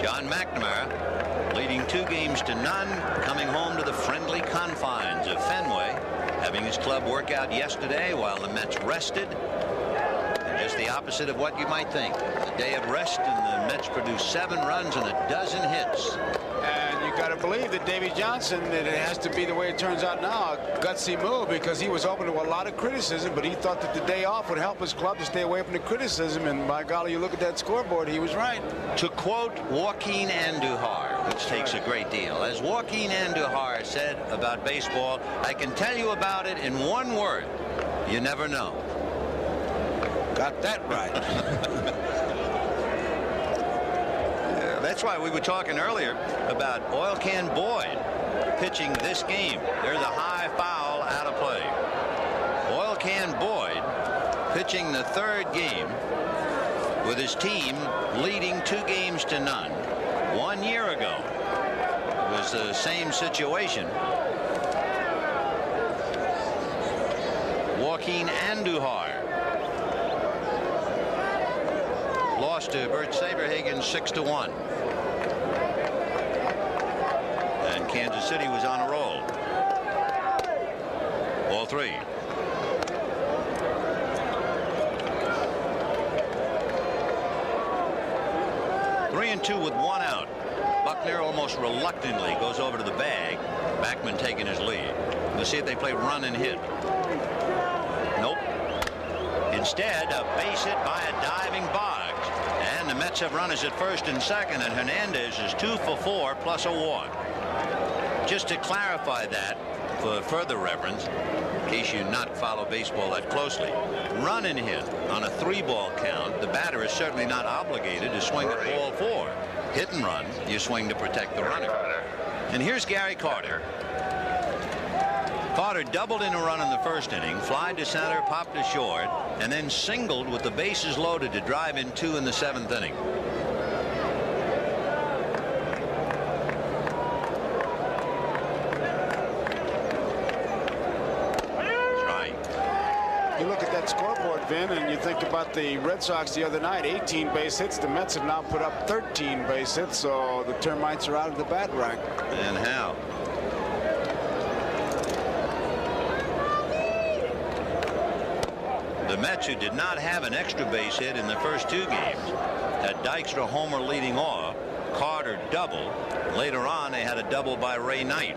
John McNamara leading 2 games to none, coming home to the friendly confines of Fenway, having his club work out yesterday while the Mets rested. And just the opposite of what you might think. A day of rest, and the Mets produced 7 runs and a dozen hits. And you got to believe that Davey Johnson, that it has to be the way it turns out now, a gutsy move, because he was open to a lot of criticism, but he thought that the day off would help his club to stay away from the criticism. And by golly, you look at that scoreboard, he was right. To quote Joaquin Andujar, which takes a great deal, as Joaquin Andujar said about baseball, I can tell you about it in 1 word: you never know. Got that right. That's why we were talking earlier about Oil Can Boyd pitching this game. There's a high foul out of play. Oil Can Boyd pitching the 3rd game with his team leading 2 games to none. 1 year ago it was the same situation. Joaquin Andujar lost to Bert Saberhagen 6-1. And Kansas City was on a roll. Ball 3. Three and 2 with 1 out. Buckner almost reluctantly goes over to the bag. Backman taking his lead. We'll see if they play run and hit. Nope. Instead, a base hit by a diving Boggs. And the Mets have runners at first and second, and Hernandez is 2 for 4 plus a walk. Just to clarify that for further reference, in case you not follow baseball that closely, run and hit on a 3-ball count, the batter is certainly not obligated to swing at ball 4. Hit and run, you swing to protect the runner. And here's Gary Carter. Carter doubled in a run in the first inning, flied to center, popped to short, and then singled with the bases loaded to drive in 2 in the 7th inning. You look at that scoreboard, Vin, and you think about the Red Sox the other night, 18 base hits. The Mets have now put up 13 base hits, so the termites are out of the bat rack. And how? The Mets, who did not have an extra base hit in the first 2 games, had Dykstra homer leading off, Carter double. Later on, they had a double by Ray Knight.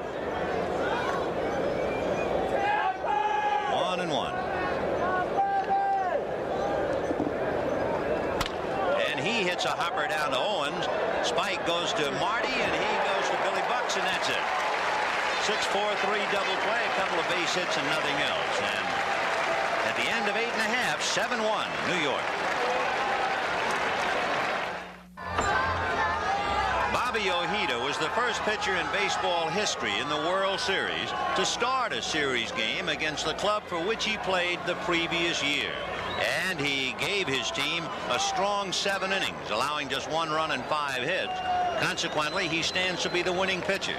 1-1. And he hits a hopper down to Owens, Spike goes to Marty, and he goes to Billy Bucks, and that's it. 6-4-3 double play, a couple of base hits and nothing else. And at the end of 8 1/2, 7-1, New York. Bobby Ojeda was the first pitcher in baseball history in the World Series to start a series game against the club for which he played the previous year. And he gave his team a strong 7 innings, allowing just 1 run and 5 hits. Consequently, he stands to be the winning pitcher.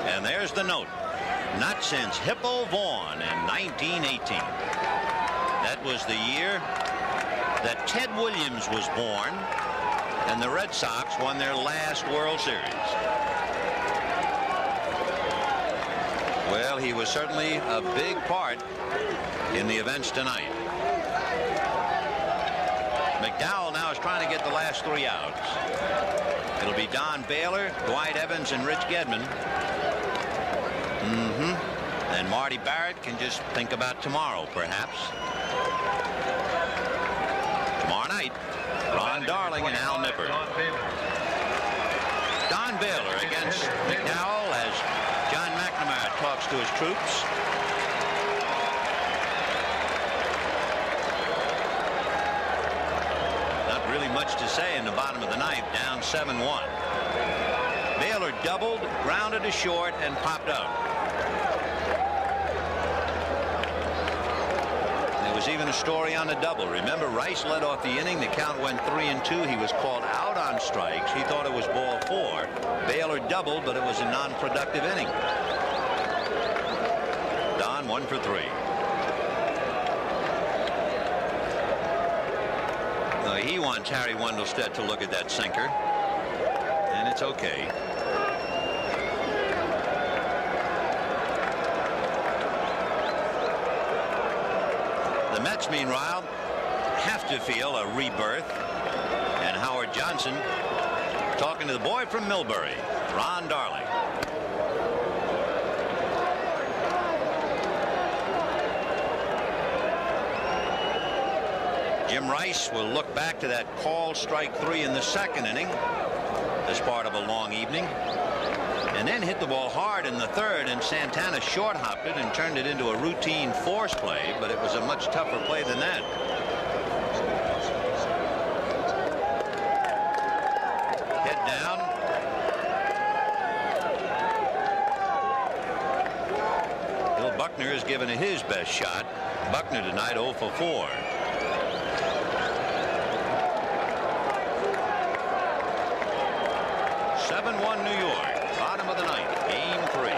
And there's the note. Not since Hippo Vaughn in 1918. That was the year that Ted Williams was born and the Red Sox won their last World Series. Well, he was certainly a big part in the events tonight. McDowell now is trying to get the last 3 outs. It'll be Don Baylor, Dwight Evans, and Rich Gedman. And Marty Barrett can just think about tomorrow, perhaps. Tomorrow night, Ron Darling and Al Nipper. Don Baylor against McDowell as John McNamara talks to his troops. Not really much to say in the bottom of the ninth, down 7-1. Baylor doubled, grounded to short, and popped up. There was even a story on the double. Remember, Rice led off the inning. The count went 3-2. He was called out on strikes. He thought it was ball 4. Baylor doubled, but it was a non-productive inning. Don 1 for 3. He wants Harry Wendelstedt to look at that sinker, and it's okay. The Mets, meanwhile, have to feel a rebirth, and Howard Johnson talking to the boy from Millbury, Ron Darling. Jim Rice will look back to that call strike 3 in the 2nd inning as part of a long evening, and then hit the ball hard in the 3rd, and Santana short hopped it and turned it into a routine force play, but it was a much tougher play than that. Head down. Bill Buckner has given it his best shot. Buckner tonight 0 for 4. 7-1 New York, bottom of the ninth, game 3.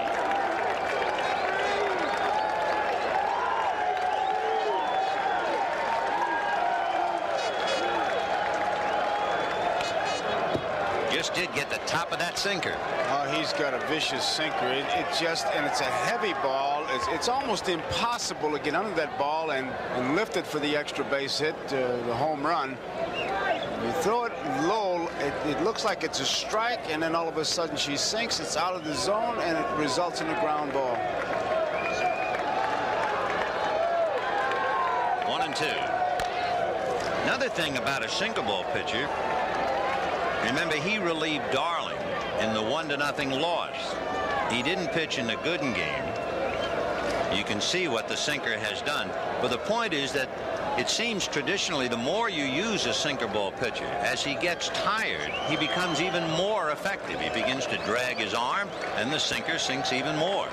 Just did get the top of that sinker. Oh, he's got a vicious sinker. It's a heavy ball. It's almost impossible to get under that ball and lift it for the extra base hit, the home run. You throw it low, it looks like it's a strike, and then all of a sudden she sinks. It's out of the zone, and it results in a ground ball. 1-2. Another thing about a sinker ball pitcher, remember, he relieved Darling in the 1-0 loss. He didn't pitch in the Gooden game. You can see what the sinker has done. But the point is that it seems traditionally the more you use a sinker ball pitcher, as he gets tired, he becomes even more effective. He begins to drag his arm, and the sinker sinks even more.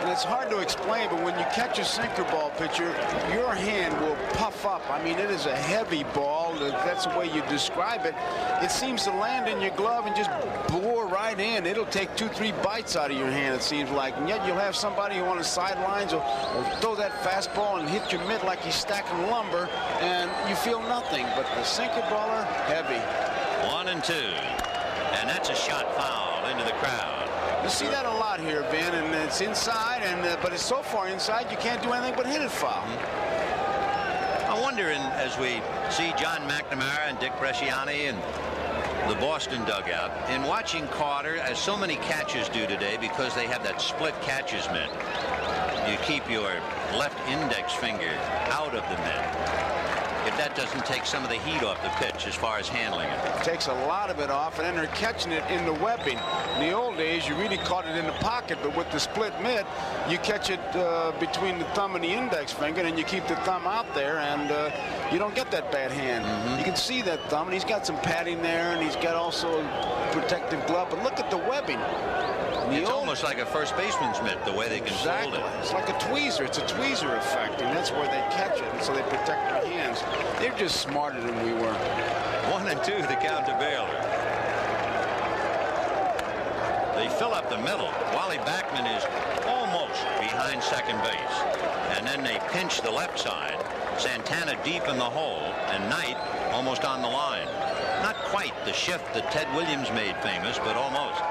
And it's hard to explain, but when you catch a sinker ball pitcher, your hand will puff up. I mean, it is a heavy ball. That's the way you describe it. It seems to land in your glove and just bore right in. It'll take 2-3 bites out of your hand, it seems like. And yet you'll have somebody who on the sidelines will throw that fastball and hit your mitt like he's stacking lumber, and you feel nothing. But the sinker baller, heavy. 1-2. And that's a shot foul into the crowd. You see that a lot here, Ben, and it's inside, but it's so far inside you can't do anything but hit it foul. I wonder, as we see John McNamara and Dick Bresciani and the Boston dugout, in watching Carter, as so many catchers do today because they have that split catcher's mitt. You keep your left index finger out of the mitt. if that doesn't take some of the heat off the pitch as far as handling it. It takes a lot of it off, and then they're catching it in the webbing. In the old days, you really caught it in the pocket, but with the split mitt, you catch it between the thumb and the index finger, and you keep the thumb out there, and you don't get that bad hand. You can see that thumb, and he's got some padding there, and he's got also a protective glove, but look at the webbing. It's almost like a first baseman's mitt, the way they can fold it. It's like a tweezer. It's a tweezer effect, and that's where they catch it, and so they protect their hands. They're just smarter than we were. 1-2, the count to Baylor. They fill up the middle. Wally Backman is almost behind second base. And then they pinch the left side. Santana deep in the hole, and Knight almost on the line. Not quite the shift that Ted Williams made famous, but almost.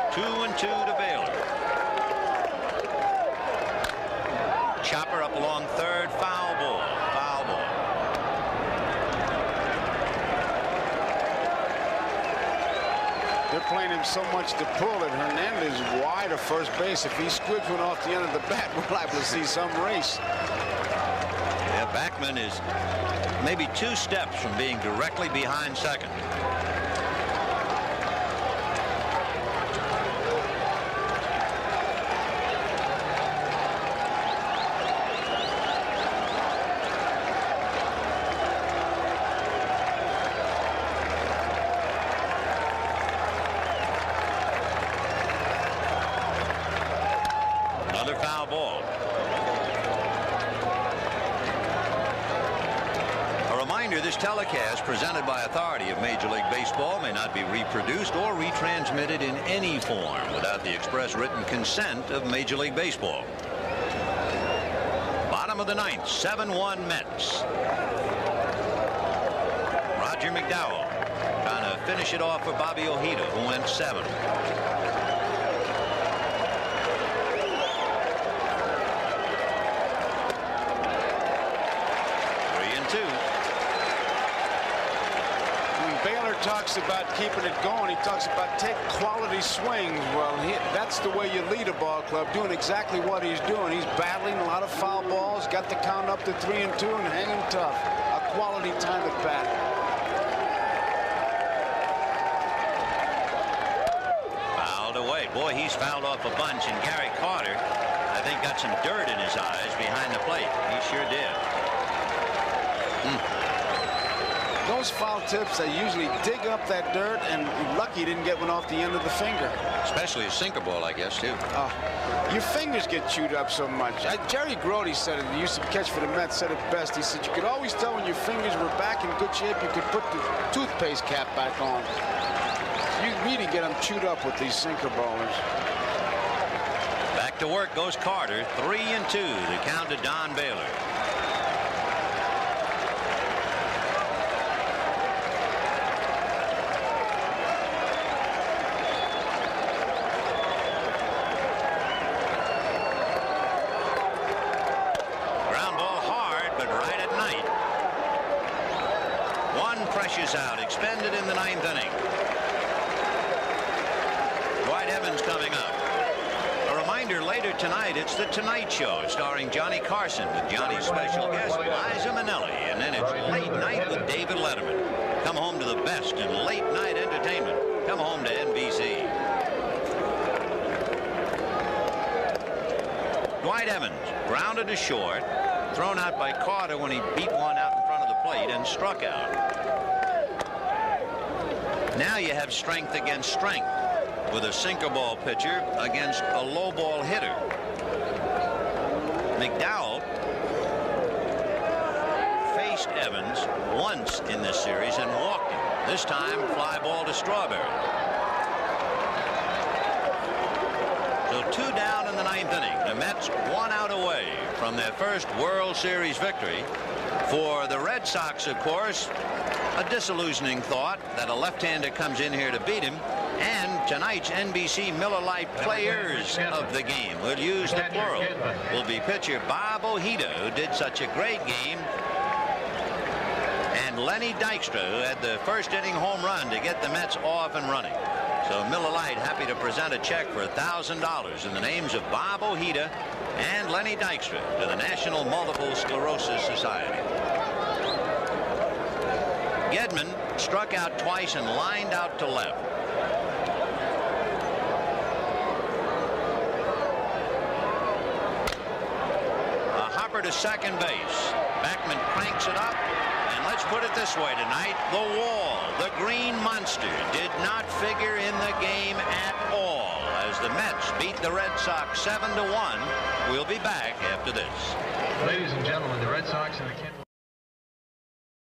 2-2 to Baylor. Chopper up along third, foul ball. Foul ball. They're playing him so much to pull it. Hernandez is wide of first base. If he squibs one off the end of the bat, we're liable to see some race. Yeah, Backman is maybe 2 steps from being directly behind second. Foul ball. A reminder, this telecast presented by authority of Major League Baseball may not be reproduced or retransmitted in any form without the express written consent of Major League Baseball. Bottom of the 9th, 7-1 Mets. Roger McDowell trying to finish it off for Bobby Ojeda, who went 7. Talks about keeping it going. He talks about take quality swings. Well, that's the way you lead a ball club, doing exactly what he's doing. He's battling a lot of foul balls, got the count up to 3-2 and hanging tough. A quality time at bat. Fouled away. Boy, he's fouled off a bunch, and Gary Carter, I think, got some dirt in his eyes behind the plate. He sure did. Those foul tips, they usually dig up that dirt, and you're lucky you didn't get one off the end of the finger. Especially a sinker ball, I guess, too. Your fingers get chewed up so much. Jerry Grody said it. He used to catch for the Mets, said it best. He said you could always tell when your fingers were back in good shape, you could put the toothpaste cap back on. You really get them chewed up with these sinker ballers. Back to work goes Carter. 3-2, the count to Don Baylor. Out, expended in the 9th inning. Dwight Evans coming up. A reminder, later tonight, it's The Tonight Show, starring Johnny Carson with Johnny's special guest, Liza Minnelli. And then it's Late Night with David Letterman. Come home to the best in late-night entertainment. Come home to NBC. Dwight Evans, grounded to short, thrown out by Carter when he beat one out in front of the plate and struck out. Now you have strength against strength with a sinker ball pitcher against a low ball hitter. McDowell faced Evans once in this series and walked him. This time fly ball to Strawberry. So 2 down in the 9th inning. The Mets 1 out away from their first World Series victory. For the Red Sox, of course, a disillusioning thought that a left-hander comes in here to beat him. And tonight's NBC Miller Lite players of the game, we'll use the plural, will be pitcher Bob Ojeda, who did such a great game, and Lenny Dykstra, who had the first inning home run to get the Mets off and running. So Miller Lite happy to present a check for $1,000 in the names of Bob Ojeda and Lenny Dykstra to the National Multiple Sclerosis Society. Gedman struck out twice and lined out to left. A hopper to second base. Beckman cranks it up. And let's put it this way tonight. The wall, the green monster, did not figure in the game at all as the Mets beat the Red Sox 7-1. We'll be back after this. Ladies and gentlemen, the Red Sox and the